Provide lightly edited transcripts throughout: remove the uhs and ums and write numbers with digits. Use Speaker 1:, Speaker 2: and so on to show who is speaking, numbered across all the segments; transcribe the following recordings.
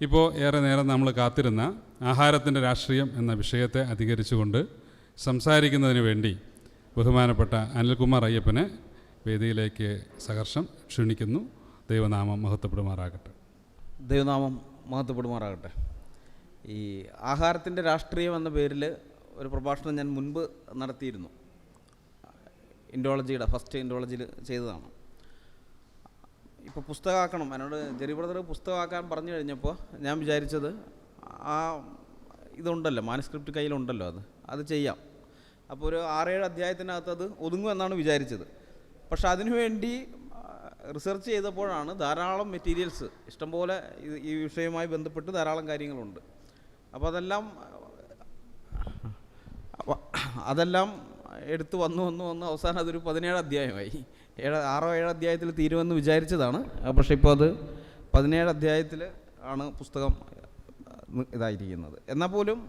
Speaker 1: ഇപ്പോൾ ഏറെ നേരം നമ്മൾ കാത്തിരുന്ന ആഹാരത്തിൻ്റെ രാഷ്ട്രീയം എന്ന വിഷയത്തെ അധികരിച്ചുകൊണ്ട് സംസാരിക്കുന്നതിന് വേണ്ടി ബഹുമാനപ്പെട്ട അനിൽകുമാർ അയ്യപ്പനെ വേദിയിലേക്ക് സഹർഷം ക്ഷണിക്കുന്നു. ദൈവനാമം മഹത്വപ്പെടുമാറാകട്ടെ.
Speaker 2: ദൈവനാമം മഹത്വപ്പെടുമാറാകട്ടെ. ഈ ആഹാരത്തിൻ്റെ രാഷ്ട്രീയം എന്ന പേരിൽ ഒരു പ്രഭാഷണം ഞാൻ മുൻപ് നടത്തിയിരുന്നു. ഇൻഡോളജിയുടെ ഫസ്റ്റ് ഇൻഡോളജിയിൽ ചെയ്തതാണ്. ഇപ്പോൾ പുസ്തകമാക്കണം, എന്നോട് ജെറി ബ്രദർ പുസ്തകമാക്കാൻ പറഞ്ഞു കഴിഞ്ഞപ്പോൾ ഞാൻ വിചാരിച്ചത് ഇതുണ്ടല്ലോ, മാനുസ്ക്രിപ്റ്റ് കയ്യിലുണ്ടല്ലോ, അത് ചെയ്യാം. അപ്പോൾ ഒരു 6-7 അധ്യായത്തിനകത്ത് അത് ഒതുങ്ങുമെന്നാണ് വിചാരിച്ചത്. പക്ഷെ അതിനുവേണ്ടി റിസർച്ച് ചെയ്തപ്പോഴാണ് ധാരാളം മെറ്റീരിയൽസ്, ഇഷ്ടംപോലെ ഈ വിഷയവുമായി ബന്ധപ്പെട്ട് ധാരാളം കാര്യങ്ങളുണ്ട്. അപ്പോൾ അതെല്ലാം എടുത്ത് വന്നു അവസാനം അതൊരു 17 അധ്യായമായി. 6-7 അധ്യായത്തിൽ തീരുമെന്ന് വിചാരിച്ചതാണ്. പക്ഷേ ഇപ്പോൾ അത് 17 അധ്യായത്തിൽ ആണ് പുസ്തകം ഇതായിരിക്കുന്നത്. എന്നാൽ പോലും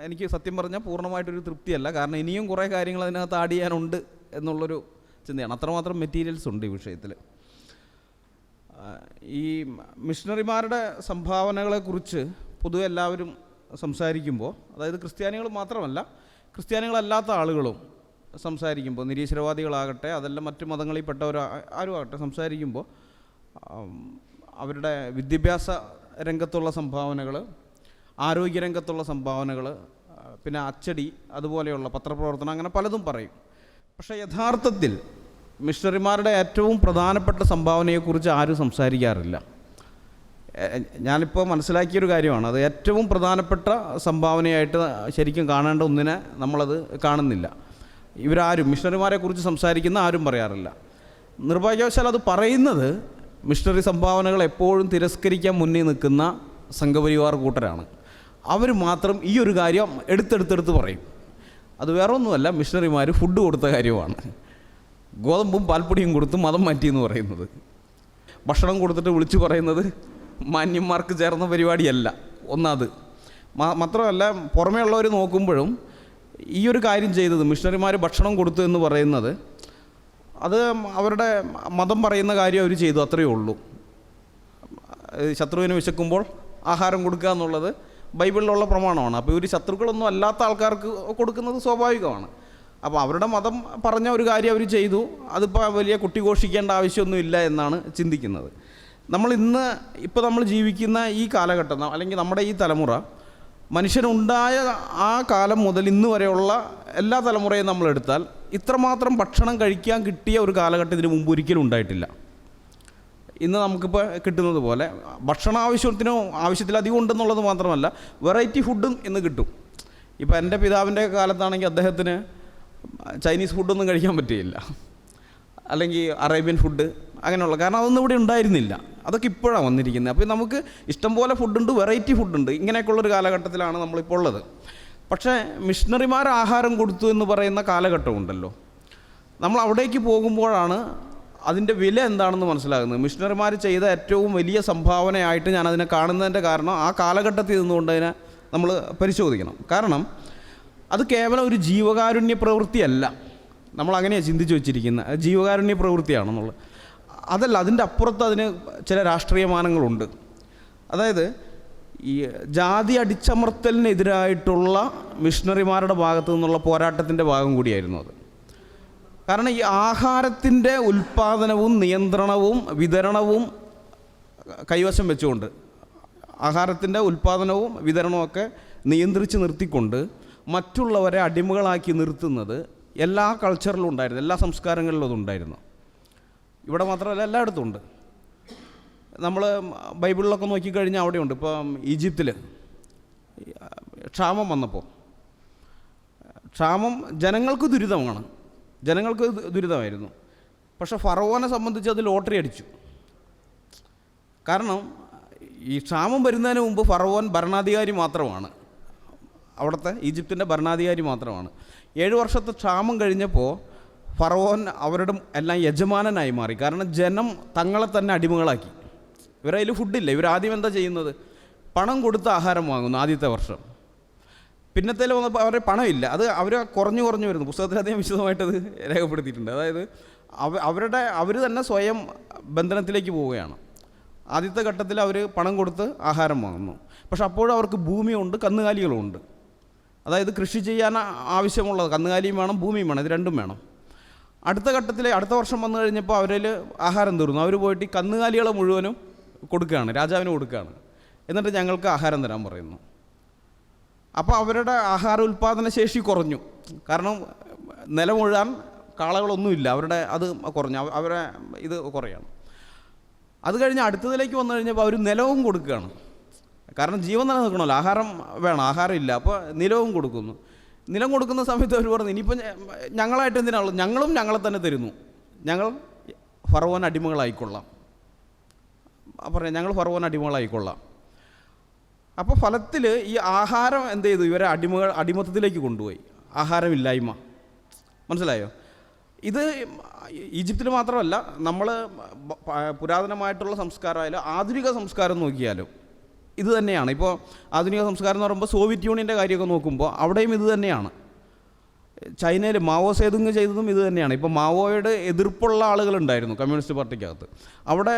Speaker 2: എനിക്ക് സത്യം പറഞ്ഞാൽ പൂർണ്ണമായിട്ടൊരു തൃപ്തിയല്ല. കാരണം ഇനിയും കുറേ കാര്യങ്ങൾ അതിനകത്ത് ആഡ് ചെയ്യാനുണ്ട് എന്നുള്ളൊരു ചിന്തയാണ്. അത്രമാത്രം മെറ്റീരിയൽസ് ഉണ്ട് ഈ വിഷയത്തിൽ. ഈ മിഷണറിമാരുടെ സംഭാവനകളെക്കുറിച്ച് പൊതുവെ എല്ലാവരും സംസാരിക്കുമ്പോൾ, അതായത് ക്രിസ്ത്യാനികൾ മാത്രമല്ല, ക്രിസ്ത്യാനികളല്ലാത്ത ആളുകളും സംസാരിക്കുമ്പോൾ, നിരീശ്വരവാദികളാകട്ടെ അതെല്ലാം മറ്റു മതങ്ങളിൽപ്പെട്ടവർ ആരും ആകട്ടെ, സംസാരിക്കുമ്പോൾ അവരുടെ വിദ്യാഭ്യാസ രംഗത്തുള്ള സംഭാവനകൾ, ആരോഗ്യരംഗത്തുള്ള സംഭാവനകൾ, പിന്നെ അച്ചടി, അതുപോലെയുള്ള പത്രപ്രവർത്തനം, അങ്ങനെ പലതും പറയും. പക്ഷേ യഥാർത്ഥത്തിൽ മിഷണറിമാരുടെ ഏറ്റവും പ്രധാനപ്പെട്ട സംഭാവനയെക്കുറിച്ച് ആരും സംസാരിക്കാറില്ല. ഞാനിപ്പോൾ മനസ്സിലാക്കിയൊരു കാര്യമാണ്, അത് ഏറ്റവും പ്രധാനപ്പെട്ട സംഭാവനയായിട്ട് ശരിക്കും കാണേണ്ട ഒന്നിനെ നമ്മളത് കാണുന്നില്ല. ഇവരാരും മിഷണറിമാരെക്കുറിച്ച് സംസാരിക്കുന്ന ആരും പറയാറില്ല. നിർഭാഗ്യവശാൽ അത് പറയുന്നത് മിഷണറി സംഭാവനകൾ എപ്പോഴും തിരസ്കരിക്കാൻ മുന്നിൽ നിൽക്കുന്ന സംഘപരിവാർ കൂട്ടരാണ്. അവർ മാത്രം ഈ ഒരു കാര്യം എടുത്തെടുത്ത് പറയും. അത് വേറെ ഒന്നുമല്ല, മിഷണറിമാർ ഫുഡ് കൊടുത്ത കാര്യമാണ്. ഗോതമ്പും പാൽപ്പൊടിയും കൊടുത്ത് മതം മാറ്റിയെന്ന് പറയുന്നത്, ഭക്ഷണം കൊടുത്തിട്ട് വിളിച്ചു പറയുന്നത് മാന്യന്മാർക്ക് ചേർന്ന പരിപാടിയല്ല. ഒന്നത് മാത്രമല്ല, പുറമേ ഉള്ളവർ നോക്കുമ്പോഴും ഈ ഒരു കാര്യം ചെയ്തത്, മിഷണറിമാർ ഭക്ഷണം കൊടുത്തു എന്ന് പറയുന്നത്, അത് അവരുടെ മതം പറയുന്ന കാര്യം അവർ ചെയ്തു, അത്രയേ ഉള്ളൂ. ശത്രുവിന് വിശക്കുമ്പോൾ ആഹാരം കൊടുക്കുക എന്നുള്ളത് ബൈബിളിലുള്ള പ്രമാണമാണ്. അപ്പോൾ ഇവർ ശത്രുക്കളൊന്നും അല്ലാത്ത ആൾക്കാർക്ക് കൊടുക്കുന്നത് സ്വാഭാവികമാണ്. അപ്പോൾ അവരുടെ മതം പറഞ്ഞ ഒരു കാര്യം അവർ ചെയ്തു, അതിപ്പോൾ വലിയ കുട്ടിഘോഷിക്കേണ്ട ആവശ്യമൊന്നുമില്ല എന്നാണ് ചിന്തിക്കുന്നത്. ഇപ്പോൾ നമ്മൾ ജീവിക്കുന്ന ഈ കാലഘട്ടം, അല്ലെങ്കിൽ നമ്മുടെ ഈ തലമുറ, മനുഷ്യനുണ്ടായ ആ കാലം മുതൽ ഇന്ന് വരെയുള്ള എല്ലാ തലമുറയും നമ്മളെടുത്താൽ ഇത്രമാത്രം ഭക്ഷണം കഴിക്കാൻ കിട്ടിയ ഒരു കാലഘട്ടം ഇതിന് മുമ്പ് ഒരിക്കലും ഉണ്ടായിട്ടില്ല. ഇന്ന് നമുക്കിപ്പോൾ കിട്ടുന്നത് പോലെ ആവശ്യത്തിലധികം ഉണ്ടെന്നുള്ളത് മാത്രമല്ല, വെറൈറ്റി ഫുഡും ഇന്ന് കിട്ടും. ഇപ്പോൾ എൻ്റെ പിതാവിൻ്റെ കാലത്താണെങ്കിൽ അദ്ദേഹത്തിന് ചൈനീസ് ഫുഡൊന്നും കഴിക്കാൻ പറ്റുകയില്ല, അല്ലെങ്കിൽ അറേബ്യൻ ഫുഡ് അങ്ങനെയുള്ള, കാരണം അതൊന്നും ഇവിടെ ഉണ്ടായിരുന്നില്ല. അതൊക്കെ ഇപ്പോഴാണ് വന്നിരിക്കുന്നത്. അപ്പോൾ നമുക്ക് ഇഷ്ടംപോലെ ഫുഡുണ്ട്, വെറൈറ്റി ഫുഡുണ്ട്. ഇങ്ങനെയൊക്കെയുള്ളൊരു കാലഘട്ടത്തിലാണ് നമ്മളിപ്പോൾ ഉള്ളത്. പക്ഷേ മിഷണറിമാർ ആഹാരം കൊടുത്തു എന്ന് പറയുന്ന കാലഘട്ടമുണ്ടല്ലോ, നമ്മൾ അവിടേക്ക് പോകുമ്പോഴാണ് അതിൻ്റെ വില എന്താണെന്ന് മനസ്സിലാകുന്നത്. മിഷണറിമാർ ചെയ്ത ഏറ്റവും വലിയ സംഭാവനയായിട്ട് ഞാനതിനെ കാണുന്നതിൻ്റെ കാരണം ആ കാലഘട്ടത്തിൽ നിന്നുകൊണ്ട് അതിനെ നമ്മൾ പരിശോധിക്കണം. കാരണം അത് കേവലം ഒരു ജീവകാരുണ്യ പ്രവൃത്തിയല്ല, നമ്മളങ്ങനെയാണ് ചിന്തിച്ച് വെച്ചിരിക്കുന്നത്, ജീവകാരുണ്യ പ്രവൃത്തിയാണെന്നുള്ളത്. അതല്ല, അതിൻ്റെ അപ്പുറത്ത് അതിന് ചില രാഷ്ട്രീയ മാനങ്ങളുണ്ട്. അതായത് ഈ ജാതി അടിച്ചമർത്തലിനെതിരായിട്ടുള്ള മിഷണറിമാരുടെ ഭാഗത്തു നിന്നുള്ള പോരാട്ടത്തിൻ്റെ ഭാഗം കൂടിയായിരുന്നു അത്. കാരണം ഈ ആഹാരത്തിൻ്റെ ഉൽപ്പാദനവും നിയന്ത്രണവും വിതരണവും കൈവശം വെച്ചുകൊണ്ട്, ആഹാരത്തിൻ്റെ ഉൽപ്പാദനവും വിതരണവുമൊക്കെ നിയന്ത്രിച്ച് നിർത്തിക്കൊണ്ട് മറ്റുള്ളവരെ അടിമകളാക്കി നിർത്തുന്നത് എല്ലാ കൾച്ചറിലും ഉണ്ടായിരുന്നു, എല്ലാ സംസ്കാരങ്ങളിലും അതുണ്ടായിരുന്നു. ഇവിടെ മാത്രമല്ല, എല്ലായിടത്തും ഉണ്ട്. നമ്മൾ ബൈബിളിലൊക്കെ നോക്കിക്കഴിഞ്ഞാൽ അവിടെയുണ്ട്. ഇപ്പം ഈജിപ്തിൽ ക്ഷാമം വന്നപ്പോൾ, ക്ഷാമം ജനങ്ങൾക്ക് ദുരിതമായിരുന്നു. പക്ഷെ ഫറവോനെ സംബന്ധിച്ച് അത് ലോട്ടറി അടിച്ചു. കാരണം ഈ ക്ഷാമം വരുന്നതിന് മുമ്പ് ഫറവോൻ ഭരണാധികാരി മാത്രമാണ്, അവിടുത്തെ ഈജിപ്തിൻ്റെ ഭരണാധികാരി മാത്രമാണ്. 7 വർഷത്തെ ക്ഷാമം കഴിഞ്ഞപ്പോൾ ഫറവോൻ അവരുടെ എല്ലാം യജമാനനായി മാറി. കാരണം ജനം തങ്ങളെ തന്നെ അടിമകളാക്കി. ഇവരതിൽ ഫുഡില്ല. ഇവരാദ്യം എന്താ ചെയ്യുന്നത്? പണം കൊടുത്ത് ആഹാരം വാങ്ങുന്നു ആദ്യത്തെ വർഷം. പിന്നത്തേൽ വന്നപ്പോൾ അവരുടെ പണമില്ല, അത് അവർ കുറഞ്ഞു വരുന്നു. പുസ്തകത്തിൽ അദ്ദേഹം വിശദമായിട്ടത് രേഖപ്പെടുത്തിയിട്ടുണ്ട്. അതായത് അവർ തന്നെ സ്വയം ബന്ധനത്തിലേക്ക് പോവുകയാണ്. ആദ്യത്തെ ഘട്ടത്തിൽ അവർ പണം കൊടുത്ത് ആഹാരം വാങ്ങുന്നു. പക്ഷെ അപ്പോഴും അവർക്ക് ഭൂമിയുണ്ട്, കന്നുകാലികളുമുണ്ട്. അതായത് കൃഷി ചെയ്യാൻ ആവശ്യമുള്ളത് കന്നുകാലിയും വേണം, ഭൂമിയും വേണം, ഇത് രണ്ടും വേണം. അടുത്ത ഘട്ടത്തിൽ അടുത്ത വർഷം വന്നു കഴിഞ്ഞപ്പോൾ അവരിൽ ആഹാരം തീർന്നു. അവർ പോയിട്ട് ഈ കന്നുകാലികളെ മുഴുവനും കൊടുക്കുകയാണ്, രാജാവിന് കൊടുക്കുകയാണ്. എന്നിട്ട് ഞങ്ങൾക്ക് ആഹാരം തരാൻ പറയുന്നു. അപ്പോൾ അവരുടെ ആഹാര ഉൽപ്പാദന ശേഷി കുറഞ്ഞു. കാരണം നിലമുഴാൻ കാളകളൊന്നുമില്ല, അവരുടെ അത് കുറഞ്ഞു, അവരെ ഇത് കുറയാണ്. അത് കഴിഞ്ഞ് അടുത്തതിലേക്ക് വന്നു കഴിഞ്ഞപ്പോൾ അവർ നിലവും കൊടുക്കുകയാണ്. കാരണം ജീവൻ നിലനിൽക്കണമല്ലോ, ആഹാരം വേണം, ആഹാരം ഇല്ല, അപ്പോൾ നിലവും കൊടുക്കുന്നു. നിലം കൊടുക്കുന്ന സമയത്ത് അവർ പറഞ്ഞു, ഇനിയിപ്പോൾ ഞങ്ങളായിട്ട് എന്തിനാണുള്ളത്, ഞങ്ങളും ഞങ്ങളെ തന്നെ തരുന്നു, ഞങ്ങൾ ഫറവോൻ അടിമകളായിക്കൊള്ളാം. പറയാം, ഞങ്ങൾ ഫറവോൻ അടിമകളായിക്കൊള്ളാം. അപ്പോൾ ഫലത്തിൽ ഈ ആഹാരം എന്ത് ചെയ്തു, ഇവരെ അടിമത്തത്തിലേക്ക് കൊണ്ടുപോയി. ആഹാരമില്ലായ്മ, മനസ്സിലായോ? ഇത് ഈജിപ്തിൽ മാത്രമല്ല, നമ്മൾ പുരാതനമായിട്ടുള്ള സംസ്കാരമായാലും ആധുനിക സംസ്കാരം നോക്കിയാലും ഇത് തന്നെയാണ്. ഇപ്പോൾ ആധുനിക സംസ്കാരം എന്ന് പറയുമ്പോൾ സോവിയറ്റ് യൂണിയൻ്റെ കാര്യമൊക്കെ നോക്കുമ്പോൾ അവിടെയും ഇത് തന്നെയാണ്. ചൈനയിൽ മാവോ സേതുങ് ചെയ്തതും ഇത് തന്നെയാണ്. ഇപ്പോൾ മാവോയുടെ എതിർപ്പുള്ള ആളുകളുണ്ടായിരുന്നു കമ്മ്യൂണിസ്റ്റ് പാർട്ടിക്കകത്ത്. അവിടെ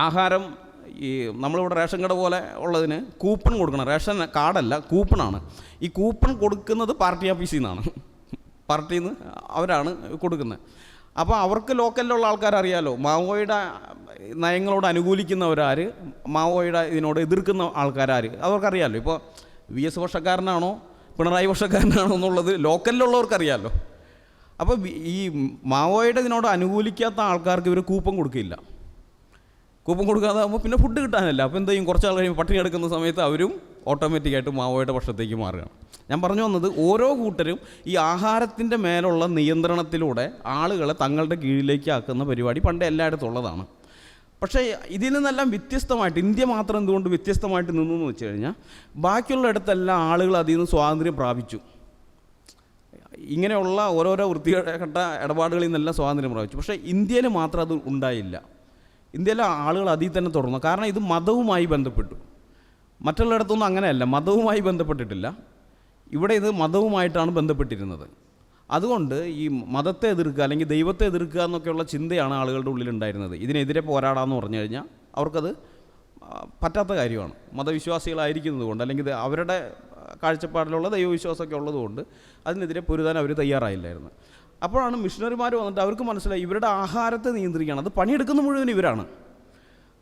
Speaker 2: ആഹാരം ഈ നമ്മളിവിടെ റേഷൻ കട പോലെ ഉള്ളതിന് കൂപ്പൺ കൊടുക്കണം. റേഷൻ കാർഡല്ല, കൂപ്പണാണ്. ഈ കൂപ്പൺ കൊടുക്കുന്നത് പാർട്ടി ഓഫീസിൽ നിന്നാണ്, പാർട്ടിയിൽ നിന്ന് അവരാണ് കൊടുക്കുന്നത്. അപ്പോൾ അവർക്ക് ലോക്കലിലുള്ള ആൾക്കാരറിയാലോ മാവോയുടെ നയങ്ങളോട് അനുകൂലിക്കുന്നവരാർ, മാവോയുടെ ഇതിനോട് എതിർക്കുന്ന ആൾക്കാരാർ, അവർക്കറിയാമല്ലോ. ഇപ്പോൾ VS പക്ഷക്കാരനാണോ പിണറായി പക്ഷക്കാരനാണോ എന്നുള്ളത് ലോക്കലിലുള്ളവർക്കറിയാമല്ലോ. അപ്പോൾ ഈ മാവോയുടെ ഇതിനോട് അനുകൂലിക്കാത്ത ആൾക്കാർക്ക് ഇവർ കൂപ്പൺ കൊടുക്കില്ല. കൂപ്പൺ കൊടുക്കാതാകുമ്പോൾ പിന്നെ ഫുഡ് കിട്ടാനില്ല. അപ്പോൾ എന്ത് ചെയ്യും, കുറച്ച് ആൾ കഴിയുമ്പോൾ പട്ടിണി എടുക്കുന്ന സമയത്ത് അവരും ഓട്ടോമാറ്റിക്കായിട്ട് മാവോയുടെ പക്ഷത്തേക്ക് മാറുകയാണ്. ഞാൻ പറഞ്ഞു വന്നത്, ഓരോ കൂട്ടരും ഈ ആഹാരത്തിൻ്റെ മേലുള്ള നിയന്ത്രണത്തിലൂടെ ആളുകളെ തങ്ങളുടെ കീഴിലേക്ക് ആക്കുന്ന പരിപാടി പണ്ട് എല്ലായിടത്തും ഉള്ളതാണ്. പക്ഷേ ഇതിൽ നിന്നെല്ലാം വ്യത്യസ്തമായിട്ട് ഇന്ത്യ മാത്രം എന്തുകൊണ്ട് വ്യത്യസ്തമായിട്ട് നിന്നു എന്ന് വെച്ച് കഴിഞ്ഞാൽ, ബാക്കിയുള്ള ഇടത്തെല്ലാം ആളുകൾ അതിൽ നിന്ന് സ്വാതന്ത്ര്യം പ്രാപിച്ചു. ഇങ്ങനെയുള്ള ഓരോരോ വൃത്തികെട്ട ഇടപാടുകളിൽ നിന്നെല്ലാം സ്വാതന്ത്ര്യം പ്രാപിച്ചു. പക്ഷേ ഇന്ത്യയിൽ മാത്രം അത് ഉണ്ടായില്ല. ഇന്ത്യയിലെ ആളുകൾ അതിൽ തന്നെ തുടർന്നു. കാരണം ഇത് മതവുമായി ബന്ധപ്പെട്ടു. മറ്റുള്ളിടത്തൊന്നും അങ്ങനെയല്ല, മതവുമായി ബന്ധപ്പെട്ടിട്ടില്ല. ഇവിടെ ഇത് മതവുമായിട്ടാണ് ബന്ധപ്പെട്ടിരുന്നത്. അതുകൊണ്ട് ഈ മതത്തെ എതിർക്കുക അല്ലെങ്കിൽ ദൈവത്തെ എതിർക്കുക എന്നൊക്കെയുള്ള ചിന്തയാണ് ആളുകളുടെ ഉള്ളിലുണ്ടായിരുന്നത്. ഇതിനെതിരെ പോരാടാമെന്ന് പറഞ്ഞു കഴിഞ്ഞാൽ അവർക്കത് പറ്റാത്ത കാര്യമാണ്. മതവിശ്വാസികളായിരിക്കുന്നത് കൊണ്ട്, അല്ലെങ്കിൽ അവരുടെ കാഴ്ചപ്പാടിലുള്ള ദൈവവിശ്വാസമൊക്കെ ഉള്ളതുകൊണ്ട് അതിനെതിരെ പൊരുതാൻ അവർ തയ്യാറായില്ലായിരുന്നു. അപ്പോഴാണ് മിഷണറിമാർ വന്നിട്ട് അവർക്ക് മനസ്സിലായി ഇവരുടെ ആഹാരത്തെ നിയന്ത്രിക്കുകയാണ്. അത് പണിയെടുക്കുന്ന മുഴുവൻ ഇവരാണ്.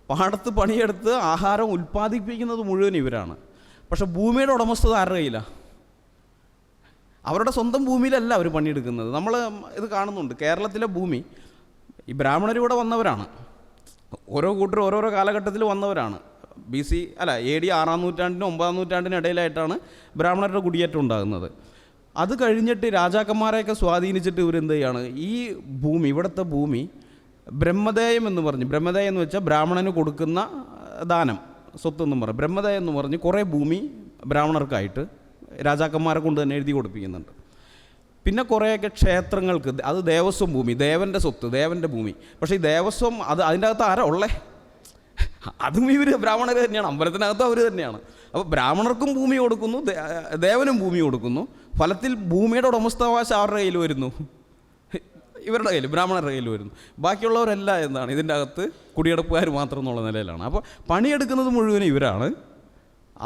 Speaker 2: പാടത്ത് പണിയെടുത്ത് ആഹാരം ഉൽപ്പാദിപ്പിക്കുന്നത് മുഴുവൻ ഇവരാണ്. പക്ഷെ ഭൂമിയുടെ ഉടമസ്ഥത ആരുടെ കയ്യിലാണ്? അവരുടെ സ്വന്തം ഭൂമിയിലല്ല അവർ പണിയെടുക്കുന്നത്. നമ്മൾ ഇത് കാണുന്നുണ്ട്. കേരളത്തിലെ ഭൂമി ഈ ബ്രാഹ്മണരിവിടെ വന്നവരാണ്. ഓരോ കൂട്ടർ ഓരോരോ കാലഘട്ടത്തിൽ വന്നവരാണ്. AD 6-ാം നൂറ്റാണ്ടിനും 9-ാം നൂറ്റാണ്ടിനും ഇടയിലായിട്ടാണ് ബ്രാഹ്മണരുടെ കുടിയേറ്റം ഉണ്ടാകുന്നത്. അത് കഴിഞ്ഞിട്ട് രാജാക്കന്മാരെയൊക്കെ സ്വാധീനിച്ചിട്ട് ഇവരെന്ത് ചെയ്യാണ്, ഈ ഭൂമി, ഇവിടുത്തെ ഭൂമി ബ്രഹ്മദേയം എന്ന് പറഞ്ഞ്, ബ്രഹ്മദേയം എന്ന് വെച്ചാൽ ബ്രാഹ്മണന് കൊടുക്കുന്ന ദാനം, സ്വത്തെന്നും പറഞ്ഞ് ബ്രഹ്മദേയം എന്ന് പറഞ്ഞ് കുറേ ഭൂമി ബ്രാഹ്മണർക്കായിട്ട് രാജാക്കന്മാരെ കൊണ്ട് തന്നെ എഴുതി കൊടുപ്പിക്കുന്നുണ്ട്. പിന്നെ കുറേയൊക്കെ ക്ഷേത്രങ്ങൾക്ക്, അത് ദേവസ്വം ഭൂമി, ദേവൻ്റെ സ്വത്ത്, ദേവൻ്റെ ഭൂമി. പക്ഷേ ഈ ദേവസ്വം അതിൻ്റെ അകത്ത് ആരാ ഉള്ളേ? അതും ഇവർ ബ്രാഹ്മണർ തന്നെയാണ്, അമ്പലത്തിനകത്തും അവർ തന്നെയാണ്. അപ്പോൾ ബ്രാഹ്മണർക്കും ഭൂമി കൊടുക്കുന്നു, ദേവനും ഭൂമി കൊടുക്കുന്നു. ഫലത്തിൽ ഭൂമിയുടെ ഉടമസ്ഥാവകാശം അവരുടെ കയ്യിൽ വരുന്നു, ഇവരുടെ കയ്യിൽ, ബ്രാഹ്മണരുടെ കയ്യിൽ വരുന്നു. ബാക്കിയുള്ളവരെല്ലാം എന്താണ്, ഇതിൻ്റെ അകത്ത് കുടിയെടുപ്പുകാർ മാത്രം എന്നുള്ള നിലയിലാണ്. അപ്പോൾ പണിയെടുക്കുന്നത് മുഴുവനും ഇവരാണ്.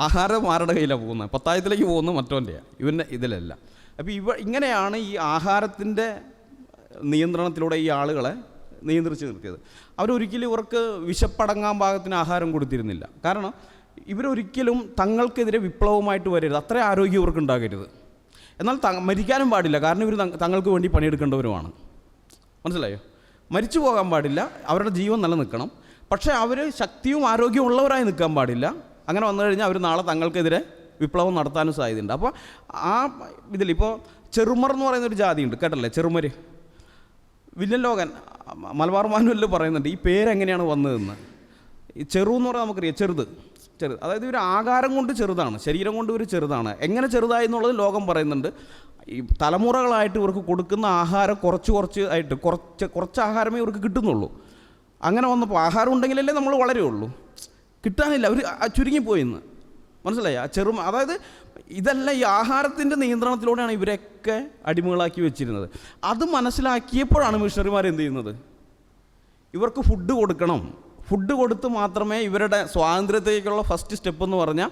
Speaker 2: ആഹാരം ആരുടെ കയ്യിലാണ് പോകുന്നത്? പത്തായത്തിലേക്ക് പോകുന്നത് മറ്റവൻ്റെയാണ്, ഇവൻ്റെ ഇതിലല്ല. അപ്പോൾ ഇങ്ങനെയാണ് ഈ ആഹാരത്തിൻ്റെ നിയന്ത്രണത്തിലൂടെ ഈ ആളുകളെ നിയന്ത്രിച്ച് നിർത്തിയത്. അവരൊരിക്കലും ഇവർക്ക് വിശപ്പടങ്ങാൻ പാകത്തിന് ആഹാരം കൊടുത്തിരുന്നില്ല. കാരണം ഇവരൊരിക്കലും തങ്ങൾക്കെതിരെ വിപ്ലവമായിട്ട് വരരുത്, അത്ര ആരോഗ്യം ഇവർക്ക് ഉണ്ടാകരുത്. എന്നാൽ മരിക്കാനും പാടില്ല, കാരണം ഇവർ തങ്ങൾക്ക് വേണ്ടി പണിയെടുക്കേണ്ടവരുമാണ്. മനസ്സിലായോ? മരിച്ചു പോകാൻ പാടില്ല, അവരുടെ ജീവൻ നിലനിൽക്കണം. പക്ഷേ അവർ ശക്തിയും ആരോഗ്യവും ഉള്ളവരായി നിൽക്കാൻ പാടില്ല. അങ്ങനെ വന്നു കഴിഞ്ഞാൽ അവർ നാളെ തങ്ങൾക്കെതിരെ വിപ്ലവം നടത്താനും സാധ്യതയുണ്ട്. അപ്പോൾ ആ ഇതിലിപ്പോൾ ചെറുമർ എന്ന് പറയുന്നൊരു ജാതിയുണ്ട്, കേട്ടല്ലേ? ചെറുമർ. വില്യം ലോഗൻ മലബാർ മാനുവലിൽ പറയുന്നുണ്ട് ഈ പേരെങ്ങനെയാണ് വന്നതെന്ന്. ഈ ചെറു എന്ന് പറഞ്ഞാൽ നമുക്കറിയാം, ചെറുത്. അതായത് ഇവർ ആകാരം കൊണ്ട് ചെറുതാണ്, ശരീരം കൊണ്ട് ഇവർ ചെറുതാണ്. എങ്ങനെ ചെറുതായി എന്നുള്ളത് ലോകം പറയുന്നുണ്ട്. ഈ തലമുറകളായിട്ട് ഇവർക്ക് കൊടുക്കുന്ന ആഹാരം കുറച്ച് ആഹാരമേ ഇവർക്ക് കിട്ടുന്നുള്ളൂ. അങ്ങനെ വന്നപ്പോൾ ആഹാരം ഉണ്ടെങ്കിലല്ലേ നമ്മൾ വളരുള്ളൂ. കിട്ടാനില്ല, അവർ ചുരുങ്ങിപ്പോയിന്ന്. മനസ്സിലായി? അതായത് ഇതെല്ലാം ഈ ആഹാരത്തിൻ്റെ നിയന്ത്രണത്തിലൂടെയാണ് ഇവരൊക്കെ അടിമകളാക്കി വെച്ചിരുന്നത്. അത് മനസ്സിലാക്കിയപ്പോഴാണ് മിഷണറിമാർ എന്ത് ചെയ്യുന്നത്, ഇവർക്ക് ഫുഡ് കൊടുക്കണം, ഫുഡ് കൊടുത്ത് മാത്രമേ ഇവരുടെ സ്വാതന്ത്ര്യത്തേക്കുള്ള ഫസ്റ്റ് സ്റ്റെപ്പ് എന്ന് പറഞ്ഞാൽ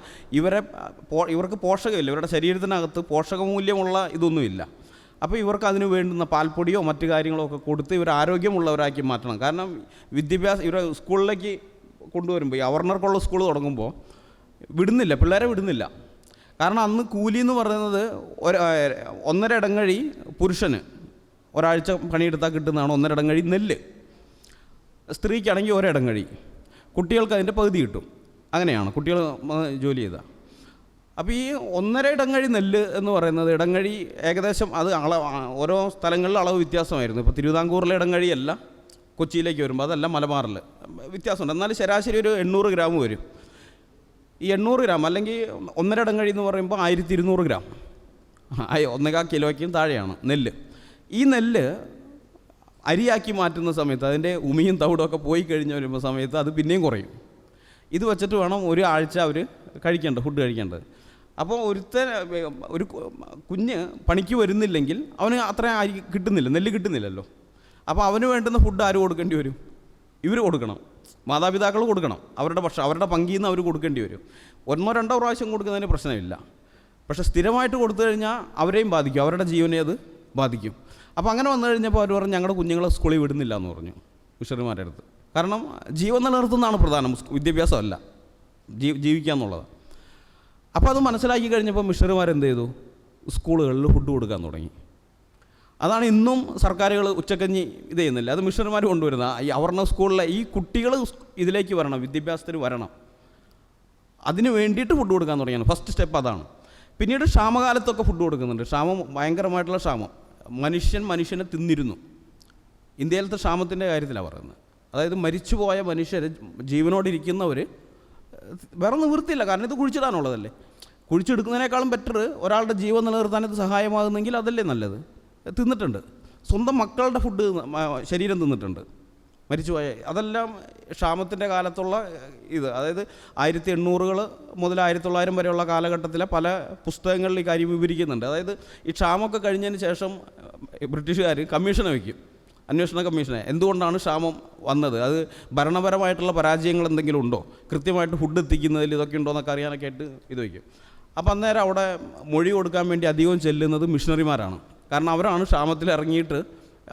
Speaker 2: ഇവർക്ക് പോഷകമില്ല, ഇവരുടെ ശരീരത്തിനകത്ത് പോഷകമൂല്യമുള്ള ഇതൊന്നുമില്ല. അപ്പോൾ ഇവർക്ക് അതിന് വേണ്ടുന്ന പാൽപ്പൊടിയോ മറ്റു കാര്യങ്ങളോ ഒക്കെ കൊടുത്ത് ഇവർ ആരോഗ്യമുള്ളവരാക്കി മാറ്റണം. കാരണം വിദ്യാഭ്യാസം ഇവരെ സ്കൂളിലേക്ക് കൊണ്ടുവരുമ്പോൾ ഈ അവർണർക്കുള്ള സ്കൂൾ തുടങ്ങുമ്പോൾ വിടുന്നില്ല, പിള്ളേരെ വിടുന്നില്ല. കാരണം അന്ന് കൂലി എന്ന് പറയുന്നത് 1.5 ഇടങ്ങഴി പുരുഷന് ഒരാഴ്ച പണിയെടുത്താൽ കിട്ടുന്നതാണ് 1.5 ഇടങ്ങഴി നെല്ല്. സ്ത്രീക്കാണെങ്കിൽ 1 ഇടങ്ങഴി, കുട്ടികൾക്ക് അതിൻ്റെ പകുതി കിട്ടും. അങ്ങനെയാണ് കുട്ടികൾ ജോലി ചെയ്താൽ. അപ്പോൾ ഈ 1.5 ഇടങ്ങഴി നെല്ല് എന്ന് പറയുന്നത് ഇടങ്ങഴി ഏകദേശം അത് ഓരോ സ്ഥലങ്ങളിൽ അളവ് വ്യത്യാസമായിരുന്നു. ഇപ്പോൾ തിരുവിതാംകൂറിലെ ഇടങ്ങഴിയല്ല കൊച്ചിയിലേക്ക് വരുമ്പോൾ, അതല്ല മലബാറിൽ വ്യത്യാസമുണ്ട്. എന്നാൽ ശരാശരി ഒരു 800 ഗ്രാം വരും. ഈ 800 ഗ്രാം അല്ലെങ്കിൽ 1.5 ഇടങ്ങഴി എന്ന് പറയുമ്പോൾ 1200 ഗ്രാം, 1.25 കിലോയ്ക്കും താഴെയാണ് നെല്ല്. ഈ നെല്ല് അരിയാക്കി മാറ്റുന്ന സമയത്ത് അതിൻ്റെ ഉമിയും തവിടും ഒക്കെ പോയി കഴിഞ്ഞ് വരുമ്പോൾ സമയത്ത് അത് പിന്നെയും കുറയും. ഇത് വെച്ചിട്ട് വേണം ഒരു ആഴ്ച അവർ ഫുഡ് കഴിക്കേണ്ടത്. അപ്പോൾ ഒരു കുഞ്ഞ് പണിക്ക് വരുന്നില്ലെങ്കിൽ അവന് അത്ര അരി കിട്ടുന്നില്ല, നെല്ല് കിട്ടുന്നില്ലല്ലോ. അപ്പോൾ അവന് വേണ്ടുന്ന ഫുഡ് ആര് കൊടുക്കേണ്ടി വരും? ഇവർ കൊടുക്കണം, മാതാപിതാക്കൾ കൊടുക്കണം. അവരുടെ പങ്കിൽ നിന്ന് അവർ കൊടുക്കേണ്ടി വരും. 1-2 പ്രാവശ്യം കൊടുക്കുന്നതിന് പ്രശ്നമില്ല. പക്ഷേ സ്ഥിരമായിട്ട് കൊടുത്തു കഴിഞ്ഞാൽ അവരെയും ബാധിക്കും, അവരുടെ ജീവനെ അത് ബാധിക്കും. അപ്പോൾ അങ്ങനെ വന്നു കഴിഞ്ഞപ്പോൾ അവർ പറഞ്ഞു ഞങ്ങളുടെ കുഞ്ഞുങ്ങളെ സ്കൂളിൽ വിടുന്നില്ല എന്ന് പറഞ്ഞു മിഷണറിമാരുടെ അടുത്ത്. കാരണം ജീവൻ നിലനിർത്തുന്നതാണ് പ്രധാനം, വിദ്യാഭ്യാസമല്ല, ജീവിക്കുക എന്നുള്ളത്. അപ്പോൾ അത് മനസ്സിലാക്കി കഴിഞ്ഞപ്പോൾ മിഷണറിമാർ എന്ത് ചെയ്തു? സ്കൂളുകളിൽ ഫുഡ് കൊടുക്കാൻ തുടങ്ങി. അതാണ് ഇന്നും സർക്കാരുകൾ ഉച്ചക്കഞ്ഞി ഇത് ചെയ്യുന്നില്ല, അത് മിഷണറിമാർ കൊണ്ടുവരുന്ന ഈ അവർണ സ്കൂളിലെ ഈ കുട്ടികൾ ഇതിലേക്ക് വരണം, വിദ്യാഭ്യാസത്തിന് വരണം. അതിന് വേണ്ടിയിട്ട് ഫുഡ് കൊടുക്കാൻ തുടങ്ങിയാണ്. ഫസ്റ്റ് സ്റ്റെപ്പ് അതാണ്. പിന്നീട് ക്ഷാമകാലത്തൊക്കെ ഫുഡ് കൊടുക്കുന്നുണ്ട്. ക്ഷാമം, ഭയങ്കരമായിട്ടുള്ള ക്ഷാമം, മനുഷ്യനെ തിന്നിരുന്നു. ഇന്ത്യയിലത്തെ ക്ഷാമത്തിൻ്റെ കാര്യത്തിലാണ് പറയുന്നത്. അതായത് മരിച്ചുപോയ മനുഷ്യർ, ജീവനോടിരിക്കുന്നവർ വേറെ നിവൃത്തിയില്ല, കാരണം ഇത് കുഴിച്ചിടാനുള്ളതല്ലേ. കുഴിച്ചെടുക്കുന്നതിനേക്കാളും ബെറ്റർ ഒരാളുടെ ജീവൻ നിലനിർത്താൻ ഇത് സഹായമാകുന്നെങ്കിൽ അതല്ലേ നല്ലത്. തിന്നിട്ടുണ്ട്, സ്വന്തം മക്കളുടെ ഫുഡ് ശരീരം തിന്നിട്ടുണ്ട് മരിച്ചുപോയ. അതെല്ലാം ക്ഷാമത്തിൻ്റെ കാലത്തുള്ള ഇത്. അതായത് 1800 മുതൽ 1900 വരെയുള്ള കാലഘട്ടത്തിലെ പല പുസ്തകങ്ങളിൽ ഈ കാര്യം വിവരിക്കുന്നുണ്ട്. അതായത് ഈ ക്ഷാമമൊക്കെ കഴിഞ്ഞതിന് ശേഷം ബ്രിട്ടീഷുകാർ കമ്മീഷനെ വയ്ക്കും, അന്വേഷണ കമ്മീഷനെ. എന്തുകൊണ്ടാണ് ക്ഷാമം വന്നത്, അത് ഭരണപരമായിട്ടുള്ള പരാജയങ്ങൾ എന്തെങ്കിലും ഉണ്ടോ, കൃത്യമായിട്ട് ഫുഡ് എത്തിക്കുന്നതിൽ ഇതൊക്കെ ഉണ്ടോ എന്നൊക്കെ അറിയാനൊക്കെ ആയിട്ട് ഇത് വയ്ക്കും. അപ്പോൾ അന്നേരം അവിടെ മൊഴി കൊടുക്കാൻ വേണ്ടി അധികവും ചെല്ലുന്നത് മിഷണറിമാരാണ്. കാരണം അവരാണ് ക്ഷാമത്തിൽ ഇറങ്ങിയിട്ട്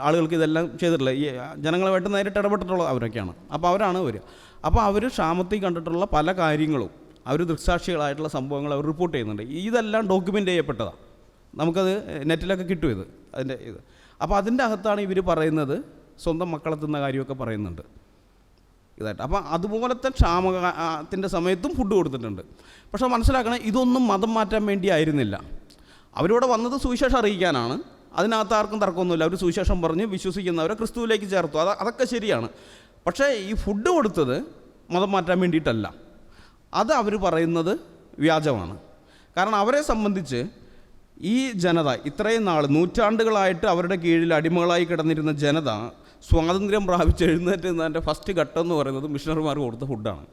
Speaker 2: ആളുകൾക്ക് ഇതെല്ലാം ചെയ്തിട്ടുള്ളത്, ഈ ജനങ്ങളുമായിട്ട് നേരിട്ട് ഇടപെട്ടിട്ടുള്ള അവരൊക്കെയാണ്. അപ്പോൾ അവരാണ് വരിക. അപ്പോൾ അവർ ക്ഷാമത്തിൽ കണ്ടിട്ടുള്ള പല കാര്യങ്ങളും, അവർ ദൃക്സാക്ഷികളായിട്ടുള്ള സംഭവങ്ങൾ അവർ റിപ്പോർട്ട് ചെയ്യുന്നുണ്ട്. ഇതെല്ലാം ഡോക്യുമെൻ്റ് ചെയ്യപ്പെട്ടതാണ്, നമുക്കത് നെറ്റിലൊക്കെ കിട്ടും ഇത്, അതിൻ്റെ ഇത്. അപ്പോൾ അതിൻ്റെ അകത്താണ് ഇവർ പറയുന്നത്, സ്വന്തം മക്കളെ തിന്ന കാര്യമൊക്കെ പറയുന്നുണ്ട് ഇതായിട്ട്. അപ്പോൾ അതുപോലത്തെ ക്ഷാമത്തിൻ്റെ സമയത്തും ഫുഡ് കൊടുത്തിട്ടുണ്ട്. പക്ഷേ മനസ്സിലാക്കണം, ഇതൊന്നും മതം മാറ്റാൻ വേണ്ടി ആയിരുന്നില്ല. അവരിവിടെ വന്നത് സുവിശേഷം അറിയിക്കാനാണ്. അതിനകത്ത് ആർക്കും തർക്കമൊന്നുമില്ല. അവർ സുവിശേഷം പറഞ്ഞ് വിശ്വസിക്കുന്നവരെ ക്രിസ്തുവിലേക്ക് ചേർത്തു, അതൊക്കെ ശരിയാണ്. പക്ഷേ ഈ ഫുഡ് കൊടുത്തത് മതം മാറ്റാൻ വേണ്ടിയിട്ടല്ല. അത് അവർ പറയുന്നത് വ്യാജമാണ്. കാരണം അവരെ സംബന്ധിച്ച് ഈ ജനത ഇത്രയും നാൾ, നൂറ്റാണ്ടുകളായിട്ട് അവരുടെ കീഴിൽ അടിമകളായി കിടന്നിരുന്ന ജനത സ്വാതന്ത്ര്യം പ്രാപിച്ച് എഴുന്നേറ്റുന്നതിൻ്റെ ഫസ്റ്റ് ഘട്ടം എന്ന് പറയുന്നത് മിഷണറിമാർ കൊടുത്ത ഫുഡാണ്.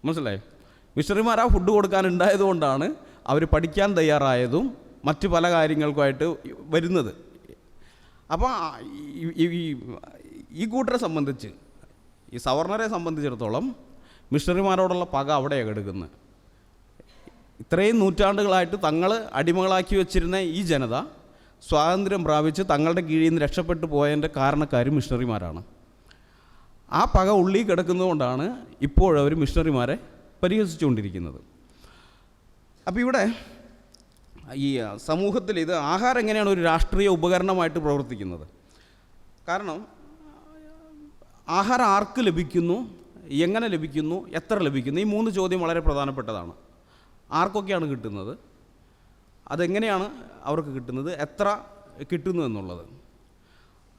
Speaker 2: മനസ്സിലായോ? മിഷണറിമാർ ആ ഫുഡ് കൊടുക്കാനുണ്ടായതുകൊണ്ടാണ് അവർ പഠിക്കാൻ തയ്യാറായതും മറ്റ് പല കാര്യങ്ങൾക്കുമായിട്ട് വരുന്നത്. അപ്പോൾ ഈ കൂട്ടരെ സംബന്ധിച്ച്, ഈ സവർണരെ സംബന്ധിച്ചിടത്തോളം മിഷണറിമാരോടുള്ള പക അവിടെയാണ് എടുക്കുന്നത്. ഇത്രയും നൂറ്റാണ്ടുകളായിട്ട് തങ്ങൾ അടിമകളാക്കി വെച്ചിരുന്ന ഈ ജനത സ്വാതന്ത്ര്യം പ്രാപിച്ച് തങ്ങളുടെ കീഴിൽ നിന്ന് രക്ഷപ്പെട്ടു പോയതിൻ്റെ കാരണക്കാരും മിഷണറിമാരാണ്. ആ പക ഉള്ളിൽ കിടക്കുന്നതുകൊണ്ടാണ് ഇപ്പോഴവർ മിഷണറിമാരെ പരിഹസിച്ചുകൊണ്ടിരിക്കുന്നത്. അപ്പോൾ ഇവിടെ ഈ സമൂഹത്തിൽ ഇത് ആഹാരം എങ്ങനെയാണ് ഒരു രാഷ്ട്രീയ ഉപകരണമായിട്ട് പ്രവർത്തിക്കുന്നത്? കാരണം ആഹാരം ആർക്ക് ലഭിക്കുന്നു, എങ്ങനെ ലഭിക്കുന്നു, എത്ര ലഭിക്കുന്നു, ഈ 3 ചോദ്യം വളരെ പ്രധാനപ്പെട്ടതാണ്. ആർക്കൊക്കെയാണ് കിട്ടുന്നത്, അതെങ്ങനെയാണ് അവർക്ക് കിട്ടുന്നത്, എത്ര കിട്ടുന്നു എന്നുള്ളത്.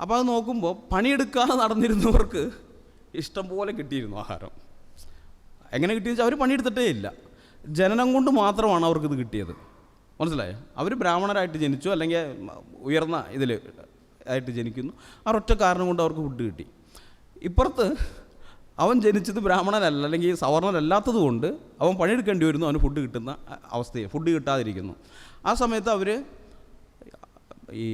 Speaker 2: അപ്പോൾ അത് നോക്കുമ്പോൾ പണിയെടുക്കാതെ നടന്നിരുന്നവർക്ക് ഇഷ്ടം പോലെ കിട്ടിയിരുന്നു ആഹാരം. എങ്ങനെ കിട്ടിയെന്ന് വെച്ചാൽ അവർ പണിയെടുത്തിട്ടേ ഇല്ല, ജനനം കൊണ്ട് മാത്രമാണ് അവർക്കിത് കിട്ടിയത്. മനസ്സിലായോ? അവർ ബ്രാഹ്മണരായിട്ട് ജനിച്ചു, അല്ലെങ്കിൽ ഉയർന്ന ഇതിൽ ആയിട്ട് ജനിക്കുന്നു, ആ ഒറ്റ കാരണം കൊണ്ട് അവർക്ക് ഫുഡ് കിട്ടി. ഇപ്പുറത്ത് അവൻ ജനിച്ചത് ബ്രാഹ്മണനല്ല, അല്ലെങ്കിൽ സവർണനല്ലാത്തത് കൊണ്ട് അവൻ പണിയെടുക്കേണ്ടി വരുന്നു, അവന് ഫുഡ് കിട്ടുന്ന അവസ്ഥയെ, ഫുഡ് കിട്ടാതിരിക്കുന്നു. ആ സമയത്ത് അവർ ഈ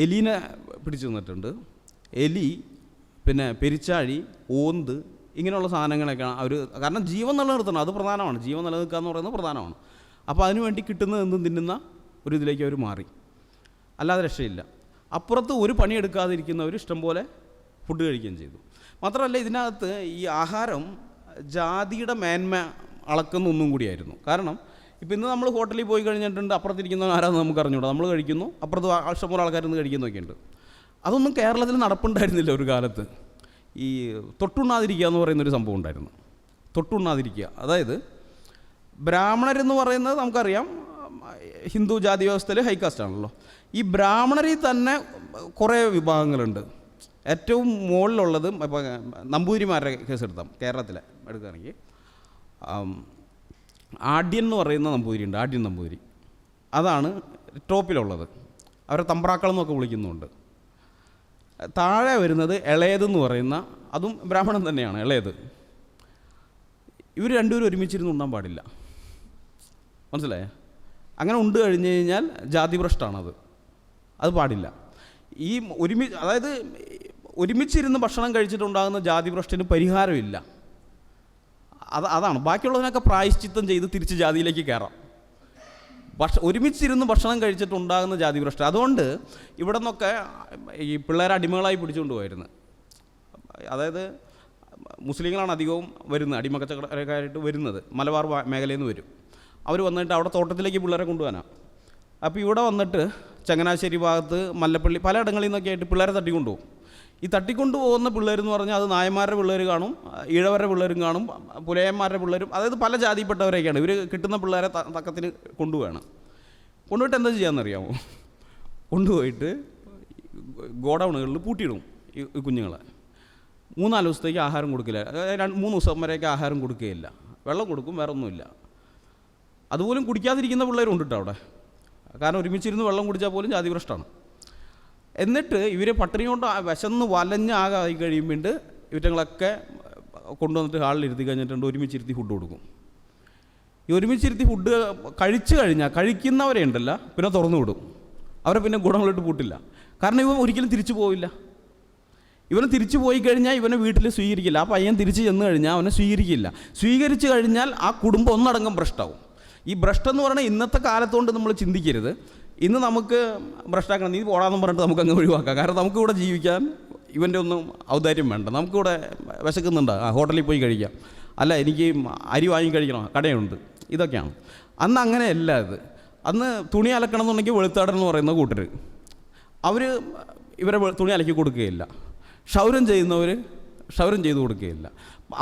Speaker 2: എലീനെ പിടിച്ചു നിന്നിട്ടുണ്ട്. എലി പിന്നെ പെരിച്ചാഴി, ഓന്ത്, ഇങ്ങനെയുള്ള സാധനങ്ങളൊക്കെയാണ് അവർ. കാരണം ജീവൻ നിലനിർത്തണം, അത് പ്രധാനമാണ്. ജീവൻ നിലനിൽക്കുക എന്ന് പറയുന്നത് പ്രധാനമാണ്. അപ്പോൾ അതിനുവേണ്ടി കിട്ടുന്നത് എന്തും തിന്നുന്ന ഒരു ഇതിലേക്ക് അവർ മാറി, അല്ലാതെ രക്ഷയില്ല. അപ്പുറത്ത് ഒരു പണിയെടുക്കാതിരിക്കുന്നവർ ഇഷ്ടംപോലെ ഫുഡ് കഴിക്കുകയും ചെയ്തു. മാത്രമല്ല ഇതിനകത്ത് ഈ ആഹാരം ജാതിയുടെ മേന്മ അളക്കുന്ന ഒന്നും കൂടിയായിരുന്നു. കാരണം ഇപ്പോൾ ഇന്ന് നമ്മൾ ഹോട്ടലിൽ പോയി കഴിഞ്ഞിട്ടുണ്ട്, അപ്പുറത്തിരിക്കുന്നവൻ ആരാന്ന് നമുക്ക് അറിഞ്ഞൂടാ, നമ്മൾ കഴിക്കുന്നു, അപ്പുറത്ത് ഇഷ്ടംപോലെ ആൾക്കാരിന്ന് കഴിക്കുന്നൊക്കെ ഉണ്ട്. അതൊന്നും കേരളത്തിൽ നടപ്പുണ്ടായിരുന്നില്ല ഒരു കാലത്ത്. ഈ തൊട്ടുണ്ണാതിരിക്കുക എന്ന് പറയുന്നൊരു സംഭവം ഉണ്ടായിരുന്നു. തൊട്ടുണ്ണാതിരിക്കുക, അതായത് ബ്രാഹ്മണരെന്ന് പറയുന്നത് നമുക്കറിയാം ഹിന്ദു ജാതി വ്യവസ്ഥയിൽ ഹൈകാസ്റ്റ് ആണല്ലോ. ഈ ബ്രാഹ്മണരിൽ തന്നെ കുറേ വിഭാഗങ്ങളുണ്ട്. ഏറ്റവും മുകളിലുള്ളത് ഇപ്പോൾ നമ്പൂതിരിമാരുടെ കേസ് എടുത്താൽ കേരളത്തിലെ എടുക്കുകയാണെങ്കിൽ ആഢ്യൻ എന്ന് പറയുന്ന നമ്പൂതിരി ഉണ്ട്. ആഢ്യൻ നമ്പൂതിരി, അതാണ് ടോപ്പിലുള്ളത്. അവരെ തമ്പ്രാക്കൾ എന്നൊക്കെ വിളിക്കുന്നുണ്ട്. താഴെ വരുന്നത് ഇളയതെന്ന് പറയുന്ന, അതും ബ്രാഹ്മണൻ തന്നെയാണ് ഇളയത്. ഇവർ രണ്ടുപേരും ഒരുമിച്ചിരുന്ന് ഉണ്ണാൻ പാടില്ല, മനസ്സിലായേ? അങ്ങനെ ഉണ്ട് കഴിഞ്ഞ് കഴിഞ്ഞാൽ ജാതിഭ്രഷ്ടാണത്, അത് പാടില്ല. ഈ അതായത് ഒരുമിച്ചിരുന്ന് ഭക്ഷണം കഴിച്ചിട്ടുണ്ടാകുന്ന ജാതിഭ്രഷ്ടിന് പരിഹാരമില്ല. അതാണ്. ബാക്കിയുള്ളതിനൊക്കെ പ്രായശ്ചിത്തം ചെയ്ത് തിരിച്ച് ജാതിയിലേക്ക് കയറാം. ഒരുമിച്ചിരുന്ന് ഭക്ഷണം കഴിച്ചിട്ടുണ്ടാകുന്ന ജാതിഭ്രഷ്ടം. അതുകൊണ്ട് ഇവിടെ നിന്നൊക്കെ ഈ പിള്ളേരെ അടിമകളായി പിടിച്ചുകൊണ്ട് പോയിരുന്നു. അതായത് മുസ്ലിങ്ങളാണ് അധികവും വരുന്നത്, അടിമക്കച്ചവടക്കാരായിട്ട് വരുന്നത്. മലബാർ മേഖലയിൽ നിന്ന് വരും. അവർ വന്നിട്ട് അവിടെ തോട്ടത്തിലേക്ക് പിള്ളേരെ കൊണ്ടുപോകാനാണ്. അപ്പോൾ ഇവിടെ വന്നിട്ട് ചങ്ങനാശ്ശേരി ഭാഗത്ത്, മല്ലപ്പള്ളി, പലയിടങ്ങളിൽ നിന്നൊക്കെ ആയിട്ട് പിള്ളേരെ തട്ടിക്കൊണ്ടുപോകും. ഈ തട്ടിക്കൊണ്ടു പോകുന്ന പിള്ളേരെന്ന് പറഞ്ഞാൽ അത് നായന്മാരുടെ പിള്ളേർ കാണും, ഈഴവരുടെ പിള്ളേരും കാണും, പുലയന്മാരുടെ പിള്ളേരും, അതായത് പല ജാതിപ്പെട്ടവരൊക്കെയാണ്. ഇവർ കിട്ടുന്ന പിള്ളേരെ തക്കത്തിന് കൊണ്ടുപോകണം. കൊണ്ടുപോയിട്ട് എന്താ ചെയ്യാമെന്നറിയാമോ? കൊണ്ടുപോയിട്ട് ഗോഡൗണുകളിൽ പൂട്ടിയിടും ഈ കുഞ്ഞുങ്ങളെ. 3-4 ദിവസത്തേക്ക് ആഹാരം കൊടുക്കില്ല. 3 ദിവസം വരെയൊക്കെ ആഹാരം കൊടുക്കുകയില്ല. വെള്ളം കൊടുക്കും, വേറെ ഒന്നുമില്ല. അതുപോലും കുടിക്കാതിരിക്കുന്ന പിള്ളേരുണ്ട് കേട്ടോ അവിടെ. കാരണം ഒരുമിച്ചിരുന്ന് വെള്ളം കുടിച്ചാൽ പോലും ജാതിഭ്രഷ്ടാണ്. എന്നിട്ട് ഇവരെ പട്ടിണി കൊണ്ട് വിശന്ന് വലഞ്ഞ് ആയി കഴിയുമ്പോൾ ഇവറ്റങ്ങളൊക്കെ കൊണ്ടുവന്നിട്ട് ഹാളിലിരുത്തി കഴിഞ്ഞിട്ടുണ്ട്, ഒരുമിച്ചിരുത്തി ഫുഡ് കൊടുക്കും. ഈ ഒരുമിച്ചിരുത്തി ഫുഡ് കഴിച്ചു കഴിഞ്ഞാൽ കഴിക്കുന്നവരെ ഉണ്ടല്ല പിന്നെ തുറന്നു വിടും. അവരെ പിന്നെ ഗുണങ്ങളിട്ട് പൂട്ടില്ല. കാരണം ഇവൻ ഒരിക്കലും തിരിച്ചു പോവില്ല. ഇവന് തിരിച്ചു പോയി കഴിഞ്ഞാൽ ഇവനെ വീട്ടിൽ സ്വീകരിക്കില്ല. ആ പയ്യൻ തിരിച്ച് ചെന്ന് കഴിഞ്ഞാൽ അവനെ സ്വീകരിക്കില്ല. സ്വീകരിച്ചു കഴിഞ്ഞാൽ ആ കുടുംബം ഒന്നടങ്കം ഭ്രഷ്ടാവും. ഈ ഭ്രഷ്ടം എന്ന് പറയുന്നത് ഇന്നത്തെ കാലത്തുകൊണ്ട് നമ്മൾ ചിന്തിക്കരുത്. ഇന്ന് നമുക്ക് ഭ്രഷ്ടാക്കണം, നീ പോടാന്ന് പറഞ്ഞിട്ട് നമുക്കങ്ങ് ഒഴിവാക്കാം. കാരണം നമുക്കിവിടെ ജീവിക്കാൻ ഇവൻ്റെ ഒന്നും ഔദാര്യം വേണ്ട. നമുക്കിവിടെ വിശക്കുന്നുണ്ട്, ഹോട്ടലിൽ പോയി കഴിക്കാം. അല്ല, എനിക്ക് അരി വാങ്ങി കഴിക്കണം, കടയുണ്ട്, ഇതൊക്കെയാണ്. അന്ന് അങ്ങനെയല്ല. ഇത് അന്ന് തുണി അലക്കണം എന്നുണ്ടെങ്കിൽ വെളുത്താടൻ എന്ന് പറയുന്ന കൂട്ടർ അവർ ഇവരെ തുണി അലക്കി കൊടുക്കുകയില്ല. ക്ഷൗരം ചെയ്യുന്നവർ ക്ഷൗരം ചെയ്ത് കൊടുക്കുകയില്ല.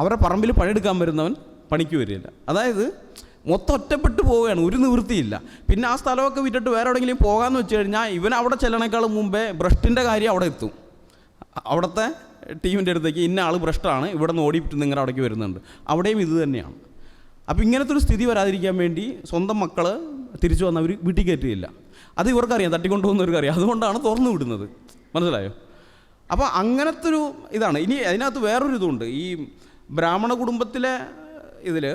Speaker 2: അവരുടെ പറമ്പിൽ പണിയെടുക്കാൻ വരുന്നവൻ പണിക്ക് വരികയില്ല. അതായത് മൊത്തം ഒറ്റപ്പെട്ട് പോവുകയാണ്, ഒരു നിവൃത്തിയില്ല. പിന്നെ ആ സ്ഥലമൊക്കെ വിറ്റിട്ട് വേറെ എവിടെയെങ്കിലും പോകാമെന്ന് വെച്ച് കഴിഞ്ഞാൽ ഇവൻ അവിടെ ചെല്ലണേക്കാളും മുമ്പേ ഭ്രഷ്ടിൻ്റെ കാര്യം അവിടെ എത്തും. അവിടുത്തെ ടീമിൻ്റെ അടുത്തേക്ക് ഇന്ന ആൾ ഭ്രഷ്ടാണ്, ഇവിടെ നിന്ന് ഓടിയിട്ട് നിങ്ങളുടെ അവിടേക്ക് വരുന്നുണ്ട്. അവിടെയും ഇത് തന്നെയാണ്. അപ്പോൾ ഇങ്ങനത്തെ ഒരു സ്ഥിതി വരാതിരിക്കാൻ വേണ്ടി സ്വന്തം മക്കൾ തിരിച്ചു വന്നവർ വീട്ടിൽ കയറ്റുകയില്ല. അത് ഇവർക്കറിയാം, തട്ടിക്കൊണ്ടുപോകുന്നവർക്കറിയാം. അതുകൊണ്ടാണ് തുറന്നു വിടുന്നത്. മനസ്സിലായോ? അപ്പോൾ അങ്ങനത്തെ ഒരു ഇതാണ്. ഇനി അതിനകത്ത് വേറൊരു ഇതുണ്ട്. ഈ ബ്രാഹ്മണ കുടുംബത്തിലെ ഇതിൽ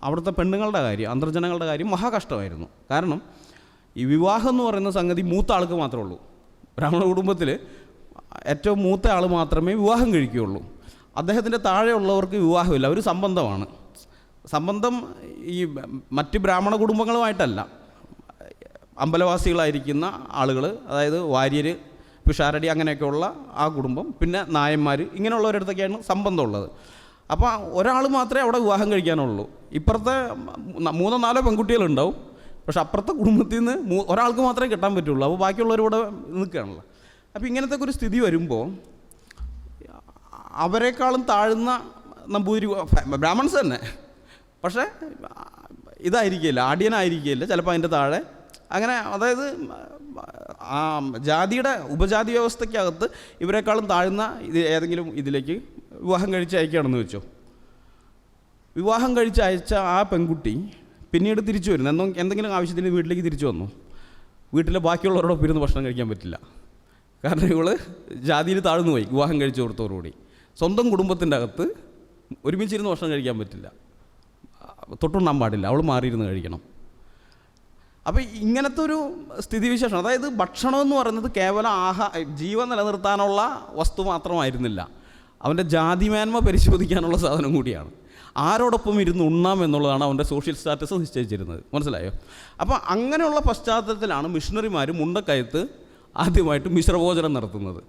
Speaker 2: അവിടുത്തെ പെണ്ണുങ്ങളുടെ കാര്യം, അന്തർജനങ്ങളുടെ കാര്യം മഹാകഷ്ടമായിരുന്നു. കാരണം ഈ വിവാഹം എന്ന് പറയുന്ന സംഗതി മൂത്ത ആൾക്ക് മാത്രമേ ഉള്ളൂ. ബ്രാഹ്മണ കുടുംബത്തിൽ ഏറ്റവും മൂത്ത ആൾ മാത്രമേ വിവാഹം കഴിക്കുകയുള്ളൂ. അദ്ദേഹത്തിൻ്റെ താഴെയുള്ളവർക്ക് വിവാഹമില്ല, ഒരു സംബന്ധമാണ്. സംബന്ധം ഈ മറ്റ് ബ്രാഹ്മണ കുടുംബങ്ങളുമായിട്ടല്ല, അമ്പലവാസികളായിരിക്കുന്ന ആളുകൾ, അതായത് വാര്യർ, പിഷാരടി, അങ്ങനെയൊക്കെയുള്ള ആ കുടുംബം, പിന്നെ നായന്മാർ, ഇങ്ങനെയുള്ളവരടുത്തൊക്കെയാണ് സംബന്ധമുള്ളത്. അപ്പോൾ ഒരാൾ മാത്രമേ അവിടെ വിവാഹം കഴിക്കാനുള്ളൂ. ഇപ്പുറത്തെ 3-4 പെൺകുട്ടികളുണ്ടാവും, പക്ഷെ അപ്പുറത്തെ കുടുംബത്തിൽ നിന്ന് ഒരാൾക്ക് മാത്രമേ കിട്ടാൻ പറ്റുള്ളൂ. അപ്പോൾ ബാക്കിയുള്ളവരിവിടെ നിൽക്കുകയാണല്ലോ. അപ്പോൾ ഇങ്ങനത്തെ ഒരു സ്ഥിതി വരുമ്പോൾ അവരെക്കാളും താഴ്ന്ന നമ്പൂതിരി ബ്രാഹ്മൺസ് തന്നെ, പക്ഷേ ഇതായിരിക്കില്ല, ആഢ്യനായിരിക്കില്ല, ചിലപ്പോൾ അതിൻ്റെ താഴെ അങ്ങനെ. അതായത് ആ ജാതിയുടെ ഉപജാതി വ്യവസ്ഥയ്ക്കകത്ത് ഇവരെക്കാളും താഴ്ന്ന ഏതെങ്കിലും ഇതിലേക്ക് വിവാഹം കഴിച്ച് അയക്കുകയാണെന്ന് വെച്ചോ. വിവാഹം കഴിച്ച് അയച്ച ആ പെൺകുട്ടി പിന്നീട് തിരിച്ചു വരുന്നു. എന്തെങ്കിലും ആവശ്യത്തിന് വീട്ടിലേക്ക് തിരിച്ചു വന്നു. വീട്ടിലെ ബാക്കിയുള്ളവരോടൊപ്പം ഇരുന്ന് ഭക്ഷണം കഴിക്കാൻ പറ്റില്ല. കാരണം ഇവൾ ജാതിയിൽ താഴ്ന്നു പോയി വിവാഹം കഴിച്ചു കൊടുത്തവരോടുകൂടി. സ്വന്തം കുടുംബത്തിൻ്റെ അകത്ത് ഒരുമിച്ചിരുന്ന് ഭക്ഷണം കഴിക്കാൻ പറ്റില്ല, തൊട്ടുണ്ണാൻ പാടില്ല, അവൾ മാറിയിരുന്ന് കഴിക്കണം. അപ്പോൾ ഇങ്ങനത്തെ ഒരു സ്ഥിതിവിശേഷം, അതായത് ഭക്ഷണം എന്ന് പറയുന്നത് കേവലം ജീവൻ നിലനിർത്താനുള്ള വസ്തു മാത്രമായിരുന്നില്ല, അവൻ്റെ ജാതിമേന്മ പരിശോധിക്കാനുള്ള സാധനം കൂടിയാണ്. ആരോടൊപ്പം ഇരുന്ന് ഉണ്ണാം എന്നുള്ളതാണ് അവൻ്റെ സോഷ്യൽ സ്റ്റാറ്റസ് നിശ്ചയിച്ചിരുന്നത്. മനസ്സിലായോ? അപ്പോൾ അങ്ങനെയുള്ള പശ്ചാത്തലത്തിലാണ് മിഷണറിമാർ മുണ്ടക്കയത്ത് ആദ്യമായിട്ട് മിശ്രഭോജനം നടത്തുന്നത്.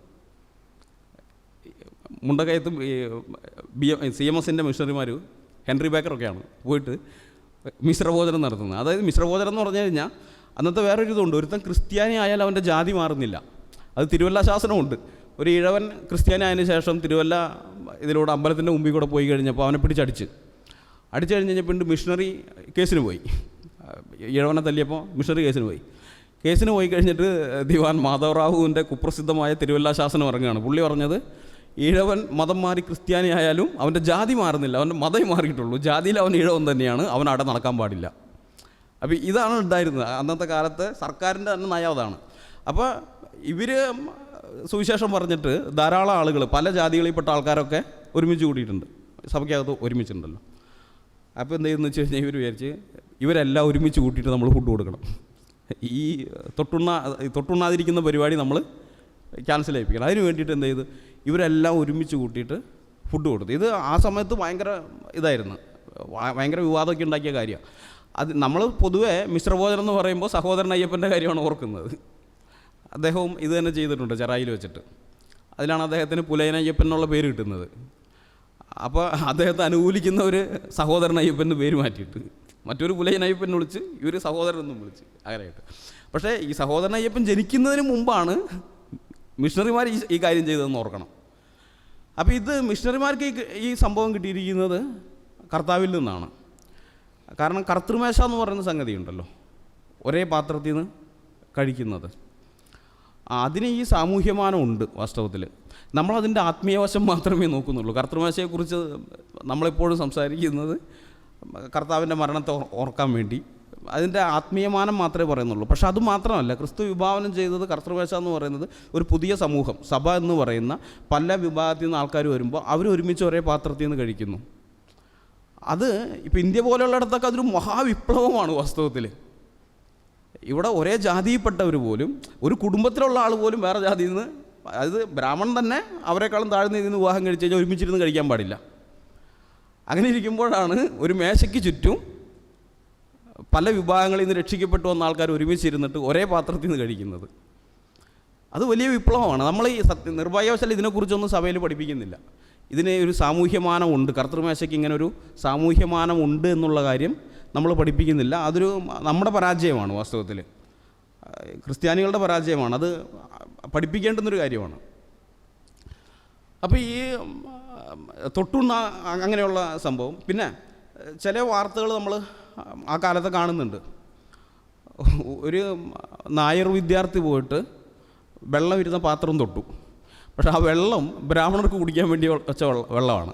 Speaker 2: മുണ്ടക്കയത്ത് CMSൻ്റെ മിഷണറിമാർ ഹെൻറി ബേക്കറൊക്കെയാണ് പോയിട്ട് മിശ്രഭോജനം നടത്തുന്നത്. അതായത് മിശ്രഭോജനം എന്ന് പറഞ്ഞു കഴിഞ്ഞാൽ അന്നത്തെ വേറൊരു ഇതുണ്ട്, ഒരുത്തൻ ക്രിസ്ത്യാനി ആയാൽ അവൻ്റെ ജാതി മാറുന്നില്ല. അത് തിരുവല്ല ശാസനമുണ്ട്. ഒരു ഇഴവൻ ക്രിസ്ത്യാനി ആയതിനു ശേഷം തിരുവല്ല ഇതിലൂടെ അമ്പലത്തിൻ്റെ മുമ്പിൽ കൂടെ പോയി കഴിഞ്ഞപ്പോൾ അവനെ അടിച്ചു കഴിഞ്ഞ് കഴിഞ്ഞപ്പോൾ മിഷണറി കേസിന് പോയി. ഇഴവനെ തല്ലിയപ്പോൾ മിഷണറി കേസിന് പോയി കഴിഞ്ഞിട്ട് ദിവാൻ മാധവറാവുവിൻ്റെ കുപ്രസിദ്ധമായ തിരുവല്ല ശാസനം ഇറങ്ങുകയാണ്. പുള്ളി പറഞ്ഞത്, ഇഴവൻ മതം മാറി ക്രിസ്ത്യാനി ആയാലും അവൻ്റെ ജാതി മാറുന്നില്ല, അവൻ്റെ മതം മാറിയിട്ടുള്ളൂ, ജാതിയിൽ അവൻ ഇഴവൻ തന്നെയാണ്, അവൻ അവിടെ നടക്കാൻ പാടില്ല. അപ്പോൾ ഇതാണ് ഉണ്ടായിരുന്നത് അന്നത്തെ കാലത്ത്, സർക്കാരിൻ്റെ തന്നെ നയം അതാണ്. അപ്പോൾ ഇവർ സുവിശേഷം പറഞ്ഞിട്ട് ധാരാളം ആളുകൾ, പല ജാതികളിൽപ്പെട്ട ആൾക്കാരൊക്കെ ഒരുമിച്ച് കൂടിയിട്ടുണ്ട്, സഭയ്ക്കകത്ത് ഒരുമിച്ചുണ്ടല്ലോ. അപ്പോൾ എന്ത് ചെയ്യുന്നു വെച്ച് കഴിഞ്ഞാൽ ഇവർ വിചാരിച്ച് ഇവരെല്ലാം ഒരുമിച്ച് കൂട്ടിയിട്ട് നമ്മൾ ഫുഡ് കൊടുക്കണം. ഈ തൊട്ടുണ്ണാതിരിക്കുന്ന പരിപാടി നമ്മൾ ക്യാൻസൽ ചെയ്യിപ്പിക്കണം. അതിന് വേണ്ടിയിട്ട് എന്ത് ചെയ്തു, ഇവരെല്ലാം ഒരുമിച്ച് കൂട്ടിയിട്ട് ഫുഡ് കൊടുത്തു. ഇത് ആ സമയത്ത് ഭയങ്കര ഇതായിരുന്നു, ഭയങ്കര വിവാദമൊക്കെ ഉണ്ടാക്കിയ കാര്യമാണ്. അത് നമ്മൾ പൊതുവേ മിശ്രഭോജനം എന്ന് പറയുമ്പോൾ സഹോദരൻ അയ്യപ്പൻ്റെ കാര്യമാണ് ഓർക്കുന്നത്. അദ്ദേഹവും ഇത് തന്നെ ചെയ്തിട്ടുണ്ട് ചെറായിൽ വെച്ചിട്ട്. അതിലാണ് അദ്ദേഹത്തിന് പുലയൻ അയ്യപ്പൻ എന്നുള്ള പേര് കിട്ടുന്നത്. അപ്പോൾ അദ്ദേഹത്തെ അനുകൂലിക്കുന്ന ഒരു സഹോദരൻ അയ്യപ്പൻ പേര് മാറ്റിയിട്ട് മറ്റൊരു പുലയൻ അയ്യപ്പൻ വിളിച്ച് ഇവർ സഹോദരനെന്നും വിളിച്ച് അങ്ങനെയായിട്ട്. പക്ഷേ ഈ സഹോദരൻ അയ്യപ്പൻ ജനിക്കുന്നതിന് മുമ്പാണ് മിഷണറിമാർ ഈ കാര്യം ചെയ്തതെന്ന് ഓർക്കണം. അപ്പോൾ ഇത് മിഷണറിമാർക്ക് ഈ സംഭവം കിട്ടിയിരിക്കുന്നത് കർത്താവിൽ നിന്നാണ്. കാരണം കർത്തൃമേശ എന്ന് പറയുന്ന സംഗതി ഉണ്ടല്ലോ, ഒരേ പാത്രത്തിൽ നിന്ന് കഴിക്കുന്നത്, അതിന് ഈ സാമൂഹ്യമാനം ഉണ്ട്. വാസ്തവത്തിൽ നമ്മളതിൻ്റെ ആത്മീയവശം മാത്രമേ നോക്കുന്നുള്ളൂ. കർത്തൃമേശയെക്കുറിച്ച് നമ്മളെപ്പോഴും സംസാരിക്കുന്നത് കർത്താവിൻ്റെ മരണത്തെ ഓർക്കാൻ വേണ്ടി, അതിൻ്റെ ആത്മീയമാനം മാത്രമേ പറയുന്നുള്ളൂ. പക്ഷെ അത് മാത്രമല്ല, ക്രിസ്തു വിഭാവനം ചെയ്തത് കർത്തൃമേശ എന്ന് പറയുന്നത് ഒരു പുതിയ സമൂഹം, സഭ എന്ന് പറയുന്ന പല വിഭാഗത്തിൽ നിന്ന് ആൾക്കാർ വരുമ്പോൾ അവർ ഒരുമിച്ച് ഒരേ പാത്രത്തിൽ നിന്ന് കഴിക്കുന്നു. അത് ഇപ്പോൾ ഇന്ത്യ പോലെയുള്ളിടത്തൊക്കെ അതൊരു മഹാവിപ്ലവമാണ് വാസ്തവത്തിൽ. ഇവിടെ ഒരേ ജാതിയിൽപ്പെട്ടവർ പോലും, ഒരു കുടുംബത്തിലുള്ള ആൾ പോലും വേറെ ജാതിയിൽ നിന്ന്, അതായത് ബ്രാഹ്മണൻ തന്നെ അവരെക്കാളും താഴ്ന്ന ഇതിൽ നിന്ന് വിവാഹം കഴിച്ച് കഴിഞ്ഞാൽ ഒരുമിച്ചിരുന്ന് കഴിക്കാൻ പാടില്ല. അങ്ങനെ ഇരിക്കുമ്പോഴാണ് ഒരു മേശയ്ക്ക് ചുറ്റും പല വിഭാഗങ്ങളിൽ നിന്ന് രക്ഷിക്കപ്പെട്ടു വന്ന ആൾക്കാർ ഒരുമിച്ചിരുന്നിട്ട് ഒരേ പാത്രത്തിൽ നിന്ന് കഴിക്കുന്നത്. അത് വലിയ വിപ്ലവമാണ്. നമ്മൾ ഈ നിർഭാഗ്യവശാൽ ഇതിനെക്കുറിച്ചൊന്നും സഭയിൽ പഠിപ്പിക്കുന്നില്ല. ഇതിന് ഒരു സാമൂഹ്യമാനമുണ്ട്, കർത്തൃമേശയ്ക്ക് ഇങ്ങനെ ഒരു സാമൂഹ്യമാനമുണ്ട് എന്നുള്ള കാര്യം നമ്മൾ പഠിപ്പിക്കുന്നില്ല. അതൊരു നമ്മുടെ പരാജയമാണ് വാസ്തവത്തിൽ, ക്രിസ്ത്യാനികളുടെ പരാജയമാണ്. അത് പഠിപ്പിക്കേണ്ടുന്നൊരു കാര്യമാണ്. അപ്പോൾ ഈ തൊട്ടുണ്ണ അങ്ങനെയുള്ള സംഭവം. പിന്നെ ചില വാർത്തകൾ നമ്മൾ ആ കാലത്ത് കാണുന്നുണ്ട്. ഒരു നായർ വിദ്യാർത്ഥി പോയിട്ട് വെള്ളം ഇരുന്ന പാത്രം തൊട്ടു. പക്ഷെ ആ വെള്ളം ബ്രാഹ്മണർക്ക് കുടിക്കാൻ വേണ്ടി വെച്ച വെള്ളമാണ്.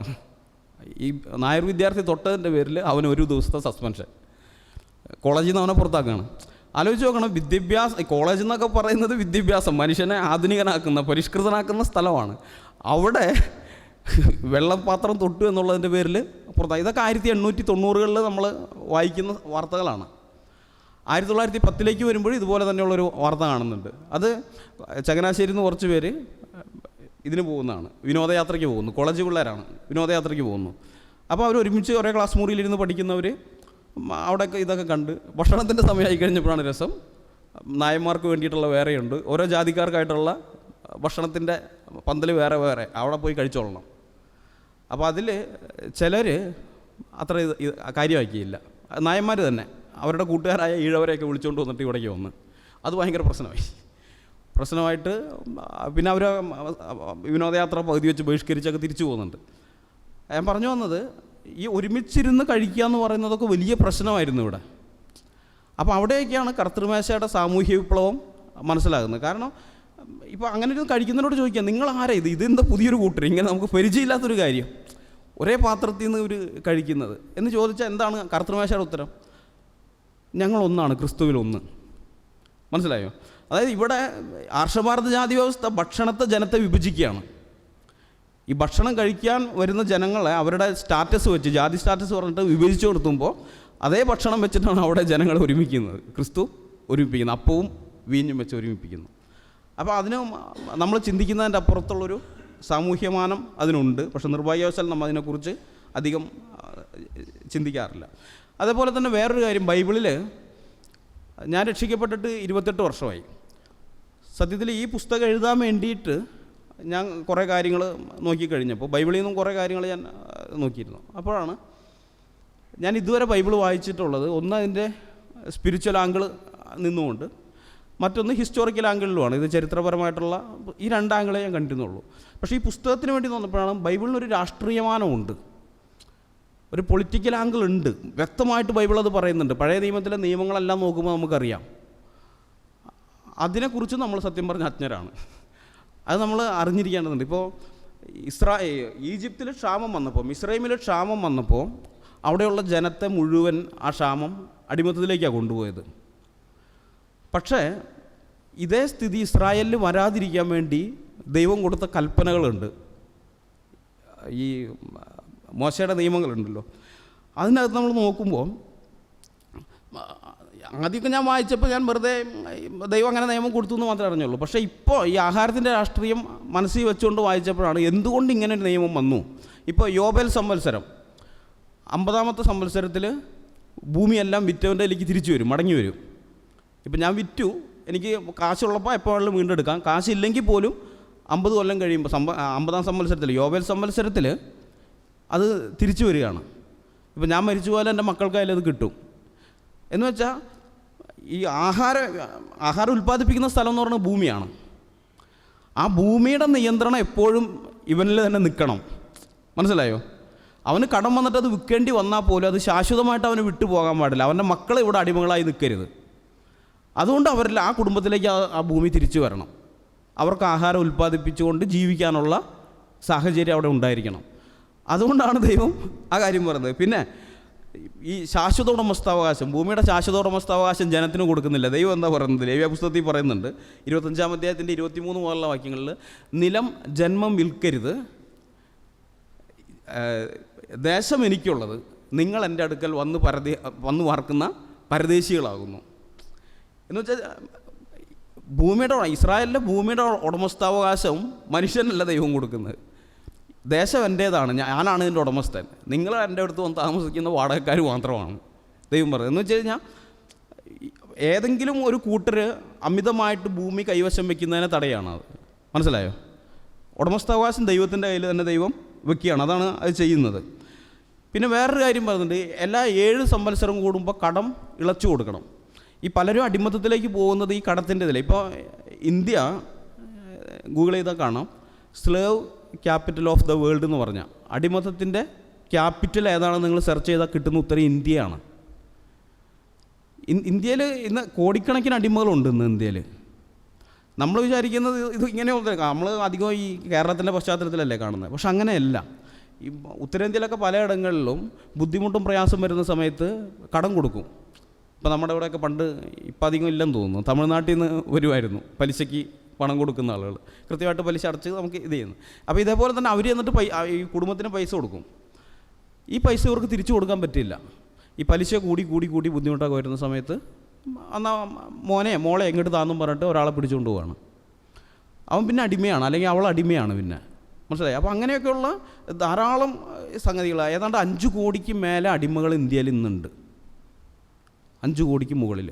Speaker 2: ഈ നായർ വിദ്യാർത്ഥി തൊട്ടതിൻ്റെ പേരിൽ അവന് 1 ദിവസത്തെ സസ്പെൻഷൻ, കോളേജിൽ നിന്ന് അവനെ പുറത്താക്കുകയാണ്. ആലോചിച്ച് നോക്കണം, കോളേജ് എന്നൊക്കെ പറയുന്നത് വിദ്യാഭ്യാസം, മനുഷ്യനെ ആധുനികനാക്കുന്ന, പരിഷ്കൃതനാക്കുന്ന സ്ഥലമാണ്. അവിടെ വെള്ളപ്പാത്രം തൊട്ടു എന്നുള്ളതിൻ്റെ പേരിൽ പുറത്തായി. ഇതൊക്കെ 1890-കളിൽ നമ്മൾ വായിക്കുന്ന വാർത്തകളാണ്. 1910 വരുമ്പോൾ ഇതുപോലെ തന്നെയുള്ളൊരു വാർത്ത കാണുന്നുണ്ട്. അത് ചങ്ങനാശ്ശേരിയിൽ നിന്ന് കുറച്ച് പേര് ഇതിന് പോകുന്നതാണ്, വിനോദയാത്രയ്ക്ക് പോകുന്നു. കോളേജ് പിള്ളേരാണ്, വിനോദയാത്രയ്ക്ക് പോകുന്നു. അപ്പോൾ അവർ ഒരുമിച്ച് ഒരേ ക്ലാസ് മുറിയിലിരുന്ന് പഠിക്കുന്നവർ അവിടെയൊക്കെ ഇതൊക്കെ കണ്ട് ഭക്ഷണത്തിൻ്റെ സമയമായി കഴിഞ്ഞപ്പോഴാണ് രസം, നായന്മാർക്ക് വേണ്ടിയിട്ടുള്ള വേറെയുണ്ട്, ഓരോ ജാതിക്കാർക്കായിട്ടുള്ള ഭക്ഷണത്തിൻ്റെ പന്തൽ വേറെ വേറെ, അവിടെ പോയി കഴിച്ചോളണം. അപ്പോൾ അതിൽ ചിലർ അത്ര കാര്യമാക്കിയില്ല. നായന്മാർ തന്നെ അവരുടെ കൂട്ടുകാരായ ഈഴവരെയൊക്കെ വിളിച്ചുകൊണ്ട് വന്നിട്ട് ഇവിടേക്ക് വന്ന് അത് ഭയങ്കര പ്രശ്നമായിട്ട് പിന്നെ അവർ വിനോദയാത്ര പകുതി വെച്ച് ബഹിഷ്കരിച്ചൊക്കെ തിരിച്ചു പോകുന്നുണ്ട്. ഞാൻ പറഞ്ഞു വന്നത്, ഈ ഒരുമിച്ചിരുന്ന് കഴിക്കുക എന്ന് പറയുന്നതൊക്കെ വലിയ പ്രശ്നമായിരുന്നു ഇവിടെ. അപ്പോൾ അവിടെയൊക്കെയാണ് കർത്തൃമേശയുടെ സാമൂഹ്യ വിപ്ലവം മനസ്സിലാകുന്നത്. കാരണം ഇപ്പോൾ അങ്ങനെ ഒരു കഴിക്കുന്നതിനോട് ചോദിക്കുക, നിങ്ങൾ ആരാ ഇതെന്താ പുതിയൊരു കൂട്ടർ, ഇങ്ങനെ നമുക്ക് പരിചയമില്ലാത്തൊരു കാര്യം, ഒരേ പാത്രത്തിൽ നിന്ന് ഒരു കഴിക്കുന്നത് എന്ന് ചോദിച്ചാൽ എന്താണ് കർത്തൃമേശയുടെ ഉത്തരം? ഞങ്ങളൊന്നാണ്, ക്രിസ്തുവിലൊന്ന്. മനസ്സിലായോ? അതായത് ഇവിടെ ആർഷഭാരത ജാതി വ്യവസ്ഥ ഭക്ഷണത്തെ ജനത്തെ വിഭജിക്കുകയാണ്. ഈ ഭക്ഷണം കഴിക്കാൻ വരുന്ന ജനങ്ങളെ അവരുടെ സ്റ്റാറ്റസ് വെച്ച്, ജാതി സ്റ്റാറ്റസ് പറഞ്ഞിട്ട് വിഭജിച്ചു കൊടുത്തുമ്പോൾ അതേ ഭക്ഷണം വെച്ചിട്ടാണ് അവിടെ ജനങ്ങളെ ഒരുമിക്കുന്നത്. ക്രിസ്തു ഒരുമിപ്പിക്കുന്നു, അപ്പവും വീഞ്ഞും വെച്ച് ഒരുമിപ്പിക്കുന്നു. അപ്പോൾ അതിന് നമ്മൾ ചിന്തിക്കുന്നതിൻ്റെ അപ്പുറത്തുള്ളൊരു സാമൂഹ്യമാനം അതിനുണ്ട്. പക്ഷേ നിർഭാഗ്യവശാൽ നമ്മൾ അതിനെക്കുറിച്ച് അധികം ചിന്തിക്കാറില്ല. അതേപോലെ തന്നെ വേറൊരു കാര്യം, ബൈബിളിൽ ഞാൻ രക്ഷിക്കപ്പെട്ടിട്ട് 28 വർഷമായി. സത്യത്തിൽ ഈ പുസ്തകം എഴുതാൻ വേണ്ടിയിട്ട് ഞാൻ കുറേ കാര്യങ്ങൾ നോക്കിക്കഴിഞ്ഞപ്പോൾ ബൈബിളിൽ നിന്നും കുറേ കാര്യങ്ങൾ ഞാൻ നോക്കിയിരുന്നു. അപ്പോഴാണ് ഞാൻ ഇതുവരെ ബൈബിൾ വായിച്ചിട്ടുള്ളത്, ഒന്ന് അതിൻ്റെ സ്പിരിച്വൽ ആംഗിൾ നിന്നുകൊണ്ട്, മറ്റൊന്ന് ഹിസ്റ്റോറിക്കൽ ആംഗിളിലുമാണ്. ഇത് ചരിത്രപരമായിട്ടുള്ള ഈ 2 ആംഗിളേ ഞാൻ കണ്ടിരുന്നുള്ളൂ. പക്ഷേ ഈ പുസ്തകത്തിന് വേണ്ടി തോന്നപ്പോഴാണ് ബൈബിളിനൊരു രാഷ്ട്രീയമാനമുണ്ട്, ഒരു പൊളിറ്റിക്കൽ ആംഗിൾ ഉണ്ട്. വ്യക്തമായിട്ട് ബൈബിൾ അത് പറയുന്നുണ്ട്. പഴയ നിയമത്തിലെ നിയമങ്ങളെല്ലാം നോക്കുമ്പോൾ നമുക്കറിയാം. അതിനെക്കുറിച്ച് നമ്മൾ സത്യം പറഞ്ഞ അജ്ഞരാണ്. അത് നമ്മൾ അറിഞ്ഞിരിക്കേണ്ടതുണ്ട്. ഇപ്പോൾ ഈജിപ്തിൽ ക്ഷാമം വന്നപ്പോൾ, മിസ്രൈമിൽ ക്ഷാമം വന്നപ്പോൾ അവിടെയുള്ള ജനത്തെ മുഴുവൻ ആ ക്ഷാമം അടിമത്തത്തിലേക്കാണ് കൊണ്ടുപോയത്. പക്ഷേ ഇതേ സ്ഥിതി ഇസ്രായേലിൽ വരാതിരിക്കാൻ വേണ്ടി ദൈവം കൊടുത്ത കൽപ്പനകളുണ്ട്. ഈ മോശയുടെ നിയമങ്ങളുണ്ടല്ലോ, അതിനകത്ത് നമ്മൾ നോക്കുമ്പോൾ, ആദ്യമൊക്കെ ഞാൻ വായിച്ചപ്പോൾ ഞാൻ വെറുതെ ദൈവം അങ്ങനെ നിയമം കൊടുത്തു എന്ന് മാത്രമേ അറിഞ്ഞുള്ളൂ. പക്ഷേ ഇപ്പോൾ ഈ ആഹാരത്തിൻ്റെ രാഷ്ട്രീയം മനസ്സിൽ വെച്ചുകൊണ്ട് വായിച്ചപ്പോഴാണ് എന്തുകൊണ്ട് ഇങ്ങനെ ഒരു നിയമം വന്നു. ഇപ്പോൾ യോബേൽ സംവത്സരം, 50ാമത്തെ സംവത്സരത്തിൽ ഭൂമിയെല്ലാം വിറ്റവൻ്റെ അതിലേക്ക് തിരിച്ചു വരും, മടങ്ങി വരും. ഇപ്പം ഞാൻ വിറ്റു, എനിക്ക് കാശുള്ളപ്പോൾ എപ്പോഴും വീണ്ടെടുക്കാം. കാശില്ലെങ്കിൽ പോലും 50 കൊല്ലം കഴിയുമ്പോൾ 50ാം സംവത്സരത്തിൽ, യോബേൽ സംവത്സരത്തിൽ അത് തിരിച്ചു വരികയാണ്. ഇപ്പം ഞാൻ മരിച്ചു പോലെ എൻ്റെ മക്കൾക്കായാലും അത് കിട്ടും. എന്ന് വെച്ചാൽ ഈ ആഹാരം ഉൽപ്പാദിപ്പിക്കുന്ന സ്ഥലം എന്ന് പറയുന്നത് ഭൂമിയാണ്. ആ ഭൂമിയുടെ നിയന്ത്രണം എപ്പോഴും ഇവനിൽ തന്നെ നിൽക്കണം. മനസ്സിലായോ? അവന് കടം വന്നിട്ട് അത് വിൽക്കേണ്ടി വന്നാൽ പോലും അത് ശാശ്വതമായിട്ട് അവന് വിട്ടു പോകാൻ പാടില്ല. അവൻ്റെ മക്കൾ ഇവിടെ അടിമകളായി നിൽക്കരുത്. അതുകൊണ്ട് അവരിൽ ആ കുടുംബത്തിലേക്ക് ആ ഭൂമി തിരിച്ചു വരണം. അവർക്ക് ആഹാരം ഉൽപ്പാദിപ്പിച്ചുകൊണ്ട് ജീവിക്കാനുള്ള സാഹചര്യം അവിടെ ഉണ്ടായിരിക്കണം. അതുകൊണ്ടാണ് ദൈവം ആ കാര്യം പറയുന്നത്. പിന്നെ ഈ ശാശ്വത ഉടമസ്ഥാവകാശം, ഭൂമിയുടെ ശാശ്വത ഉടമസ്ഥാവകാശം ജനത്തിന് കൊടുക്കുന്നില്ല. ദൈവം എന്താ പറയുന്നത്? ലേവ്യ പുസ്തകത്തിൽ പറയുന്നുണ്ട്, 25-ാം അധ്യായത്തിൻ്റെ 23 മുതലുള്ള വാക്യങ്ങളിൽ, നിലം ജന്മം വിൽക്കരുത്, ദേശം എനിക്കുള്ളത്, നിങ്ങൾ എൻ്റെ അടുക്കൽ വന്ന് പാർക്കുന്ന പരദേശികളാകുന്നു. എന്ന് വെച്ചാൽ ഇസ്രായേലിൻ്റെ ഭൂമിയുടെ ഉടമസ്ഥാവകാശം മനുഷ്യനല്ല ദൈവം കൊടുക്കുന്നത്. ദേശം എൻ്റേതാണ്, ഞാനാണ് ഇതിൻ്റെ ഉടമസ്ഥൻ, നിങ്ങൾ എൻ്റെ അടുത്ത് വന്ന് താമസിക്കുന്ന വാടകക്കാർ മാത്രമാണ് ദൈവം പറയുന്നത്. എന്ന് വെച്ച് കഴിഞ്ഞാൽ ഏതെങ്കിലും ഒരു കൂട്ടർ അമിതമായിട്ട് ഭൂമി കൈവശം വയ്ക്കുന്നതിനെ തടയാണ് അത്. മനസ്സിലായോ? ഉടമസ്ഥാവകാശം ദൈവത്തിൻ്റെ കയ്യിൽ തന്നെ ദൈവം വെക്കുകയാണ്, അതാണ് അത് ചെയ്യുന്നത്. പിന്നെ വേറൊരു കാര്യം പറയുന്നുണ്ട്, എല്ലാ 7 സംവത്സരം കൂടുമ്പോൾ കടം ഇളച്ചു കൊടുക്കണം. ഈ പലരും അടിമത്തത്തിലേക്ക് പോകുന്നത് ഈ കടത്തിൻ്റെ ഇതിൽ. ഇപ്പോൾ ഇന്ത്യ ഗൂഗിൾ ചെയ്താൽ കാണാം, slave capital of the world എന്ന് പറഞ്ഞാൽ അടിമത്തത്തിൻ്റെ ക്യാപിറ്റൽ ഏതാണെന്ന് നിങ്ങൾ സെർച്ച് ചെയ്താൽ കിട്ടുന്ന ഉത്തരം ഇന്ത്യയാണ്. ഇന്ത്യയിൽ ഇന്ന് കോടിക്കണക്കിന് അടിമകളുണ്ട്. ഇന്ന് ഇന്ത്യയിൽ നമ്മൾ വിചാരിക്കുന്നത് ഇത് ഇങ്ങനെ, നമ്മൾ അധികം ഈ കേരളത്തിൻ്റെ പശ്ചാത്തലത്തിലല്ലേ കാണുന്നത്. പക്ഷെ അങ്ങനെയല്ല. ഈ ഉത്തരേന്ത്യയിലൊക്കെ പലയിടങ്ങളിലും ബുദ്ധിമുട്ടും പ്രയാസം വരുന്ന സമയത്ത് കടം കൊടുക്കും. ഇപ്പോൾ നമ്മുടെ ഇവിടെയൊക്കെ പണ്ട്, ഇപ്പം അധികം ഇല്ലെന്ന് തോന്നുന്നു, തമിഴ്നാട്ടിൽ നിന്ന് വരുമായിരുന്നു പലിശയ്ക്ക് പണം കൊടുക്കുന്ന ആളുകൾ, കൃത്യമായിട്ട് പലിശ അടച്ച് നമുക്ക് ഇത് ചെയ്യുന്നു. അപ്പോൾ ഇതേപോലെ തന്നെ അവർ എന്നിട്ട് ഈ കുടുംബത്തിന് പൈസ കൊടുക്കും. ഈ പൈസ ഇവർക്ക് തിരിച്ചു കൊടുക്കാൻ പറ്റില്ല. ഈ പലിശ കൂടി ബുദ്ധിമുട്ടൊക്കെ വരുന്ന സമയത്ത് എന്നാൽ മോളെ എങ്ങോട്ട് താന്നും പറഞ്ഞിട്ട് ഒരാളെ പിടിച്ചുകൊണ്ട് പോവാണ്. അവൻ പിന്നെ അടിമയാണ്, അല്ലെങ്കിൽ അവൾ അടിമയാണ് പിന്നെ. മനസ്സിലായി? അപ്പോൾ അങ്ങനെയൊക്കെയുള്ള ധാരാളം സംഗതികൾ, ഏതാണ്ട് 5 കോടിക്ക് മേലെ അടിമകൾ ഇന്ത്യയിൽ ഇന്നുണ്ട്. 5 കോടിക്ക് മുകളിൽ.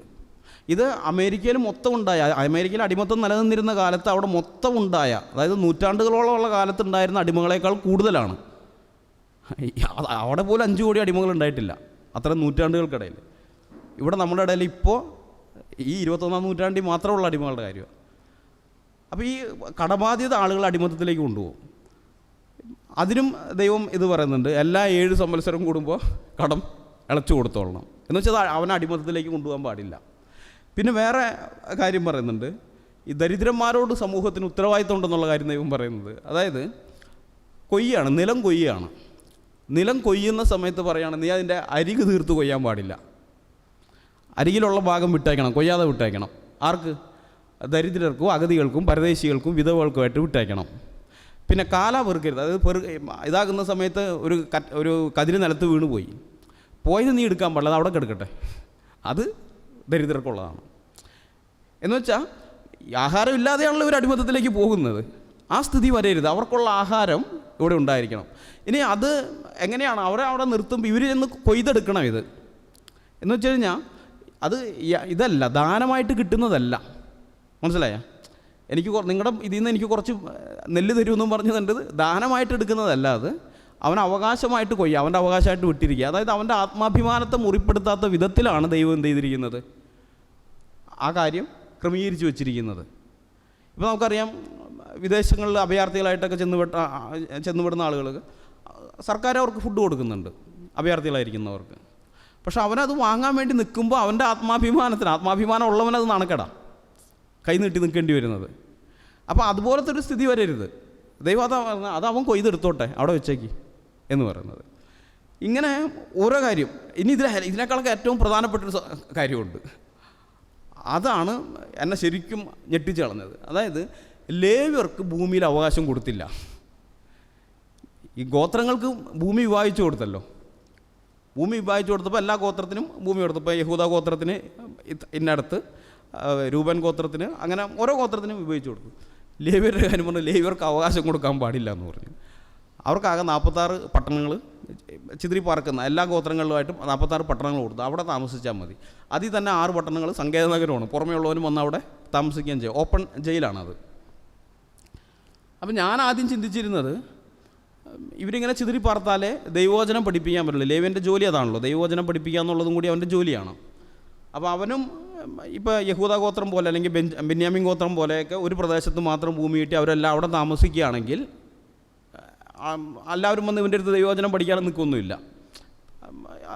Speaker 2: ഇത് അമേരിക്കയിൽ മൊത്തം ഉണ്ടായ, അമേരിക്കയിൽ അടിമത്തം നിലനിന്നിരുന്ന കാലത്ത് അവിടെ മൊത്തം ഉണ്ടായ, അതായത് നൂറ്റാണ്ടുകളോളമുള്ള കാലത്തുണ്ടായിരുന്ന അടിമകളേക്കാൾ കൂടുതലാണ്. അവിടെ പോലും 5 കോടി അടിമകൾ ഉണ്ടായിട്ടില്ല അത്ര നൂറ്റാണ്ടുകൾക്കിടയിൽ. ഇവിടെ നമ്മുടെ ഇടയിൽ ഇപ്പോൾ ഈ 21-ാം നൂറ്റാണ്ടിൽ മാത്രമുള്ള അടിമകളുടെ കാര്യമാണ്. അപ്പോൾ ഈ കടബാധ്യത ആളുകൾ അടിമത്തത്തിലേക്ക് കൊണ്ടുപോകും. അതിനും ദൈവം ഇത് പറയുന്നുണ്ട്, എല്ലാ 7 സംവത്സരം കൂടുമ്പോൾ കടം ഇളച്ചു കൊടുത്തോളണം. എന്ന് വെച്ചാൽ അവനെ അടിമത്തത്തിലേക്ക് കൊണ്ടുപോകാൻ പാടില്ല. പിന്നെ വേറെ കാര്യം പറയുന്നുണ്ട്, ഈ ദരിദ്രന്മാരോട് സമൂഹത്തിന് ഉത്തരവാദിത്വം ഉണ്ടെന്നുള്ള കാര്യം ദൈവം പറയുന്നത്. അതായത് കൊയ്യാണ്, നിലം കൊയ്യാണ്. നിലം കൊയ്യുന്ന സമയത്ത് പറയുകയാണ്, നീ അതിൻ്റെ അരികു തീർത്ത് കൊയ്യാൻ പാടില്ല. അരികിലുള്ള ഭാഗം വിട്ടേക്കണം, കൊയ്യാതെ വിട്ടേക്കണം. ആർക്ക്? ദരിദ്രർക്കും അഗതികൾക്കും പരദേശികൾക്കും വിധവകൾക്കുമായിട്ട് വിട്ടേക്കണം. പിന്നെ കാല പെറുക്കരുത്. അതായത് ഇതാകുന്ന സമയത്ത് ഒരു കതിര് നിലത്ത് വീണ് പോയത് നീ എടുക്കാൻ പാടില്ല, അത് അവിടെ കിടക്കട്ടെ, അത് ദരിദ്രർക്കുള്ളതാണ്. എന്ന് വെച്ചാൽ ആഹാരം ഇല്ലാതെയാണല്ലോ ഇവർ അടിമത്തത്തിലേക്ക് പോകുന്നത്. ആ സ്ഥിതി വരരുത്. അവർക്കുള്ള ആഹാരം ഇവിടെ ഉണ്ടായിരിക്കണം. ഇനി അത് എങ്ങനെയാണ് അവരെ അവിടെ നിർത്തുമ്പോൾ ഇവർ ചെന്ന് കൊയ്തെടുക്കണം. ഇത് എന്ന് വെച്ച് കഴിഞ്ഞാൽ അത് ഇതല്ല, ദാനമായിട്ട് കിട്ടുന്നതല്ല. മനസ്സിലായ? നിങ്ങളുടെ ഇതിൽ നിന്ന് എനിക്ക് കുറച്ച് നെല്ല് തരുമെന്നും പറഞ്ഞതുണ്ട്. ദാനമായിട്ട് എടുക്കുന്നതല്ല, അത് അവൻ അവകാശമായിട്ട് അവൻ്റെ അവകാശമായിട്ട് വിട്ടിരിക്കുക. അതായത് അവൻ്റെ ആത്മാഭിമാനത്തെ മുറിപ്പെടുത്താത്ത വിധത്തിലാണ് ദൈവം എന്ത് ചെയ്തിരിക്കുന്നത്, ആ കാര്യം ക്രമീകരിച്ച് വെച്ചിരിക്കുന്നത്. ഇപ്പോൾ നമുക്കറിയാം, വിദേശങ്ങളിൽ അഭയാർത്ഥികളായിട്ടൊക്കെ ചെന്നുപെടുന്ന ആളുകൾ സർക്കാർ അവർക്ക് ഫുഡ് കൊടുക്കുന്നുണ്ട്, അഭയാർത്ഥികളായിരിക്കുന്നവർക്ക്. പക്ഷെ അവനത് വാങ്ങാൻ വേണ്ടി നിൽക്കുമ്പോൾ അവൻ്റെ ആത്മാഭിമാനം ഉള്ളവനത് നാണക്കേടാ, കൈ നീട്ടി നിൽക്കേണ്ടി വരുന്നത്. അപ്പോൾ അതുപോലത്തെ ഒരു സ്ഥിതി വരരുത്. ദൈവം അത് അവൻ കൊയ്തെടുത്തോട്ടെ, അവിടെ വെച്ചേക്ക് എന്ന് പറയുന്നത്. ഇങ്ങനെ ഓരോ കാര്യം. ഇനി ഇതിനേക്കാളൊക്കെ ഏറ്റവും പ്രധാനപ്പെട്ടൊരു കാര്യമുണ്ട്. അതാണ് എന്നെ ശരിക്കും ഞെട്ടിച്ച് കളഞ്ഞത്. അതായത് ലേവ്യർക്ക് ഭൂമിയിൽ അവകാശം കൊടുത്തില്ല. ഈ ഗോത്രങ്ങൾക്ക് ഭൂമി വിഭാഗിച്ചു കൊടുത്തല്ലോ. ഭൂമി വിഭാഗിച്ചു കൊടുത്തപ്പോൾ എല്ലാ ഗോത്രത്തിനും ഭൂമി കൊടുത്തപ്പോൾ യഹൂദ ഗോത്രത്തിന് ഇന്നടത്ത്, രൂപൻ ഗോത്രത്തിന്, അങ്ങനെ ഓരോ ഗോത്രത്തിനും വിഭജിച്ചു കൊടുത്തു. ലേവ്യരുടെ കാര്യം പറഞ്ഞു, ലേവ്യർക്ക് അവകാശം കൊടുക്കാൻ പാടില്ല എന്ന് പറഞ്ഞു. അവർക്കാകെ 46 പട്ടണങ്ങൾ ചിതറി പാർക്കുന്ന എല്ലാ ഗോത്രങ്ങളിലുമായിട്ടും 46 പട്ടണങ്ങൾ കൊടുത്തു. അവിടെ താമസിച്ചാൽ മതി. അതിൽ തന്നെ 6 പട്ടണങ്ങൾ സങ്കേത നഗരമാണ്. പുറമേ ഉള്ളവരും വന്ന് അവിടെ താമസിക്കുകയും ചെയ്യും. ഓപ്പൺ ജയിലാണത്. അപ്പം ഞാൻ ആദ്യം ചിന്തിച്ചിരുന്നത്, ഇവരിങ്ങനെ ചിതറി പാർത്താലേ ദൈവവചനം പഠിപ്പിക്കാൻ പറ്റുള്ളൂ. ലേവ്യൻ്റെ ജോലി അതാണല്ലോ, ദൈവവചനം പഠിപ്പിക്കുക എന്നുള്ളതും കൂടി അവൻ്റെ ജോലിയാണ്. അപ്പോൾ അവനും ഇപ്പോൾ യഹൂദ ഗോത്രം പോലെ അല്ലെങ്കിൽ ബെന്യാമിൻ ഗോത്രം പോലെയൊക്കെ ഒരു പ്രദേശത്ത് മാത്രം ഭൂമി കിട്ടി അവരെല്ലാം അവിടെ താമസിക്കുകയാണെങ്കിൽ എല്ലാവരും വന്ന് ഇവൻ്റെ അടുത്ത് ദൈവവചനം പഠിക്കാനും നിൽക്കൊന്നുമില്ല.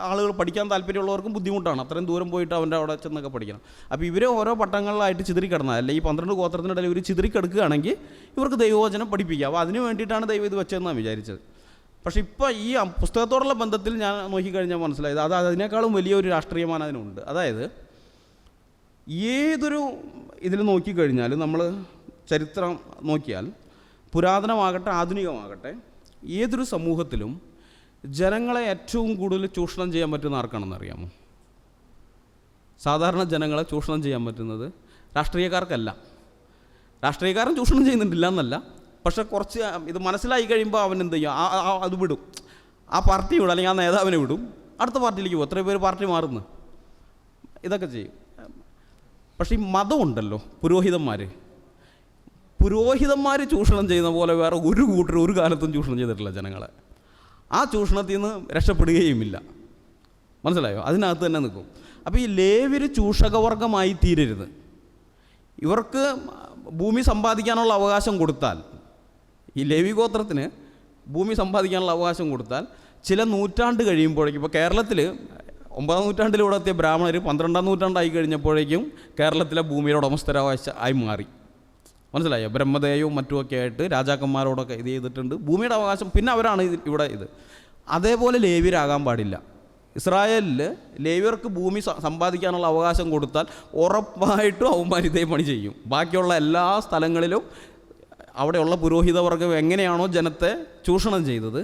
Speaker 2: ആളുകൾ പഠിക്കാൻ താല്പര്യമുള്ളവർക്കും ബുദ്ധിമുട്ടാണ്, അത്രയും ദൂരം പോയിട്ട് അവൻ്റെ അവിടെ ചെന്നൊക്കെ പഠിക്കണം. അപ്പോൾ ഇവരെ ഓരോ പട്ടണങ്ങളിലായിട്ട് ചിതറിക്കിടന്നാൽ, അല്ലെങ്കിൽ ഈ 12 ഗോത്രത്തിനിടയിൽ ഇവർ ചിതറിക്കിടക്കുകയാണെങ്കിൽ ഇവർക്ക് ദൈവവചനം പഠിപ്പിക്കുക. അപ്പോൾ അതിന് വേണ്ടിയിട്ടാണ് ദൈവം ഇത് വെച്ചതെന്നാണ് വിചാരിച്ചത്. പക്ഷേ ഇപ്പോൾ ഈ പുസ്തകത്തോടുള്ള ബന്ധത്തിൽ ഞാൻ നോക്കിക്കഴിഞ്ഞാൽ മനസ്സിലായത് അതിനേക്കാളും വലിയൊരു രാഷ്ട്രീയമാനം അതിനുണ്ട്. അതായത് ഏതൊരു ഇതിൽ നോക്കിക്കഴിഞ്ഞാൽ, നമ്മൾ ചരിത്രം നോക്കിയാൽ, പുരാതനമാകട്ടെ ആധുനികമാകട്ടെ, ഏതൊരു സമൂഹത്തിലും ജനങ്ങളെ ഏറ്റവും കൂടുതൽ ചൂഷണം ചെയ്യാൻ പറ്റുന്ന ആർക്കാണെന്ന് അറിയാമോ? സാധാരണ ജനങ്ങളെ ചൂഷണം ചെയ്യാൻ പറ്റുന്നത് രാഷ്ട്രീയക്കാർക്കല്ല. രാഷ്ട്രീയക്കാരൻ ചൂഷണം ചെയ്യുന്നുണ്ടില്ല എന്നല്ല, പക്ഷെ കുറച്ച് ഇത് മനസ്സിലായി കഴിയുമ്പോൾ അവൻ എന്ത് ചെയ്യും, അത് വിടും, ആ പാർട്ടി വിടും, അല്ലെങ്കിൽ ആ നേതാവിനെ വിടും, അടുത്ത പാർട്ടിയിലേക്ക് പോകും. എത്രയോ പേര് പാർട്ടി മാറുന്നു, ഇതൊക്കെ ചെയ്യും. പക്ഷേ ഈ മതമുണ്ടല്ലോ, പുരോഹിതന്മാർ ചൂഷണം ചെയ്യുന്ന പോലെ വേറെ ഒരു കൂട്ടർ ഒരു കാലത്തും ചൂഷണം ചെയ്തിട്ടില്ല ജനങ്ങളെ. ആ ചൂഷണത്തിൽ നിന്ന് രക്ഷപ്പെടുകയുമില്ല. മനസ്സിലായോ? അതിനകത്ത് തന്നെ നിൽക്കും. അപ്പോൾ ഈ ലേവ്യർ ചൂഷകവർഗമായി തീരരുത്. ഇവർക്ക് ഭൂമി സമ്പാദിക്കാനുള്ള അവകാശം കൊടുത്താൽ, ഈ ലേവി ഗോത്രത്തിന് ഭൂമി സമ്പാദിക്കാനുള്ള അവകാശം കൊടുത്താൽ, ചില നൂറ്റാണ്ട് കഴിയുമ്പോഴേക്കും, ഇപ്പോൾ കേരളത്തിൽ 9ാം നൂറ്റാണ്ടിലൂടെ എത്തിയ ബ്രാഹ്മണർ 12ാം നൂറ്റാണ്ടായി കഴിഞ്ഞപ്പോഴേക്കും കേരളത്തിലെ ഭൂമിയുടെ ഉടമസ്ഥരായി മാറി. മനസ്സിലായോ? ബ്രഹ്മദേയവും മറ്റുമൊക്കെ ആയിട്ട് രാജാക്കന്മാരോടൊക്കെ ഇത് ചെയ്തിട്ടുണ്ട്. ഭൂമിയുടെ അവകാശം പിന്നെ അവരാണ് ഇവിടെ ഇത്. അതേപോലെ ലേവ്യരാകാൻ പാടില്ല. ഇസ്രായേലിൽ ലേവ്യർക്ക് ഭൂമി സമ്പാദിക്കാനുള്ള അവകാശം കൊടുത്താൽ ഉറപ്പായിട്ടും അവന്മാർ ഇതേ പണി ചെയ്യും. ബാക്കിയുള്ള എല്ലാ സ്ഥലങ്ങളിലും അവിടെയുള്ള പുരോഹിതവർഗം എങ്ങനെയാണോ ജനത്തെ ചൂഷണം ചെയ്തത്,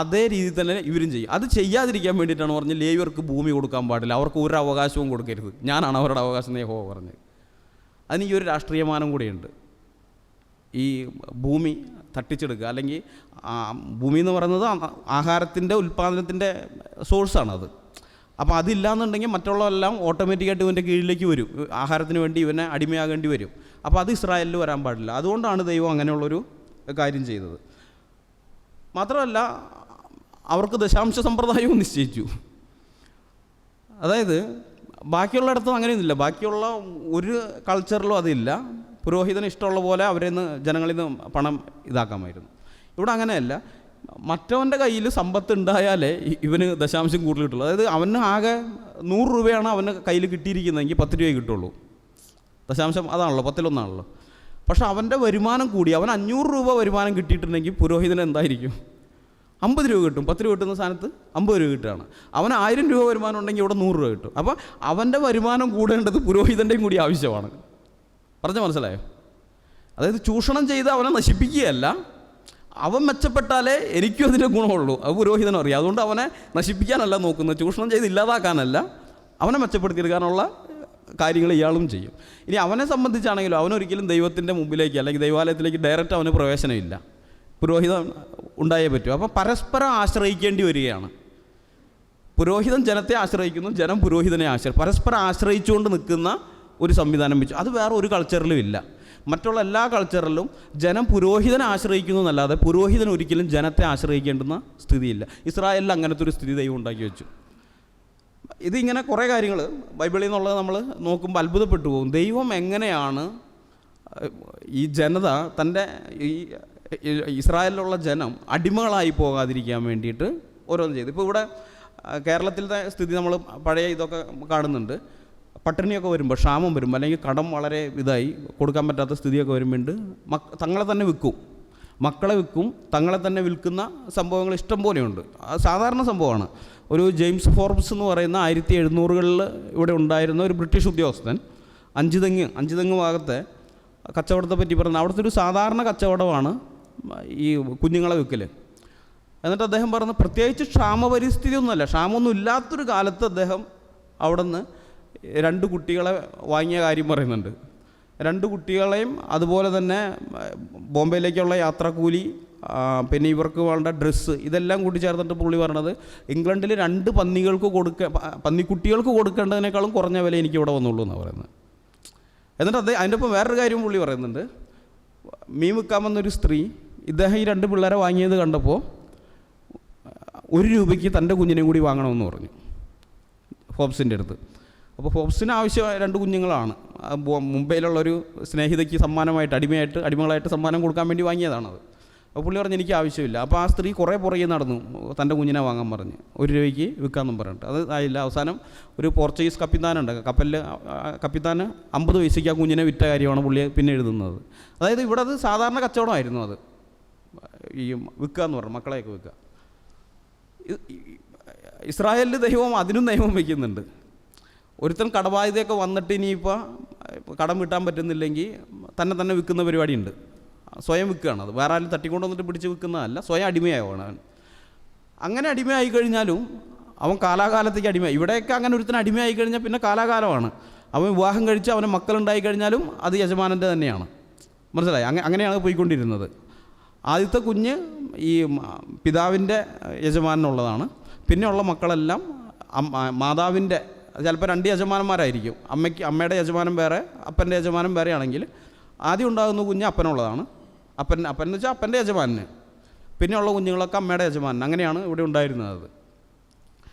Speaker 2: അതേ രീതിയിൽ തന്നെ ഇവരും ചെയ്യും. അത് ചെയ്യാതിരിക്കാൻ വേണ്ടിയിട്ടാണ് പറഞ്ഞ് ലേവ്യർക്ക് ഭൂമി കൊടുക്കാൻ പാടില്ല, അവർക്ക് ഒരു അവകാശവും കൊടുക്കരുത്, ഞാനാണ് അവരുടെ അവകാശം എന്ന് യഹോവ പറഞ്ഞത്. അതിന് ഈ ഒരു രാഷ്ട്രീയമാനം കൂടിയുണ്ട്. ഈ ഭൂമി തട്ടിച്ചെടുക്കുക, അല്ലെങ്കിൽ ഭൂമി എന്ന് പറയുന്നത് ആഹാരത്തിൻ്റെ ഉൽപ്പാദനത്തിൻ്റെ സോഴ്സാണത്. അപ്പോൾ അതില്ലാന്നുണ്ടെങ്കിൽ മറ്റുള്ളതെല്ലാം ഓട്ടോമാറ്റിക്കായിട്ട് ഇവൻ്റെ കീഴിലേക്ക് വരും, ആഹാരത്തിന് വേണ്ടി ഇവനെ അടിമയാകേണ്ടി വരും. അപ്പോൾ അത് ഇസ്രായേലിൽ വരാൻ പാടില്ല. അതുകൊണ്ടാണ് ദൈവം അങ്ങനെയുള്ളൊരു കാര്യം ചെയ്തത്. മാത്രമല്ല, അവർക്ക് ദശാംശ സമ്പ്രദായവും നിശ്ചയിച്ചു. അതായത് ബാക്കിയുള്ളിടത്തും അങ്ങനെയൊന്നുമില്ല, ബാക്കിയുള്ള ഒരു കൾച്ചറിലും അതില്ല. പുരോഹിതന് ഇഷ്ടമുള്ള പോലെ അവരിൽ നിന്ന് ജനങ്ങളിൽ നിന്ന് പണം ഇതാക്കാമായിരുന്നു. ഇവിടെ അങ്ങനെയല്ല. മറ്റവൻ്റെ കയ്യിൽ സമ്പത്ത് ഉണ്ടായാലേ ഇവന് ദശാംശം കൂടുതൽ കിട്ടുള്ളൂ. അതായത് അവന് ആകെ 100 രൂപയാണ് അവന് കയ്യിൽ കിട്ടിയിരിക്കുന്നതെങ്കിൽ 10 രൂപയെ കിട്ടുള്ളൂ. ദശാംശം അതാണല്ലോ, 10-1 പക്ഷെ അവൻ്റെ വരുമാനം കൂടി, അവൻ 500 രൂപ വരുമാനം കിട്ടിയിട്ടുണ്ടെങ്കിൽ പുരോഹിതന് എന്തായിരിക്കും? 50 രൂപ കിട്ടും. 10 രൂപ കിട്ടുന്ന സ്ഥാനത്ത് 50 രൂപ കിട്ടുകയാണ്. അവന് 1000 രൂപ വരുമാനം ഉണ്ടെങ്കിൽ ഇവിടെ 100 രൂപ കിട്ടും. അപ്പോൾ അവൻ്റെ വരുമാനം കൂടേണ്ടത് പുരോഹിതൻ്റെയും കൂടി ആവശ്യമാണ്. പറഞ്ഞ മനസ്സിലായോ? അതായത് ചൂഷണം ചെയ്ത് അവനെ നശിപ്പിക്കുകയല്ല, അവൻ മെച്ചപ്പെട്ടാലേ എനിക്കും അതിൻ്റെ ഗുണമുള്ളൂ. അത് പുരോഹിതനും അറിയാം. അതുകൊണ്ട് അവനെ നശിപ്പിക്കാനല്ല നോക്കുന്നത്, ചൂഷണം ചെയ്ത് ഇല്ലാതാക്കാനല്ല, അവനെ മെച്ചപ്പെടുത്തിയെടുക്കാനുള്ള കാര്യങ്ങൾ ഇയാളും ചെയ്യും. ഇനി അവനെ സംബന്ധിച്ചാണെങ്കിലും അവനൊരിക്കലും ദൈവത്തിൻ്റെ മുമ്പിലേക്ക് അല്ലെങ്കിൽ ദൈവാലയത്തിലേക്ക് ഡയറക്റ്റ് അവന് പ്രവേശനമില്ല, പുരോഹിതൻ ഉണ്ടായേ പറ്റൂ. അപ്പം പരസ്പരം ആശ്രയിക്കേണ്ടി വരികയാണ്. പുരോഹിതൻ ജനത്തെ ആശ്രയിക്കുന്നു, ജനം പുരോഹിതനെ പരസ്പരം ആശ്രയിച്ചുകൊണ്ട് നിൽക്കുന്ന ഒരു സംവിധാനം വെച്ചു. അത് വേറെ ഒരു കൾച്ചറിലും ഇല്ല. മറ്റുള്ള എല്ലാ കൾച്ചറിലും ജനം പുരോഹിതനെ ആശ്രയിക്കുന്നു എന്നല്ലാതെ പുരോഹിതൻ ഒരിക്കലും ജനത്തെ ആശ്രയിക്കേണ്ടുന്ന സ്ഥിതിയില്ല. ഇസ്രായേലിൽ അങ്ങനത്തെ ഒരു സ്ഥിതി ദൈവം ഉണ്ടാക്കി വെച്ചു. ഇതിങ്ങനെ കുറേ കാര്യങ്ങൾ ബൈബിളിൽ നിന്നുള്ളത് നമ്മൾ നോക്കുമ്പോൾ അത്ഭുതപ്പെട്ടു പോകും. ദൈവം എങ്ങനെയാണ് ഈ ജനത തൻ്റെ ഈ ഇസ്രായേലിലുള്ള ജനം അടിമകളായി പോകാതിരിക്കാൻ വേണ്ടിയിട്ട് ഓരോന്ന് ചെയ്തു. ഇപ്പോൾ ഇവിടെ കേരളത്തിലത്തെ സ്ഥിതി നമ്മൾ പഴയ ഇതൊക്കെ കാണുന്നുണ്ട്. പട്ടിണിയൊക്കെ വരുമ്പോൾ, ക്ഷാമം വരുമ്പോൾ, അല്ലെങ്കിൽ കടം വളരെ ഇതായി കൊടുക്കാൻ പറ്റാത്ത സ്ഥിതിയൊക്കെ വരുമ്പോണ്ട് തങ്ങളെ തന്നെ വിൽക്കും, മക്കളെ വിൽക്കും, തങ്ങളെ തന്നെ വിൽക്കുന്ന സംഭവങ്ങൾ ഇഷ്ടം പോലെയുണ്ട്. അത് സാധാരണ സംഭവമാണ്. ഒരു ജെയിംസ് ഫോർബ്സ് എന്ന് പറയുന്ന 1700-കളിൽ ഇവിടെ ഉണ്ടായിരുന്ന ഒരു ബ്രിട്ടീഷ് ഉദ്യോഗസ്ഥൻ അഞ്ച് തെങ്ങ് ഭാഗത്തെ കച്ചവടത്തെ പറ്റി പറയുന്നത് അവിടുത്തെ ഒരു സാധാരണ കച്ചവടമാണ് ഈ കുഞ്ഞുങ്ങളെ വിൽക്കൽ. എന്നിട്ട് അദ്ദേഹം പറഞ്ഞ പ്രത്യേകിച്ച് ക്ഷാമപരിസ്ഥിതിയൊന്നുമല്ല, ക്ഷാമമൊന്നും ഇല്ലാത്തൊരു കാലത്ത് അദ്ദേഹം അവിടെ നിന്ന് 2 കുട്ടികളെ വാങ്ങിയ കാര്യം പറയുന്നുണ്ട്. 2 കുട്ടികളെയും അതുപോലെ തന്നെ ബോംബെയിലേക്കുള്ള യാത്രാക്കൂലി, പിന്നെ ഇവർക്ക് വേണ്ട ഡ്രസ്സ്, ഇതെല്ലാം കൂടി ചേർത്തിട്ട് പുള്ളി പറഞ്ഞത് ഇംഗ്ലണ്ടിൽ 2 പന്നിക്കുട്ടികൾക്ക് കൊടുക്കേണ്ടതിനേക്കാളും കുറഞ്ഞ വില എനിക്ക് ഇവിടെ വന്നുള്ളൂ എന്നാണ് പറയുന്നത്. എന്നിട്ട് അതിൻ്റെ ഒപ്പം വേറൊരു കാര്യം പുള്ളി പറയുന്നുണ്ട്. മീൻ വിൽക്കാൻ വന്നൊരു സ്ത്രീ ഇദ്ദേഹം ഈ 2 പിള്ളേരെ വാങ്ങിയത് കണ്ടപ്പോൾ 1 രൂപയ്ക്ക് തൻ്റെ കുഞ്ഞിനെയും കൂടി വാങ്ങണമെന്ന് പറഞ്ഞു ഫോബ്സിൻ്റെ അടുത്ത്. അപ്പോൾ ഫോബ്സിന് ആവശ്യം 2 കുഞ്ഞുങ്ങളാണ്. മുംബൈയിലുള്ളൊരു സ്നേഹിതയ്ക്ക് സമ്മാനമായിട്ട് അടിമകളായിട്ട് സമ്മാനം കൊടുക്കാൻ വേണ്ടി വാങ്ങിയതാണത്. അപ്പോൾ പുള്ളി പറഞ്ഞു എനിക്ക് ആവശ്യമില്ല. അപ്പോൾ ആ സ്ത്രീ കുറേ പുറകെ നടന്നു തൻ്റെ കുഞ്ഞിനെ വാങ്ങാൻ പറഞ്ഞ് 1 രൂപയ്ക്ക് വിൽക്കാമെന്നും പറഞ്ഞിട്ട്. അത് ആയില്ല. അവസാനം ഒരു പോർച്ചുഗീസ് കപ്പിത്താനുണ്ട്, കപ്പലിൽ കപ്പിത്താന് 50 പൈസയ്ക്ക് ആ കുഞ്ഞിനെ വിറ്റ കാര്യമാണ് പുള്ളി പിന്നെ എഴുതുന്നത്. അതായത് ഇവിടെ അത് സാധാരണ കച്ചവടമായിരുന്നു. അത് ഈ വിൽക്കുക എന്ന് പറഞ്ഞു, മക്കളെയൊക്കെ വിൽക്കുക. ഇസ്രായേലിൽ ദൈവം അതിനും നിയമം വയ്ക്കുന്നുണ്ട്. ഒരുത്തൻ കടബാധ്യതയൊക്കെ വന്നിട്ട് ഇനിയിപ്പോൾ കടം വിട്ടാൻ പറ്റുന്നില്ലെങ്കിൽ തന്നെ വിൽക്കുന്ന പരിപാടിയുണ്ട്. സ്വയം വിൽക്കുകയാണ്. അത് വേറെ ആരും തട്ടിക്കൊണ്ട് വന്നിട്ട് പിടിച്ച് വിൽക്കുന്നതല്ല, സ്വയം അടിമയാവുകയാണ് അവൻ. അങ്ങനെ അടിമയായി കഴിഞ്ഞാലും അവൻ കാലാകാലത്തേക്ക് അടിമയായി. ഇവിടെയൊക്കെ അങ്ങനെ ഒരുത്തൻ അടിമയായി കഴിഞ്ഞാൽ പിന്നെ കാലാകാലമാണ്. അവൻ വിവാഹം കഴിച്ച് അവന് മക്കളുണ്ടായി കഴിഞ്ഞാലും അത് യജമാനൻ്റെ തന്നെയാണ്. മനസ്സിലായി? അങ്ങനെയാണ് പോയിക്കൊണ്ടിരുന്നത്. ആദ്യത്തെ കുഞ്ഞ് ഈ പിതാവിൻ്റെ യജമാനുള്ളതാണ്. പിന്നെയുള്ള മക്കളെല്ലാം മാതാവിൻ്റെ, ചിലപ്പോൾ 2 യജമാനന്മാരായിരിക്കും. അമ്മയുടെ യജമാനം വേറെ, അപ്പൻ്റെ യജമാനം വേറെ ആണെങ്കിൽ ആദ്യം ഉണ്ടാകുന്ന കുഞ്ഞ് അപ്പനുള്ളതാണ്. അപ്പൻ എന്ന് വെച്ചാൽ അപ്പൻ്റെ യജമാനന്. പിന്നെയുള്ള കുഞ്ഞുങ്ങളൊക്കെ അമ്മയുടെ യജമാനൻ. അങ്ങനെയാണ് ഇവിടെ ഉണ്ടായിരുന്നത്.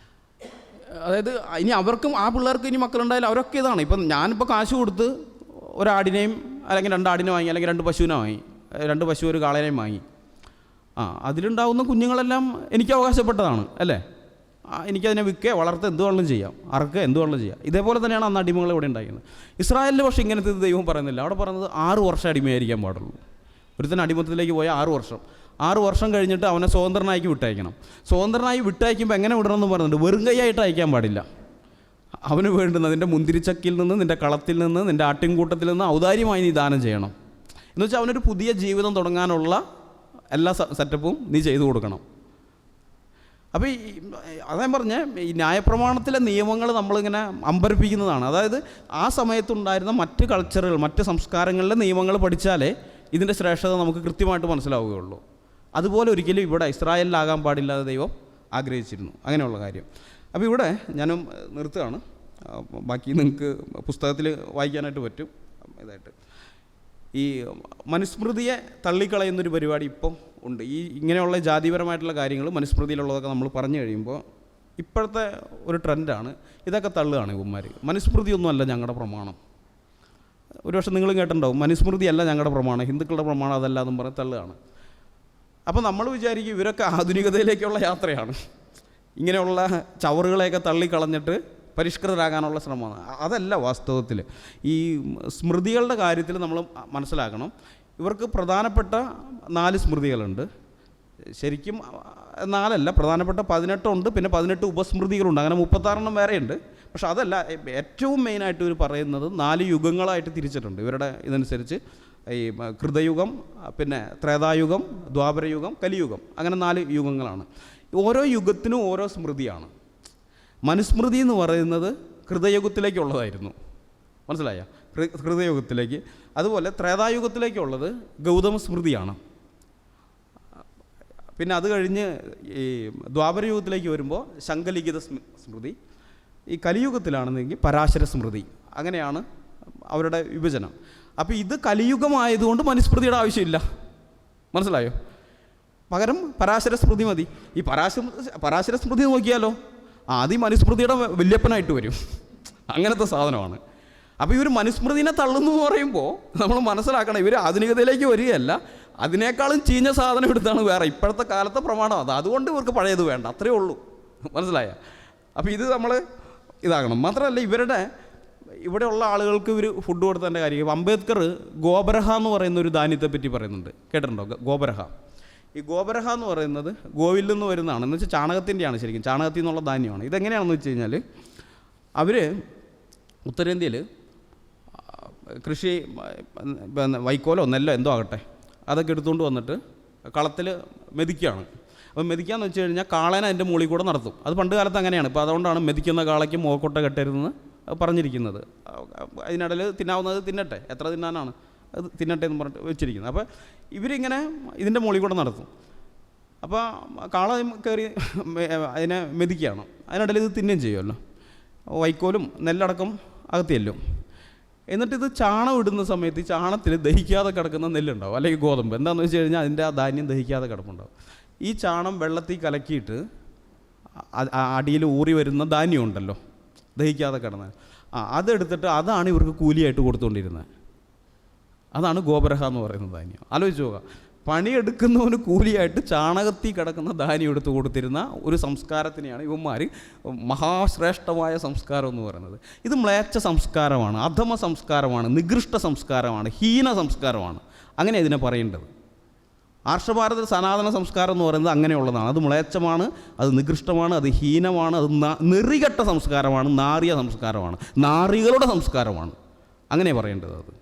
Speaker 2: അതായത് ഇനി അവർക്കും ആ പിള്ളേർക്ക് ഇനി മക്കളുണ്ടായാലും അവരൊക്കെ ഇതാണ്. ഇപ്പം ഞാനിപ്പോൾ കാശ് കൊടുത്ത് ഒരാടിനെയും അല്ലെങ്കിൽ 2 ആടിനെ വാങ്ങി, അല്ലെങ്കിൽ 2 പശുവിനെ വാങ്ങി, 2 പശു ഒരു കാളേനെയും വാങ്ങി. അതിലുണ്ടാകുന്ന കുഞ്ഞുങ്ങളെല്ലാം എനിക്ക് അവകാശപ്പെട്ടതാണ് അല്ലേ? എനിക്കതിനെ വിൽക്കുക, വളർത്തുക, എന്ത് വേണമെങ്കിലും ചെയ്യാം, അറക്കുക, എന്ത് വേണമെങ്കിലും ചെയ്യാം. ഇതേപോലെ തന്നെയാണ് അന്ന് അടിമകൾ ഇവിടെ ഉണ്ടായിരുന്നത്. ഇസ്രായേലിൽ പക്ഷേ ഇങ്ങനത്തെ ദൈവം പറയുന്നില്ല. അവിടെ പറയുന്നത് 6 വർഷം അടിമയായിരിക്കാൻ പാടുള്ളൂ. ഒരുത്തൻ അടിമത്തത്തിലേക്ക് പോയ 6 വർഷം കഴിഞ്ഞിട്ട് അവനെ സ്വതന്ത്രനാക്കി വിട്ടയക്കണം. സ്വതന്ത്രനായി വിട്ടയക്കുമ്പോൾ എങ്ങനെ വിടണമെന്ന് പറയുന്നുണ്ട്. വെറും കൈയായിട്ട് അയക്കാൻ പാടില്ല. അവന് വേണ്ടുന്ന നിൻ്റെ മുന്തിരിച്ചക്കിൽ നിന്ന്, നിൻ്റെ കളത്തിൽ നിന്ന്, നിൻ്റെ ആട്ടിൻകൂട്ടത്തിൽ നിന്ന് ഔദാര്യമായി നീ ദാനം ചെയ്യണം. എന്ന് വെച്ചാൽ അവനൊരു പുതിയ ജീവിതം തുടങ്ങാനുള്ള എല്ലാ സെറ്റപ്പും നീ ചെയ്തു കൊടുക്കണം. അപ്പോൾ അതേ പറഞ്ഞ ഈ ന്യായപ്രമാണത്തിലെ നിയമങ്ങൾ നമ്മളിങ്ങനെ അമ്പരപ്പിക്കുന്നതാണ്. അതായത് ആ സമയത്തുണ്ടായിരുന്ന മറ്റ് കൾച്ചറുകൾ, മറ്റ് സംസ്കാരങ്ങളിലെ നിയമങ്ങൾ പഠിച്ചാലേ ഇതിൻ്റെ ശ്രേഷ്ഠത നമുക്ക് കൃത്യമായിട്ട് മനസ്സിലാവുകയുള്ളൂ. അതുപോലെ ഒരിക്കലും ഇവിടെ ഇസ്രായേലിലാകാൻ പാടില്ലാതെ ദൈവം ആഗ്രഹിച്ചിരുന്നു. അങ്ങനെയുള്ള കാര്യം. അപ്പോൾ ഇവിടെ ഞാനും നിർത്തുകയാണ്. ബാക്കി നിങ്ങൾക്ക് പുസ്തകത്തിൽ വായിക്കാനായിട്ട് പറ്റും. ഇതായിട്ട് ഈ മനുസ്മൃതിയെ തള്ളിക്കളയുന്നൊരു പരിപാടി ഇപ്പം ഉണ്ട്. ഇങ്ങനെയുള്ള ജാതിപരമായിട്ടുള്ള കാര്യങ്ങൾ മനുസ്മൃതിയിലുള്ളതൊക്കെ നമ്മൾ പറഞ്ഞു കഴിയുമ്പോൾ ഇപ്പോഴത്തെ ഒരു ട്രെൻഡാണ് ഇതൊക്കെ തള്ളുകയാണ് ഇവന്മാർ. മനുസ്മൃതിയൊന്നുമല്ല ഞങ്ങളുടെ പ്രമാണം. ഒരു പക്ഷേ നിങ്ങളും കേട്ടിട്ടുണ്ടാവും, മനുസ്മൃതിയല്ല ഞങ്ങളുടെ പ്രമാണം, ഹിന്ദുക്കളുടെ പ്രമാണം അതല്ല എന്നും പറഞ്ഞ് തള്ളുകയാണ്. അപ്പോൾ നമ്മൾ വിചാരിക്കും ഇവരൊക്കെ ആധുനികതയിലേക്കുള്ള യാത്രയാണ്, ഇങ്ങനെയുള്ള ചവറുകളെയൊക്കെ തള്ളിക്കളഞ്ഞിട്ട് പരിഷ്കൃതരാകാനുള്ള ശ്രമമാണ്. അതല്ല വാസ്തവത്തിൽ. ഈ സ്മൃതികളുടെ കാര്യത്തിൽ നമ്മൾ മനസ്സിലാക്കണം, ഇവർക്ക് പ്രധാനപ്പെട്ട 4 സ്മൃതികളുണ്ട്. ശരിക്കും 4 അല്ല, പ്രധാനപ്പെട്ട 18 ഉണ്ട്, പിന്നെ 18 ഉപസ്മൃതികളുണ്ട്. അങ്ങനെ 36 വേറെയുണ്ട്. പക്ഷെ അതല്ല, ഏറ്റവും മെയിനായിട്ട് ഇവർ പറയുന്നത് 4 യുഗങ്ങളായിട്ട് തിരിച്ചിട്ടുണ്ട് ഇവരുടെ ഇതനുസരിച്ച്. ഈ കൃതയുഗം, പിന്നെ ത്രേതായുഗം, ദ്വാപരയുഗം, കലിയുഗം, അങ്ങനെ 4 യുഗങ്ങളാണ്. ഓരോ യുഗത്തിനും ഓരോ സ്മൃതിയാണ്. മനുസ്മൃതി എന്ന് പറയുന്നത് കൃതയുഗത്തിലേക്കുള്ളതായിരുന്നു. മനസ്സിലായ? ഹൃദയയുഗത്തിലേക്ക്. അതുപോലെ ത്രേതായുഗത്തിലേക്കുള്ളത് ഗൗതമ സ്മൃതിയാണ്. പിന്നെ അത് കഴിഞ്ഞ് ഈ ദ്വാപരയുഗത്തിലേക്ക് വരുമ്പോൾ ശങ്കലിഖിത സ്മൃതി. ഈ കലിയുഗത്തിലാണെന്നെങ്കിൽ പരാശര സ്മൃതി. അങ്ങനെയാണ് അവരുടെ വിഭജനം. അപ്പോൾ ഇത് കലിയുഗമായതുകൊണ്ട് മനുസ്മൃതിയുടെ ആവശ്യമില്ല. മനസ്സിലായോ? പകരം പരാശര സ്മൃതി മതി. ഈ പരാശര സ്മൃതി നോക്കിയാലോ, ആദ്യം മനുസ്മൃതിയുടെ വല്യപ്പനായിട്ട് വരും. അങ്ങനത്തെ സാധനമാണ്. അപ്പോൾ ഇവർ മനുസ്മൃതിനെ തള്ളുന്നു എന്ന് പറയുമ്പോൾ നമ്മൾ മനസ്സിലാക്കണം, ഇവർ ആധുനികതയിലേക്ക് വരികയല്ല, അതിനേക്കാളും ചീഞ്ഞ സാധനം എടുത്താണ് വേറെ ഇപ്പോഴത്തെ കാലത്തെ പ്രമാണം അത്. അതുകൊണ്ട് ഇവർക്ക് പഴയത് വേണ്ട, അത്രയേ ഉള്ളൂ. മനസ്സിലായ? അപ്പോൾ ഇത് നമ്മൾ ഇതാകണം. മാത്രമല്ല ഇവിടെയുള്ള ആളുകൾക്ക് ഇവർ ഫുഡ് കൊടുത്തതിൻ്റെ കാര്യം, അംബേദ്കർ ഗോബരഹ എന്ന് പറയുന്ന ഒരു ധാന്യത്തെ പറ്റി പറയുന്നുണ്ട്. കേട്ടിട്ടുണ്ടോ? ഗോബരഹ. ഈ ഗോബരഹ എന്ന് പറയുന്നത് ഗോവിൽ നിന്ന് വരുന്നതാണ്. എന്ന് വെച്ചാൽ ചാണകത്തിൻ്റെയാണ്, ശരിക്കും ചാണകത്തിൽ നിന്നുള്ള ധാന്യമാണ്. ഇതെങ്ങനെയാണെന്ന് വെച്ച് കഴിഞ്ഞാൽ അവർ ഉത്തരേന്ത്യയിൽ കൃഷി, വൈക്കോലോ നെല്ലോ എന്തോ ആകട്ടെ, അതൊക്കെ എടുത്തുകൊണ്ട് വന്നിട്ട് കളത്തിൽ മെതിക്കുകയാണ്. അപ്പോൾ മെതിക്കാന്ന് വെച്ച് കഴിഞ്ഞാൽ കാളേനെ അതിൻ്റെ മുകളിൽ കൂടെ നടത്തും. അത് പണ്ട് കാലത്ത് അങ്ങനെയാണ്. ഇപ്പോൾ അതുകൊണ്ടാണ് മെതിക്കുന്ന കാളയ്ക്ക് മുഖക്കൊട്ട കെട്ടരുതെന്ന് പറഞ്ഞിരിക്കുന്നത്. അതിനിടയിൽ തിന്നാവുന്നത് തിന്നട്ടെ, എത്ര തിന്നാനാണ് അത് തിന്നട്ടെ എന്ന് പറഞ്ഞിട്ട് വെച്ചിരിക്കുന്നത്. അപ്പോൾ ഇവരിങ്ങനെ ഇതിൻ്റെ മുകളിൽ കൂടെ നടത്തും. അപ്പോൾ കാള കയറി അതിനെ മെതിക്കുകയാണ്. അതിനിടയിൽ ഇത് തിന്നുകയും ചെയ്യുമല്ലോ. വൈക്കോലും നെല്ലടക്കം അകത്തിയല്ലോ. എന്നിട്ടിത് ചാണം ഇടുന്ന സമയത്ത് ഈ ചാണത്തിൽ ദഹിക്കാതെ കിടക്കുന്ന നെല്ലുണ്ടാവും, അല്ലെങ്കിൽ ഗോതമ്പ്. എന്താണെന്ന് വെച്ച് കഴിഞ്ഞാൽ അതിൻ്റെ ആ ധാന്യം ദഹിക്കാതെ കിടപ്പുണ്ടാവും. ഈ ചാണം വെള്ളത്തിൽ കലക്കിയിട്ട് അടിയിൽ ഊറി വരുന്ന ധാന്യം ഉണ്ടല്ലോ, ദഹിക്കാതെ കിടന്നത്, അതെടുത്തിട്ട് അതാണ് ഇവർക്ക് കൂലിയായിട്ട് കൊടുത്തുകൊണ്ടിരുന്നത്. അതാണ് ഗോബരഹ എന്ന് പറയുന്ന ധാന്യം. ആലോചിച്ച് നോക്കുക, പണിയെടുക്കുന്നവന് കൂലിയായിട്ട് ചാണകത്തിൽ കിടക്കുന്ന ധാന്യം എടുത്ത് കൊടുത്തിരുന്ന ഒരു സംസ്കാരത്തിനെയാണ് ഇവന്മാർ മഹാശ്രേഷ്ഠമായ സംസ്കാരം എന്ന് പറയുന്നത്. ഇത് മ്ലേച്ഛ സംസ്കാരമാണ്, അധമ സംസ്കാരമാണ്, നികൃഷ്ട സംസ്കാരമാണ്, ഹീന സംസ്കാരമാണ്. അങ്ങനെ ഇതിനെ പറയേണ്ടത്. ആർഷഭാരത സനാതന സംസ്കാരം എന്ന് പറയുന്നത് അങ്ങനെയുള്ളതാണ്. അത് മ്ലേച്ഛമാണ്, അത് നികൃഷ്ടമാണ്, അത് ഹീനമാണ്, അത് നെറികെട്ട സംസ്കാരമാണ്, നാറിയ സംസ്കാരമാണ്, നാറികളുടെ സംസ്കാരമാണ്. അങ്ങനെ പറയേണ്ടത്. അത്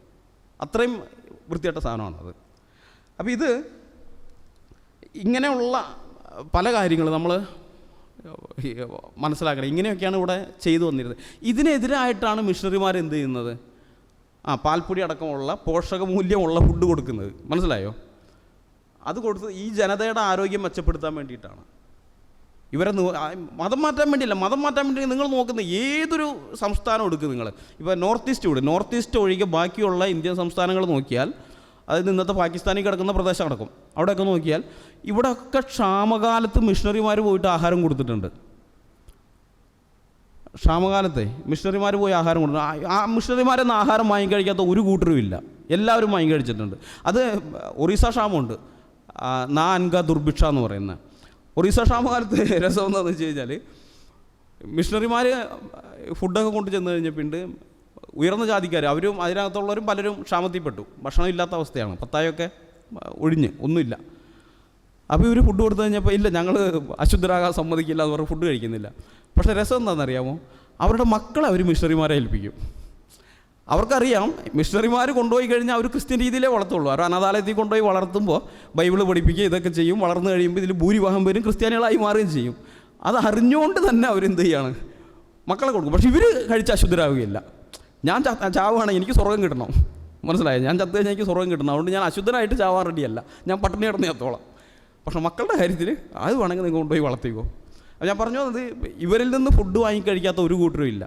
Speaker 2: അത്രയും വൃത്തികെട്ട സാധനമാണത്. അപ്പോൾ ഇത് ഇങ്ങനെയുള്ള പല കാര്യങ്ങൾ നമ്മൾ മനസ്സിലാക്കണം. ഇങ്ങനെയൊക്കെയാണ് ഇവിടെ ചെയ്തു വന്നിരുന്നത്. ഇതിനെതിരായിട്ടാണ് മിഷണറിമാർ എന്ത് ചെയ്യുന്നത്? പാൽപ്പൊടി അടക്കമുള്ള പോഷകമൂല്യമുള്ള ഫുഡ് കൊടുക്കുന്നത്. മനസ്സിലായോ? അത് കൊടുത്ത് ഈ ജനതയുടെ ആരോഗ്യം മെച്ചപ്പെടുത്താൻ വേണ്ടിയിട്ടാണ്. ഇവരെ മതം മാറ്റാൻ വേണ്ടിയില്ല. മതം മാറ്റാൻ വേണ്ടി നിങ്ങൾ നോക്കുന്ന ഏതൊരു സംസ്ഥാനം എടുക്കും നിങ്ങൾ. ഇപ്പോൾ നോർത്ത് ഈസ്റ്റ് ഒഴികെ ബാക്കിയുള്ള ഇന്ത്യൻ സംസ്ഥാനങ്ങൾ നോക്കിയാൽ, അതായത് ഇന്നത്തെ പാകിസ്ഥാനിൽ കിടക്കുന്ന പ്രദേശം അടക്കം, അവിടെയൊക്കെ നോക്കിയാൽ ഇവിടെയൊക്കെ ക്ഷാമകാലത്ത് മിഷണറിമാർ പോയിട്ട് ആഹാരം കൊടുത്തിട്ടുണ്ട്. ക്ഷാമകാലത്തെ മിഷണറിമാർ പോയി ആഹാരം കൊടുത്തിട്ടുണ്ട്. ആ മിഷണറിമാരെന്ന് ആഹാരം വാങ്ങിക്കഴിക്കാത്ത ഒരു കൂട്ടരും ഇല്ല, എല്ലാവരും വാങ്ങിക്കഴിച്ചിട്ടുണ്ട്. അത് ഒറീസ ക്ഷാമമുണ്ട്, അൻക ദുർഭിക്ഷ എന്ന് പറയുന്നത്. ഒറീസ ക്ഷാമകാലത്ത് രസം എന്താണെന്ന് വെച്ച് കഴിഞ്ഞാൽ, മിഷണറിമാർ ഫുഡൊക്കെ കൊണ്ട് ചെന്ന് കഴിഞ്ഞപ്പിണ്ട് ഉയർന്ന ജാതിക്കാർ അവരും അതിനകത്തുള്ളവരും പലരും ക്ഷാമത്തിൽപ്പെട്ടു. ഭക്ഷണം ഇല്ലാത്ത അവസ്ഥയാണ്, പത്തായൊക്കെ ഒഴിഞ്ഞ് ഒന്നുമില്ല. അപ്പോൾ ഇവർ ഫുഡ് കൊടുത്തു കഴിഞ്ഞപ്പോൾ ഇല്ല, ഞങ്ങൾ അശുദ്ധരാകാൻ സമ്മതിക്കില്ല എന്ന് പറഞ്ഞ് ഫുഡ് കഴിക്കുന്നില്ല. പക്ഷേ രസം എന്താണെന്നറിയാമോ? അവരുടെ മക്കളെ അവർ മിഷണറിമാരെ ഏൽപ്പിക്കും. അവർക്കറിയാം മിഷണറിമാർ കൊണ്ടുപോയി കഴിഞ്ഞാൽ അവർ ക്രിസ്ത്യൻ രീതിയിലേ വളർത്തുള്ളൂ. അവർ അനാഥാലയത്തിൽ കൊണ്ടുപോയി വളർത്തുമ്പോൾ ബൈബിള് പഠിപ്പിക്കുക ഇതൊക്കെ ചെയ്യും. വളർന്നു കഴിയുമ്പോൾ ഇതിൽ ഭൂരിഭാഗം പേരും ക്രിസ്ത്യാനികളായി മാറുകയും ചെയ്യും. അത് അറിഞ്ഞുകൊണ്ട് തന്നെ അവരെന്ത് ചെയ്യാണ്? മക്കളെ കൊടുക്കും. പക്ഷെ ഇവർ കഴിച്ച് അശുദ്ധരാകുകയില്ല. ഞാൻ ചാവുകയാണെങ്കിൽ എനിക്ക് സ്വർഗ്ഗം കിട്ടണം. മനസ്സിലായോ? ഞാൻ ചത്തു കഴിഞ്ഞാൽ എനിക്ക് സ്വർഗ്ഗം കിട്ടണം. അതുകൊണ്ട് ഞാൻ അശുദ്ധനായിട്ട് ചാവാൻ റെഡിയല്ല, ഞാൻ പട്ടിണി കിടന്ന് ചത്തോളാം. പക്ഷെ മക്കളുടെ കാര്യത്തിൽ അത് വേണമെങ്കിൽ നിങ്ങൾ കൊണ്ടുപോയി വളർത്തിക്കോ. ഞാൻ പറഞ്ഞു വന്നത്, ഇവരിൽ നിന്ന് ഫുഡ് വാങ്ങിക്കഴിക്കാത്ത ഒരു കൂട്ടരും ഇല്ല.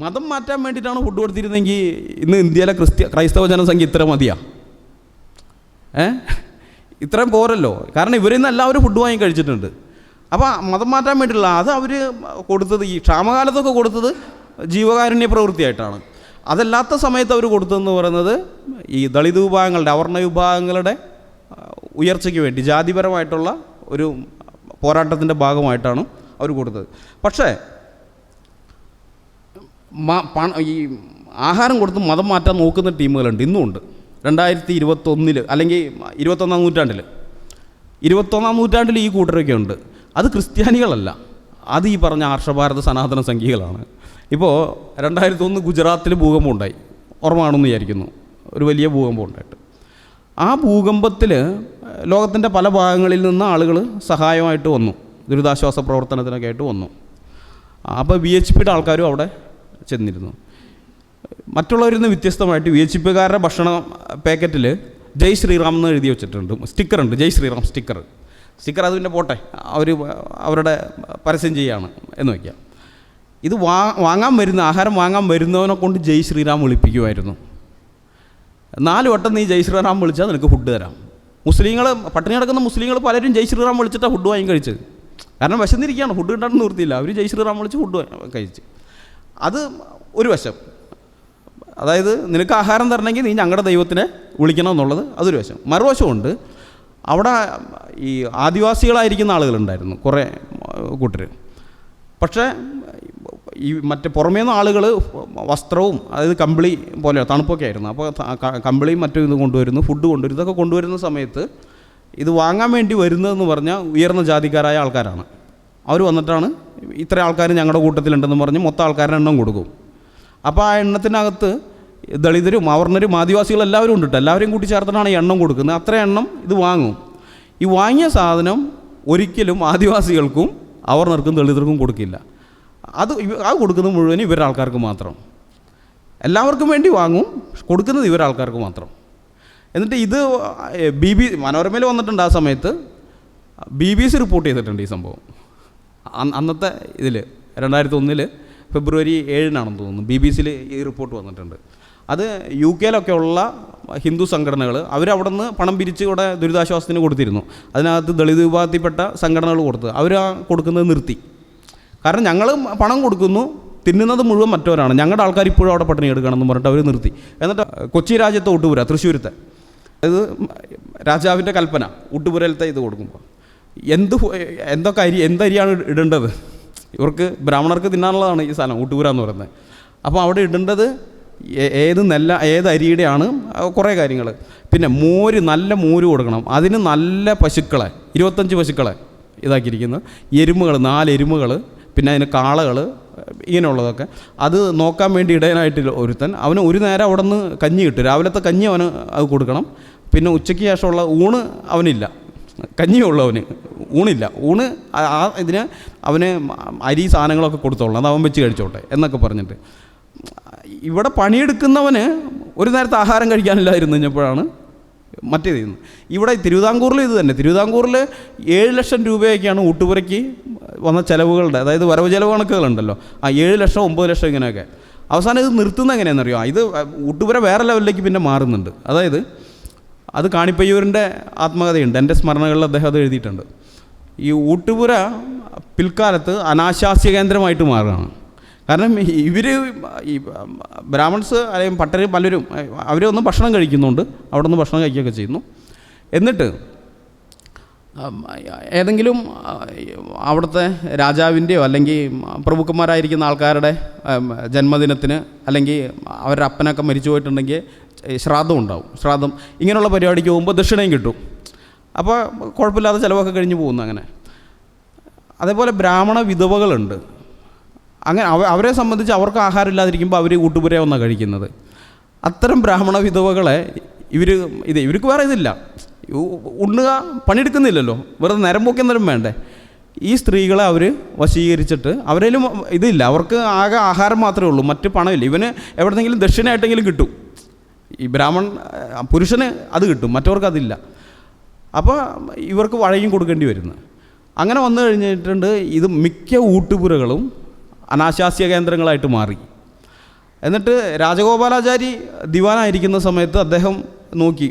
Speaker 2: മതം മാറ്റാൻ വേണ്ടിയിട്ടാണ് ഫുഡ് കൊടുത്തിരുന്നെങ്കിൽ ഇന്ന് ഇന്ത്യയിലെ ക്രൈസ്തവ ജനസംഖ്യ ഇത്ര മതിയാ? ഇത്രയും പോരല്ലോ. കാരണം ഇവരിൽ നിന്ന് എല്ലാവരും ഫുഡ് വാങ്ങി കഴിച്ചിട്ടുണ്ട്. അപ്പോൾ മതം മാറ്റാൻ വേണ്ടിയിട്ടുള്ള അത് അവർ കൊടുത്തത്, ഈ ക്ഷാമകാലത്തൊക്കെ കൊടുത്തത് ജീവകാരുണ്യ പ്രവൃത്തിയായിട്ടാണ്. അതല്ലാത്ത സമയത്ത് അവർ കൊടുത്തതെന്ന് പറയുന്നത് ഈ ദളിത് വിഭാഗങ്ങളുടെ, അവർണ വിഭാഗങ്ങളുടെ ഉയർച്ചയ്ക്ക് വേണ്ടി ജാതിപരമായിട്ടുള്ള ഒരു പോരാട്ടത്തിൻ്റെ ഭാഗമായിട്ടാണ് അവർ കൊടുത്തത്. പക്ഷേ ഈ ആഹാരം കൊടുത്ത് മതം മാറ്റാൻ നോക്കുന്ന ടീമുകളുണ്ട്, ഇന്നുമുണ്ട്. 2021 അല്ലെങ്കിൽ 21-ാം നൂറ്റാണ്ടിൽ ഈ കൂട്ടരൊക്കെ ഉണ്ട്. അത് ക്രിസ്ത്യാനികളല്ല, അത് ഈ പറഞ്ഞ ആർഷഭാരത സനാതന സംഖ്യകളാണ്. ഇപ്പോൾ 2001 ഗുജറാത്തിൽ ഭൂകമ്പം ഉണ്ടായി, ഓർമ്മ കാണുമെന്ന് വിചാരിക്കുന്നു. ഒരു വലിയ ഭൂകമ്പം ഉണ്ടായിട്ട് ആ ഭൂകമ്പത്തിൽ ലോകത്തിൻ്റെ പല ഭാഗങ്ങളിൽ നിന്ന് ആളുകൾ സഹായമായിട്ട് വന്നു, ദുരിതാശ്വാസ പ്രവർത്തനത്തിനൊക്കെ ആയിട്ട് വന്നു. അപ്പോൾ VHPയുടെ ആൾക്കാരും അവിടെ ചെന്നിരുന്നു. മറ്റുള്ളവരിൽ നിന്ന് വ്യത്യസ്തമായിട്ട് VHPക്കാരുടെ ഭക്ഷണ പാക്കറ്റിൽ ജയ് ശ്രീറാം എന്ന് എഴുതി വെച്ചിട്ടുണ്ട്, സ്റ്റിക്കറുണ്ട്, ജയ് ശ്രീറാം സ്റ്റിക്കർ അത് പിന്നെ പോട്ടെ, അവരുടെ പരസ്യം ചെയ്യുകയാണ് എന്ന് വയ്ക്കാം. ഇത് ആഹാരം വാങ്ങാൻ വരുന്നവനെ കൊണ്ട് ജയ് ശ്രീറാം വിളിപ്പിക്കുമായിരുന്നു. 4 വട്ടം നീ ജയ് ശ്രീറാം വിളിച്ചാൽ നിനക്ക് ഫുഡ് തരാം. മുസ്ലിങ്ങൾ, പട്ടിണി കിടക്കുന്ന മുസ്ലിങ്ങൾ പലരും ജയ് ശ്രീറാം വിളിച്ചിട്ടാണ് ഫുഡ് വാങ്ങി കഴിച്ചത്. കാരണം വിശന്നിരിക്കുകയാണ്, ഫുഡ് കിട്ടാൻ നിർത്തിയില്ല, അവർ ജയ് ശ്രീറാം വിളിച്ച് ഫുഡ് കഴിച്ച്. അത് ഒരു വശം. അതായത് നിനക്ക് ആഹാരം തരണമെങ്കിൽ നീ ഞങ്ങളുടെ ദൈവത്തിനെ വിളിക്കണം എന്നുള്ളത് അതൊരു വശം. മറുവശമുണ്ട്, അവിടെ ഈ ആദിവാസികളായിരിക്കുന്ന ആളുകളുണ്ടായിരുന്നു കുറേ കൂട്ടർ. പക്ഷേ ഈ മറ്റേ പുറമേ നിന്ന് ആളുകൾ വസ്ത്രവും, അതായത് കമ്പിളി പോലെ തണുപ്പൊക്കെ ആയിരുന്നു. അപ്പോൾ കമ്പിളിയും മറ്റും ഇത് കൊണ്ടുവരുന്നു, ഫുഡ് കൊണ്ടുവരുന്നു. ഇതൊക്കെ കൊണ്ടുവരുന്ന സമയത്ത് ഇത് വാങ്ങാൻ വേണ്ടി വരുന്നതെന്ന് പറഞ്ഞാൽ ഉയർന്ന ജാതിക്കാരായ ആൾക്കാരാണ്. അവർ വന്നിട്ടാണ് ഇത്ര ആൾക്കാർ ഞങ്ങളുടെ കൂട്ടത്തിലുണ്ടെന്ന് പറഞ്ഞ് മൊത്തം ആൾക്കാരുടെ എണ്ണം കൊടുക്കും. അപ്പോൾ ആ എണ്ണത്തിനകത്ത് ദളിതരും അവർണരും ആദിവാസികളും എല്ലാവരും ഉണ്ട് കേട്ടോ. എല്ലാവരെയും കൂട്ടി ചേർത്തിട്ടാണ് ഈ എണ്ണം കൊടുക്കുന്നത്. അത്ര എണ്ണം ഇത് വാങ്ങും. ഈ വാങ്ങിയ സാധനം ഒരിക്കലും ആദിവാസികൾക്കും അവർണർക്കും ദളിതർക്കും കൊടുക്കില്ല. അത് കൊടുക്കുന്നത് മുഴുവൻ ഇവരുടെ ആൾക്കാർക്ക് മാത്രം. എല്ലാവർക്കും വേണ്ടി വാങ്ങും, കൊടുക്കുന്നത് ഇവരുടെ ആൾക്കാർക്ക് മാത്രം. എന്നിട്ട് ഇത് മനോരമയിൽ വന്നിട്ടുണ്ട്. ആ സമയത്ത് BBC റിപ്പോർട്ട് ചെയ്തിട്ടുണ്ട് ഈ സംഭവം. അന്നത്തെ ഇതിൽ 2001 ഫെബ്രുവരി 7-നാണെന്ന് തോന്നുന്നു BBC ഈ റിപ്പോർട്ട് വന്നിട്ടുണ്ട്. അത് UK ഉള്ള ഹിന്ദു സംഘടനകൾ അവരവിടെ നിന്ന് പണം പിരിച്ച് ഇവിടെ ദുരിതാശ്വാസത്തിന് കൊടുത്തിരുന്നു. അതിനകത്ത് ദളിത് വിഭാഗത്തിൽപ്പെട്ട സംഘടനകൾ കൊടുത്ത് അവർ കൊടുക്കുന്നത് നിർത്തി. കാരണം ഞങ്ങൾ പണം കൊടുക്കുന്നു, തിന്നുന്നത് മുഴുവൻ മറ്റവരാണ്, ഞങ്ങളുടെ ആൾക്കാർ ഇപ്പോഴും അവിടെ പട്ടിണി എടുക്കണമെന്ന് പറഞ്ഞിട്ട് അവർ നിർത്തി. എന്നിട്ട് കൊച്ചി രാജ്യത്തെ ഊട്ടുപുര, തൃശ്ശൂരത്തെ, ഇത് രാജാവിൻ്റെ കൽപ്പന, ഊട്ടുപുരയിലത്തെ ഇത് കൊടുക്കുമ്പോൾ എന്തരിയാണ് ഇടേണ്ടത്? ഇവർക്ക് ബ്രാഹ്മണർക്ക് തിന്നാനുള്ളതാണ് ഈ സാധനം ഊട്ടുപുര എന്ന് പറയുന്നത്. അപ്പോൾ അവിടെ ഇടേണ്ടത് ഏത് അരിയുടെയാണ്, കുറേ കാര്യങ്ങൾ. പിന്നെ നല്ല മോര് കൊടുക്കണം. അതിന് നല്ല പശുക്കളെ, 25 പശുക്കളെ ഇതാക്കിയിരിക്കുന്നത്, എരുമകൾ, 4 എരുമകൾ, പിന്നെ അതിന് കാളകൾ, ഇങ്ങനെയുള്ളതൊക്കെ. അത് നോക്കാൻ വേണ്ടി ഇടയനായിട്ട് ഒരുത്തൻ, അവന് ഒരു നേരം അവിടെ നിന്ന് കഞ്ഞി കിട്ടും. രാവിലത്തെ കഞ്ഞി അവന് അത് കൊടുക്കണം. പിന്നെ ഉച്ചയ്ക്ക് ശേഷമുള്ള ഊണ് അവനില്ല, കഞ്ഞിയുള്ളവന് ഊണില്ല. ഇതിന് അവന് അരി സാധനങ്ങളൊക്കെ കൊടുത്തോളണം, അത് അവൻ വെച്ച് കഴിച്ചോട്ടെ എന്നൊക്കെ പറഞ്ഞിട്ട്. ഇവിടെ പണിയെടുക്കുന്നവന് ഒരു നേരത്തെ ആഹാരം കഴിക്കാനില്ലായിരുന്നു കഴിഞ്ഞപ്പോഴാണ് മറ്റേത് ചെയ്യുന്നത്. ഇവിടെ തിരുവിതാംകൂറിൽ ഇത് തന്നെ. തിരുവിതാംകൂറിൽ 7 ലക്ഷം രൂപയൊക്കെയാണ് ഊട്ടുപുരയ്ക്ക് വന്ന ചിലവുകളുടെ, അതായത് വരവ് ചിലവ് കണക്കുകളുണ്ടല്ലോ, 7 ലക്ഷം 9 ലക്ഷം ഇങ്ങനെയൊക്കെ. അവസാനം ഇത് നിർത്തുന്നത് എങ്ങനെയാണെന്നറിയോ? ഇത് ഊട്ടുപുര വേറെ ലെവലിലേക്ക് പിന്നെ മാറുന്നുണ്ട്. അതായത് അത് കാണിപ്പയ്യൂരിൻ്റെ ആത്മകഥയുണ്ട്, എൻ്റെ സ്മരണകളിൽ അദ്ദേഹം അത് എഴുതിയിട്ടുണ്ട്. ഈ ഊട്ടുപുര പിൽക്കാലത്ത് അനാശാസ്യ കേന്ദ്രമായിട്ട് മാറുകയാണ്. കാരണം ഈ ബ്രാഹ്മൺസ് അല്ലെങ്കിൽ പട്ടര് പലരും അവരൊന്ന് ഭക്ഷണം കഴിക്കുന്നുണ്ട്, അവിടെ നിന്ന് ഭക്ഷണം കഴിക്കുകയൊക്കെ ചെയ്യുന്നു. എന്നിട്ട് ഏതെങ്കിലും അവിടുത്തെ രാജാവിൻ്റെയോ അല്ലെങ്കിൽ പ്രഭുക്കന്മാരായിരിക്കുന്ന ആൾക്കാരുടെ ജന്മദിനത്തിന് അല്ലെങ്കിൽ അവരുടെ അപ്പനൊക്കെ മരിച്ചു പോയിട്ടുണ്ടെങ്കിൽ ശ്രാദ്ധം ഉണ്ടാവും. ശ്രാദ്ധം ഇങ്ങനെയുള്ള പരിപാടിക്ക് പോകുമ്പോൾ ദക്ഷിണയും കിട്ടും. അപ്പോൾ കുഴപ്പമില്ലാതെ ചിലവൊക്കെ കഴിഞ്ഞ് പോകുന്നു. അങ്ങനെ അതേപോലെ ബ്രാഹ്മണ വിധവകളുണ്ട്. അങ്ങനെ അവരെ സംബന്ധിച്ച് അവർക്ക് ആഹാരം ഇല്ലാതിരിക്കുമ്പോൾ അവർ ഊട്ടുപുര ഒന്നാണ് കഴിക്കുന്നത്. അത്തരം ബ്രാഹ്മണ വിധവകളെ ഇവർക്ക് വേറെ ഇതില്ല, ഉണ്ണുക, പണിയെടുക്കുന്നില്ലല്ലോ, വെറുതെ നേരം വേണ്ടേ. ഈ സ്ത്രീകളെ അവർ വശീകരിച്ചിട്ട് അവരേലും ഇതില്ല, അവർക്ക് ആകെ ആഹാരം മാത്രമേ ഉള്ളൂ, മറ്റ് പണമില്ല. ഇവന് എവിടെന്നെങ്കിലും ദക്ഷിണയായിട്ടെങ്കിലും കിട്ടും. ഈ പുരുഷന് അത് കിട്ടും, മറ്റവർക്ക് അതില്ല. അപ്പോൾ ഇവർക്ക് വഴയും കൊടുക്കേണ്ടി വരുന്നു. അങ്ങനെ വന്നു കഴിഞ്ഞിട്ടുണ്ട് ഇത് മിക്ക ഊട്ടുപുരകളും അനാശാസ്യ കേന്ദ്രങ്ങളായിട്ട് മാറി. എന്നിട്ട് രാജഗോപാലാചാരി ദിവാനായിരിക്കുന്ന സമയത്ത് അദ്ദേഹം നോക്കി,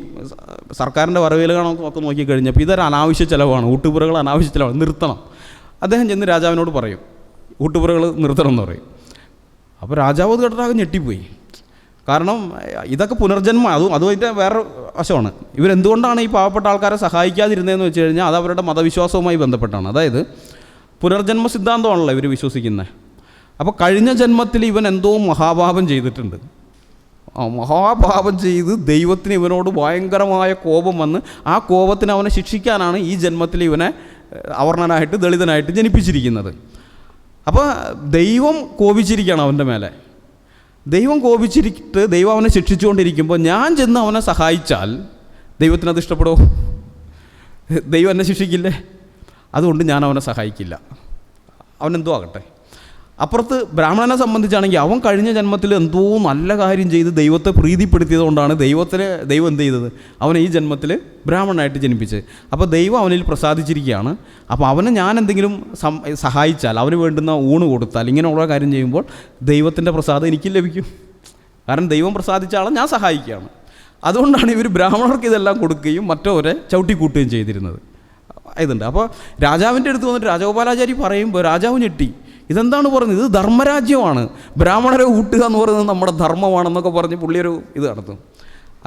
Speaker 2: സർക്കാരിൻ്റെ വരവേലുകളൊക്കെ നോക്കി കഴിഞ്ഞപ്പോൾ ഇതൊരു അനാവശ്യ ചിലവാണ്, ഊട്ടുപുരകൾ അനാവശ്യ ചിലവാണ്, നിർത്തണം. അദ്ദേഹം ചെന്ന് രാജാവിനോട് പറയും ഊട്ടുപുരകൾ നിർത്തണം എന്ന് പറയും. അപ്പോൾ രാജാവ് കേട്ടിട്ടാകെ ഞെട്ടിപ്പോയി. കാരണം ഇതൊക്കെ പുനർജന്മം, അതുമായിട്ട് വേറെ വശമാണ്. ഇവരെന്തുകൊണ്ടാണ് ഈ പാവപ്പെട്ട ആൾക്കാരെ സഹായിക്കാതിരുന്നതെന്ന് വെച്ച് കഴിഞ്ഞാൽ അത് അവരുടെ മതവിശ്വാസവുമായി ബന്ധപ്പെട്ടാണ്. അതായത് പുനർജന്മ സിദ്ധാന്തമാണല്ലോ ഇവർ വിശ്വസിക്കുന്നത്. അപ്പോൾ കഴിഞ്ഞ ജന്മത്തിൽ ഇവൻ എന്തോ മഹാപാപം ചെയ്തിട്ടുണ്ട്. മഹാപാപം ചെയ്ത് ദൈവത്തിന് ഇവനോട് ഭയങ്കരമായ കോപം വന്ന് ആ കോപത്തിന് അവനെ ശിക്ഷിക്കാനാണ് ഈ ജന്മത്തിൽ ഇവനെ അവർണനായിട്ട് ദളിതനായിട്ട് ജനിപ്പിച്ചിരിക്കുന്നത്. അപ്പോൾ ദൈവം കോപിച്ചിരിക്കുകയാണ് അവൻ്റെ മേലെ. ദൈവം കോപിച്ചിരിച്ചിട്ട് ദൈവം അവനെ ശിക്ഷിച്ചുകൊണ്ടിരിക്കുമ്പോൾ ഞാൻ ചെന്ന് അവനെ സഹായിച്ചാൽ ദൈവത്തിനത് ഇഷ്ടപ്പെടുമോ? ദൈവം എന്നെ ശിക്ഷിക്കില്ലേ? അതുകൊണ്ട് ഞാൻ അവനെ സഹായിക്കില്ല, അവനെന്തോ ആകട്ടെ. അപ്പുറത്ത് ബ്രാഹ്മണനെ സംബന്ധിച്ചാണെങ്കിൽ അവൻ കഴിഞ്ഞ ജന്മത്തിൽ എന്തോ നല്ല കാര്യം ചെയ്ത് ദൈവത്തെ പ്രീതിപ്പെടുത്തിയത് കൊണ്ടാണ് ദൈവം എന്ത് ചെയ്തത്, അവനെ ഈ ജന്മത്തിൽ ബ്രാഹ്മണനായിട്ട് ജനിപ്പിച്ചത്. അപ്പോൾ ദൈവം അവനിൽ പ്രസാദിച്ചിരിക്കുകയാണ്. അപ്പോൾ അവനെ ഞാൻ എന്തെങ്കിലും സഹായിച്ചാൽ, അവന് വേണ്ടുന്ന ഊണ് കൊടുത്താൽ, ഇങ്ങനെയുള്ള കാര്യം ചെയ്യുമ്പോൾ ദൈവത്തിൻ്റെ പ്രസാദം എനിക്ക് ലഭിക്കും. കാരണം ദൈവം പ്രസാദിച്ച ആളെ ഞാൻ സഹായിക്കുകയാണ്. അതുകൊണ്ടാണ് ഇവർ ബ്രാഹ്മണർക്ക് ഇതെല്ലാം കൊടുക്കുകയും മറ്റവരെ ചവിട്ടിക്കൂട്ടുകയും ചെയ്തിരുന്നത്. ഇതുണ്ട്. അപ്പോൾ രാജാവിൻ്റെ അടുത്ത് വന്നിട്ട് രാജഗോപാലാചാരി പറയുമ്പോൾ രാജാവ് ഞെട്ടി. ഇതെന്താണ് പറയുന്നത്? ഇത് ധർമ്മരാജ്യമാണ്, ബ്രാഹ്മണരെ ഊട്ടുക എന്ന് പറയുന്നത് നമ്മുടെ ധർമ്മമാണെന്നൊക്കെ പറഞ്ഞ് പുള്ളിയൊരു ഇത് നടത്തും.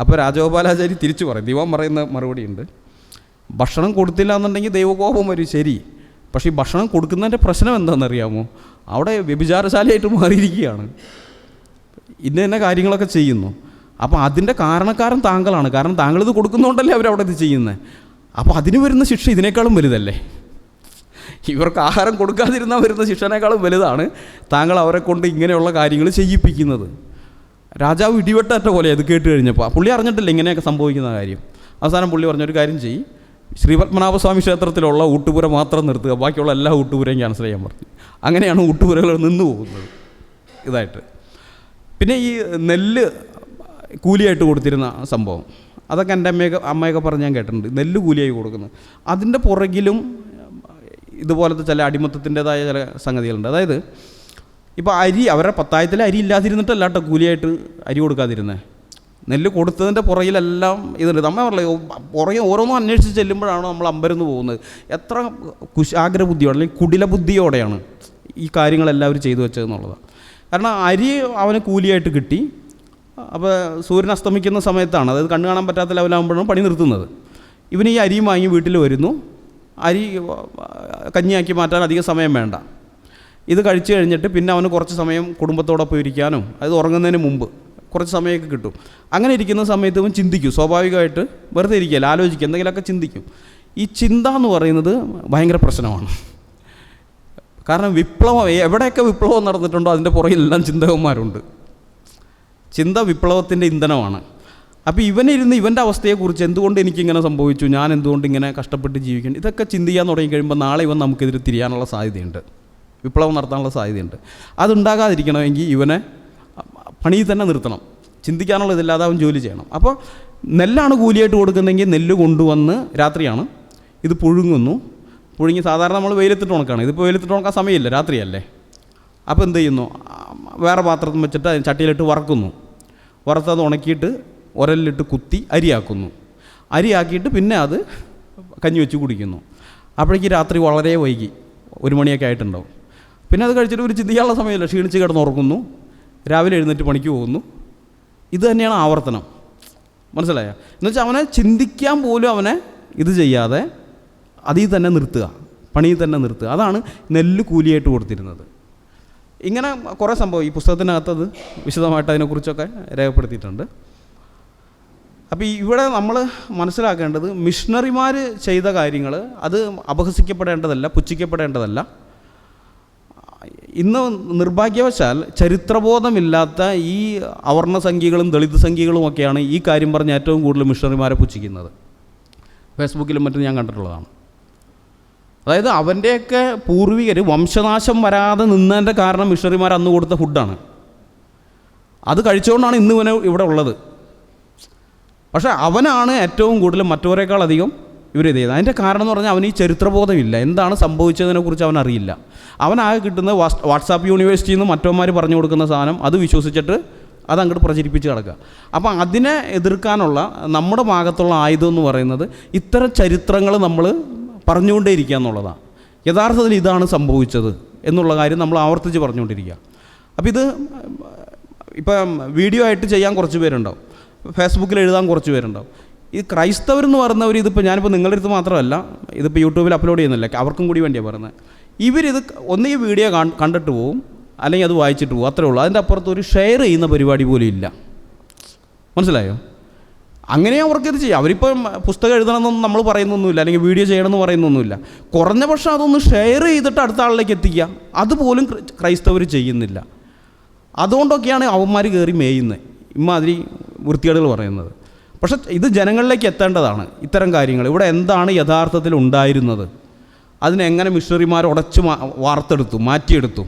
Speaker 2: അപ്പോൾ രാജഗോപാലാചാരി തിരിച്ചു പറയും, ദൈവം പറയുന്ന മറുപടിയുണ്ട്, ഭക്ഷണം കൊടുത്തില്ല എന്നുണ്ടെങ്കിൽ ദൈവകോപം വരും, ശരി. പക്ഷേ ഈ ഭക്ഷണം കൊടുക്കുന്നതിൻ്റെ പ്രശ്നം എന്താണെന്നറിയാമോ? അവിടെ വ്യഭിചാരശാലയായിട്ട് മാറിയിരിക്കുകയാണ്, ഇന്ന കാര്യങ്ങളൊക്കെ ചെയ്യുന്നു. അപ്പോൾ അതിൻ്റെ കാരണക്കാരൻ താങ്കളാണ്. കാരണം താങ്കളിത് കൊടുക്കുന്നതുകൊണ്ടല്ലേ അവരവിടെ ഇത് ചെയ്യുന്നത്. അപ്പോൾ അതിന് വരുന്ന ശിക്ഷ ഇതിനേക്കാളും വലുതല്ലേ? ഇവർക്ക് ആഹാരം കൊടുക്കാതിരുന്നാൽ വരുന്ന ശിക്ഷനേക്കാളും വലുതാണ് താങ്കൾ അവരെ കൊണ്ട് ഇങ്ങനെയുള്ള കാര്യങ്ങൾ ചെയ്യിപ്പിക്കുന്നത്. രാജാവ് ഇടിവെട്ടാറ്റ പോലെ അത് കേട്ട് കഴിഞ്ഞപ്പോൾ പുള്ളി അറിഞ്ഞിട്ടില്ല ഇങ്ങനെയൊക്കെ സംഭവിക്കുന്ന കാര്യം. അവസാനം പുള്ളി പറഞ്ഞൊരു കാര്യം ചെയ്യും, ശ്രീപത്മനാഭസ്വാമി ക്ഷേത്രത്തിലുള്ള ഊട്ടുപുര മാത്രം നിർത്തുക, ബാക്കിയുള്ള എല്ലാ ഊട്ടുപുരയും ക്യാൻസൽ ചെയ്യാൻ പറഞ്ഞു. അങ്ങനെയാണ് ഊട്ടുപുരകൾ നിന്ന് പോകുന്നത് ഇതായിട്ട്. പിന്നെ ഈ നെല്ല് കൂലിയായിട്ട് കൊടുത്തിരുന്ന സംഭവം, അതൊക്കെ എൻ്റെ അമ്മയൊക്കെ പറഞ്ഞ് ഞാൻ കേട്ടിട്ടുണ്ട്. നെല്ല് കൂലിയായി കൊടുക്കുന്നത്, അതിൻ്റെ പുറകിലും ഇതുപോലത്തെ ചില അടിമത്തത്തിൻ്റെതായ ചില സംഗതികളുണ്ട്. അതായത് ഇപ്പോൾ അരി, അവരുടെ പത്തായത്തിൽ അരി ഇല്ലാതിരുന്നിട്ടല്ല കേട്ടോ കൂലിയായിട്ട് അരി കൊടുക്കാതിരുന്നത്. നെല്ല് കൊടുത്തതിൻ്റെ പുറകിലെല്ലാം ഇതുണ്ട്. നമ്മൾ പറയില്ല, പുറകെ ഓരോന്നും അന്വേഷിച്ച് ചെല്ലുമ്പോഴാണ് നമ്മൾ അമ്പരന്ന് പോകുന്നത്. എത്ര കുശാഗ്ര ബുദ്ധിയോടെ അല്ലെങ്കിൽ കുടില ബുദ്ധിയോടെയാണ് ഈ കാര്യങ്ങളെല്ലാവരും ചെയ്തു വെച്ചതെന്നുള്ളതാണ്. കാരണം അരി അവന് കൂലിയായിട്ട് കിട്ടി. അപ്പോൾ സൂര്യൻ അസ്തമിക്കുന്ന സമയത്താണ്, അതായത് കണ്ണ് കാണാൻ പറ്റാത്ത ലെവലാകുമ്പോഴാണ് പണി നിർത്തുന്നത്. ഇവന് ഈ അരിയും വാങ്ങി വീട്ടിൽ വരുന്നു. അരി കഞ്ഞിയാക്കി മാറ്റാൻ അധികം സമയം വേണ്ട. ഇത് കഴിച്ചു കഴിഞ്ഞിട്ട് പിന്നെ അവന് കുറച്ച് സമയം കുടുംബത്തോടൊപ്പം ഇരിക്കാനും അത് ഉറങ്ങുന്നതിന് മുമ്പ് കുറച്ച് സമയമൊക്കെ കിട്ടും. അങ്ങനെ ഇരിക്കുന്ന സമയത്ത് അവൻ ചിന്തിക്കും, സ്വാഭാവികമായിട്ട് വെറുതെ ഇരിക്കുകയല്ല, ആലോചിക്കും, എന്തെങ്കിലുമൊക്കെ ചിന്തിക്കും. ഈ ചിന്ത എന്ന് പറയുന്നത് ഭയങ്കര പ്രശ്നമാണ്. കാരണം വിപ്ലവം, എവിടെയൊക്കെ വിപ്ലവം നടന്നിട്ടുണ്ടോ അതിൻ്റെ പുറകിലെല്ലാം ചിന്തകന്മാരുണ്ട്. ചിന്ത വിപ്ലവത്തിൻ്റെ ഇന്ധനമാണ്. അപ്പോൾ ഇവനിരുന്ന് ഇവൻ്റെ അവസ്ഥയെക്കുറിച്ച് എന്തുകൊണ്ട് എനിക്കിങ്ങനെ സംഭവിച്ചു, ഞാൻ എന്തുകൊണ്ട് ഇങ്ങനെ കഷ്ടപ്പെട്ട് ജീവിക്കണം, ഇതൊക്കെ ചിന്തിക്കാൻ തുടങ്ങിക്കഴിയുമ്പോൾ നാളെ ഇവൻ നമുക്കെതിരെ തിരിയാനുള്ള സാധ്യതയുണ്ട്, വിപ്ലവം നടത്താനുള്ള സാധ്യതയുണ്ട്. അതുണ്ടാകാതിരിക്കണമെങ്കിൽ ഇവനെ പണിയിൽ തന്നെ നിർത്തണം. ചിന്തിക്കാനുള്ള ഇതില്ലാതെ അവൻ ജോലി ചെയ്യണം. അപ്പോൾ നെല്ലാണ് കൂലിയായിട്ട് കൊടുക്കുന്നതെങ്കിൽ നെല്ല് കൊണ്ടുവന്ന് രാത്രിയാണ് ഇത് പുഴുങ്ങുന്നു. പുഴുങ്ങി സാധാരണ നമ്മൾ വെയിലത്തിട്ട് ഉണക്കാണ്, ഇതിപ്പോൾ വെയിലത്തിട്ട് ഉണക്കാൻ സമയമില്ല, രാത്രിയല്ലേ. അപ്പോൾ എന്ത് ചെയ്യുന്നു, വേറെ പാത്രത്തിൽ വെച്ചിട്ട് ചട്ടിയിലിട്ട് വറക്കുന്നു. വറുത്തത് ഉണക്കിയിട്ട് ഉരലിലിട്ട് കുത്തി അരിയാക്കുന്നു. അരിയാക്കിയിട്ട് പിന്നെ അത് കഞ്ഞി വെച്ച് കുടിക്കുന്നു. അപ്പോഴേക്ക് രാത്രി വളരെ വൈകി 1 മണിയൊക്കെ ആയിട്ടുണ്ടാവും. പിന്നെ അത് കഴിച്ചിട്ട് ഒരു ചിന്തിക്കാനുള്ള സമയമില്ല, ക്ഷീണിച്ച് കിടന്നുറങ്ങുന്നു. രാവിലെ എഴുന്നേറ്റ് പണിക്ക് പോകുന്നു. ഇത് തന്നെയാണ് ആവർത്തനം. മനസ്സിലായോ? എന്നുവെച്ചാൽ അവനെ ചിന്തിക്കാൻ പോലും അവനെ ഇത് ചെയ്യാതെ അതിൽ തന്നെ നിർത്തുക, പണിയിൽ തന്നെ നിർത്തുക. അതാണ് നെല്ല് കൂലിയായിട്ട് കൊടുത്തിരുന്നത്. ഇങ്ങനെ കുറേ സംഭവം ഈ പുസ്തകത്തിനകത്തത് വിശദമായിട്ട് അതിനെക്കുറിച്ചൊക്കെ രേഖപ്പെടുത്തിയിട്ടുണ്ട്. അപ്പോൾ ഇവിടെ നമ്മൾ മനസ്സിലാക്കേണ്ടത് മിഷണറിമാർ ചെയ്ത കാര്യങ്ങൾ അത് അപഹസിക്കപ്പെടേണ്ടതല്ല, പുച്ഛിക്കപ്പെടേണ്ടതല്ല. ഇന്ന് നിർഭാഗ്യവശാൽ ചരിത്രബോധമില്ലാത്ത ഈ അവർണ സംഖ്യകളും ദളിത് സംഖ്യകളുമൊക്കെയാണ് ഈ കാര്യം പറഞ്ഞ് ഏറ്റവും കൂടുതൽ മിഷണറിമാരെ പുച്ഛിക്കുന്നത്. ഫേസ്ബുക്കിലും മറ്റും ഞാൻ കണ്ടിട്ടുള്ളതാണ്. അതായത് അവൻ്റെയൊക്കെ പൂർവികർ വംശനാശം വരാതെ നിന്നതിൻ്റെ കാരണം മിഷണറിമാർ അന്ന് കൊടുത്ത ഫുഡാണ്. അത് കഴിച്ചുകൊണ്ടാണ് ഇന്ന് ഇവനെ ഇവിടെ ഉള്ളത്. പക്ഷേ അവനാണ് ഏറ്റവും കൂടുതൽ മറ്റവരെക്കാളധികം ഇവരിത് ചെയ്തത്. അതിൻ്റെ കാരണം എന്ന് പറഞ്ഞാൽ അവന് ഈ ചരിത്രബോധമില്ല, എന്താണ് സംഭവിച്ചതിനെക്കുറിച്ച് അവനറിയില്ല. അവനാകെ കിട്ടുന്ന വാട്സാപ്പ് യൂണിവേഴ്സിറ്റിയിൽ നിന്ന് മറ്റവന്മാർ പറഞ്ഞു കൊടുക്കുന്ന സാധനം അത് വിശ്വസിച്ചിട്ട് അതങ്ങോട്ട് പ്രചരിപ്പിച്ച് കിടക്കുക. അപ്പോൾ അതിനെ എതിർക്കാനുള്ള നമ്മുടെ ഭാഗത്തുള്ള ആയുധം എന്ന് പറയുന്നത് ഇത്തരം ചരിത്രങ്ങൾ നമ്മൾ പറഞ്ഞുകൊണ്ടേയിരിക്കുക എന്നുള്ളതാണ്. യഥാർത്ഥത്തിൽ ഇതാണ് സംഭവിച്ചത് എന്നുള്ള കാര്യം നമ്മൾ ആവർത്തിച്ച് പറഞ്ഞുകൊണ്ടിരിക്കുക. അപ്പോൾ ഇത് ഇപ്പം വീഡിയോ ആയിട്ട് ചെയ്യാൻ കുറച്ച് പേരുണ്ടാവും, ഫേസ്ബുക്കിൽ എഴുതാൻ കുറച്ച് പേരുണ്ടാവും. ഈ ക്രൈസ്തവരെന്ന് പറയുന്നവർ ഇതിപ്പോൾ ഞാനിപ്പോൾ നിങ്ങളുടെ അടുത്ത് മാത്രമല്ല, ഇതിപ്പോൾ യൂട്യൂബിൽ അപ്ലോഡ് ചെയ്യുന്നില്ല, അവർക്കും കൂടി വേണ്ടിയാണ് പറയുന്നത്. ഇവരിത് ഒന്നുകിൽ വീഡിയോ കണ്ടിട്ട് പോവും, അല്ലെങ്കിൽ അത് വായിച്ചിട്ട് പോകും, അത്രേ ഉള്ളൂ. അതിൻ്റെ അപ്പുറത്ത് ഒരു ഷെയർ ചെയ്യുന്ന പരിപാടി പോലും ഇല്ല. മനസ്സിലായോ? അങ്ങനെ അവർക്കിത് ചെയ്യാം. അവരിപ്പം പുസ്തകം എഴുതണമെന്നൊന്നും നമ്മൾ പറയുന്നൊന്നുമില്ല, അല്ലെങ്കിൽ വീഡിയോ ചെയ്യണമെന്ന് പറയുന്നൊന്നുമില്ല. കുറഞ്ഞ പക്ഷം അതൊന്ന് ഷെയർ ചെയ്തിട്ട് അടുത്ത ആളിലേക്ക് എത്തിക്കുക, അതുപോലും ക്രൈസ്തവർ ചെയ്യുന്നില്ല. അതുകൊണ്ടൊക്കെയാണ് അവന്മാർ കയറി മേയുന്നത്, ഇമ്മാതിരി വൃത്തികേടുകൾ പറയുന്നത്. പക്ഷെ ഇത് ജനങ്ങളിലേക്ക് എത്തേണ്ടതാണ് ഇത്തരം കാര്യങ്ങൾ. ഇവിടെ എന്താണ് യഥാർത്ഥത്തിൽ ഉണ്ടായിരുന്നത്, അതിനെങ്ങനെ മിഷണറിമാർ ഉടച്ച് വാർത്തെടുത്തു, മാറ്റിയെടുത്തു,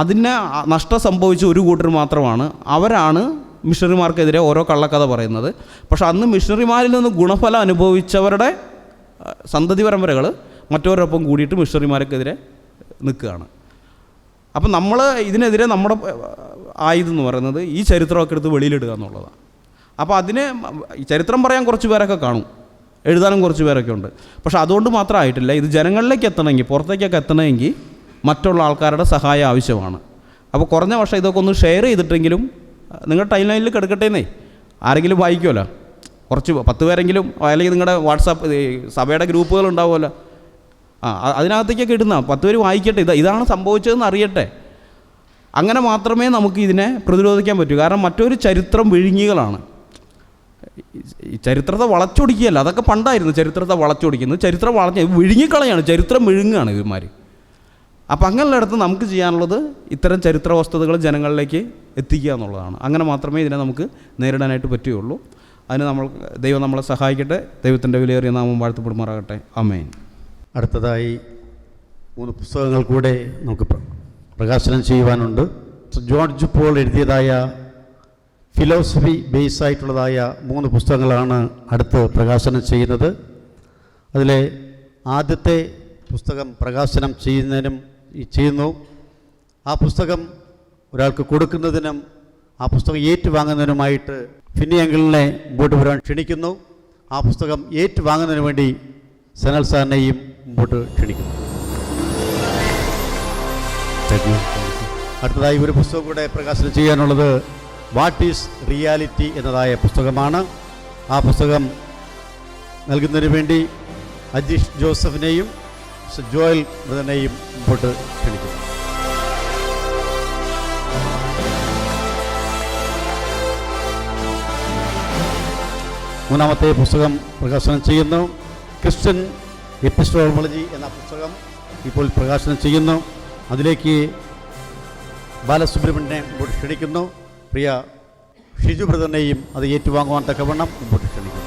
Speaker 2: അതിന് നഷ്ടം സംഭവിച്ച ഒരു കൂട്ടർ മാത്രമാണ്. അവരാണ് മിഷണറിമാർക്കെതിരെ ഓരോ കള്ളക്കഥ പറയുന്നത്. പക്ഷെ അന്ന് മിഷണറിമാരിൽ നിന്ന് ഗുണഫലം അനുഭവിച്ചവരുടെ സന്തതി പരമ്പരകൾ മറ്റവരൊപ്പം കൂടിയിട്ട് മിഷണറിമാർക്കെതിരെ നിൽക്കുകയാണ്. അപ്പം നമ്മൾ ഇതിനെതിരെ നമ്മുടെ ആയുധം എന്ന് പറയുന്നത് ഈ ചരിത്രമൊക്കെ എടുത്ത് വെളിയിലിടുക എന്നുള്ളതാണ്. അപ്പോൾ അതിന് ചരിത്രം പറയാൻ കുറച്ച് പേരൊക്കെ കാണും, എഴുതാനും കുറച്ച് പേരൊക്കെ ഉണ്ട്. പക്ഷെ അതുകൊണ്ട് മാത്രം ആയിട്ടില്ല. ഇത് ജനങ്ങളിലേക്ക് എത്തണമെങ്കിൽ, പുറത്തേക്കൊക്കെ എത്തണമെങ്കിൽ മറ്റുള്ള ആൾക്കാരുടെ സഹായം ആവശ്യമാണ്. അപ്പോൾ കുറഞ്ഞ പക്ഷേ ഇതൊക്കെ ഒന്ന് ഷെയർ ചെയ്തിട്ടെങ്കിലും നിങ്ങളുടെ ടൈം ലൈനിൽ കിടക്കട്ടേന്നേ, ആരെങ്കിലും വായിക്കുമല്ലോ, കുറച്ച് 10 പേരെങ്കിലും, അല്ലെങ്കിൽ നിങ്ങളുടെ വാട്സാപ്പ് സഭയുടെ ഗ്രൂപ്പുകൾ ഉണ്ടാവുമല്ലോ, അതിനകത്തേക്കൊക്കെ ഇടുന്ന 10 പേര് വായിക്കട്ടെ, ഇതാണ് സംഭവിച്ചതെന്ന് അറിയട്ടെ. അങ്ങനെ മാത്രമേ നമുക്ക് ഇതിനെ പ്രതിരോധിക്കാൻ പറ്റൂ. കാരണം മറ്റൊരു ചരിത്രം വിഴുങ്ങികളാണ്. ഈ ചരിത്രത്തെ വളച്ചൊടിക്കുകയല്ല, അതൊക്കെ പണ്ടായിരുന്നു ചരിത്രത്തെ വളച്ചൊടിക്കുന്നത്. ചരിത്രം വിഴുങ്ങിക്കളയാണ്, ചരിത്രം വിഴുങ്ങുകയാണ് ഇവന്മാർ. അപ്പം അങ്ങനെയുള്ളിടത്ത് നമുക്ക് ചെയ്യാനുള്ളത് ഇത്തരം ചരിത്ര വസ്തുതകൾ ജനങ്ങളിലേക്ക് എത്തിക്കുക എന്നുള്ളതാണ്. അങ്ങനെ മാത്രമേ ഇതിനെ നമുക്ക് നേരിടാനായിട്ട് പറ്റുകയുള്ളൂ. അതിന് ദൈവം നമ്മളെ സഹായിക്കട്ടെ. ദൈവത്തിൻ്റെ വിലയേറിയ നാമം വാഴ്ത്തപ്പെടുമാറാകട്ടെ. ആമേൻ.
Speaker 3: അടുത്തതായി 3 പുസ്തകങ്ങൾ കൂടെ നമുക്ക് പ്രകാശനം ചെയ്യുവാനുണ്ട്. ജോർജ് പോൾ എഴുതിയതായ ഫിലോസഫി ബേസ് ആയിട്ടുള്ളതായ 3 പുസ്തകങ്ങളാണ് അടുത്ത് പ്രകാശനം ചെയ്യുന്നത്. അതിലെ ആദ്യത്തെ പുസ്തകം പ്രകാശനം ചെയ്യുന്നു. ആ പുസ്തകം ഒരാൾക്ക് കൊടുക്കുന്നതിനും ആ പുസ്തകം ഏറ്റുവാങ്ങുന്നതിനുമായിട്ട് ഫിന്നി അങ്കിളിനെ മുമ്പോട്ട് വരാൻ ക്ഷണിക്കുന്നു. ആ പുസ്തകം ഏറ്റുവാങ്ങുന്നതിന് വേണ്ടി സനൽ സാറിനെയും മുമ്പോട്ട് ക്ഷണിക്കുന്നു. അടുത്തതായി ഒരു പുസ്തകം കൂടെ പ്രകാശനം ചെയ്യാനുള്ളത് വാട്ട് ഈസ് റിയാലിറ്റി എന്നതായ പുസ്തകമാണ്. ആ പുസ്തകം നൽകുന്നതിന് വേണ്ടി അജീഷ് ജോസഫിനെയും ജോയൽ ബ്രദറിനെയും മുമ്പോട്ട് ക്ഷണിക്കുന്നു. മൂന്നാമത്തെ പുസ്തകം പ്രകാശനം ചെയ്യുന്നു. ക്രിസ്ത്യൻ എപ്പിസ്റ്റോളജി എന്ന പുസ്തകം ഇപ്പോൾ പ്രകാശനം ചെയ്യുന്നു. അതിലേക്ക് ബാലസുബ്രഹ്മണ്യനെ മുമ്പോട്ട് ക്ഷണിക്കുന്നു. പ്രിയ ഷിജു ബ്രദറിനെയും അത് ഏറ്റുവാങ്ങുവാൻ തക്കവണ്ണം മുമ്പോട്ട് ക്ഷണിക്കുന്നു.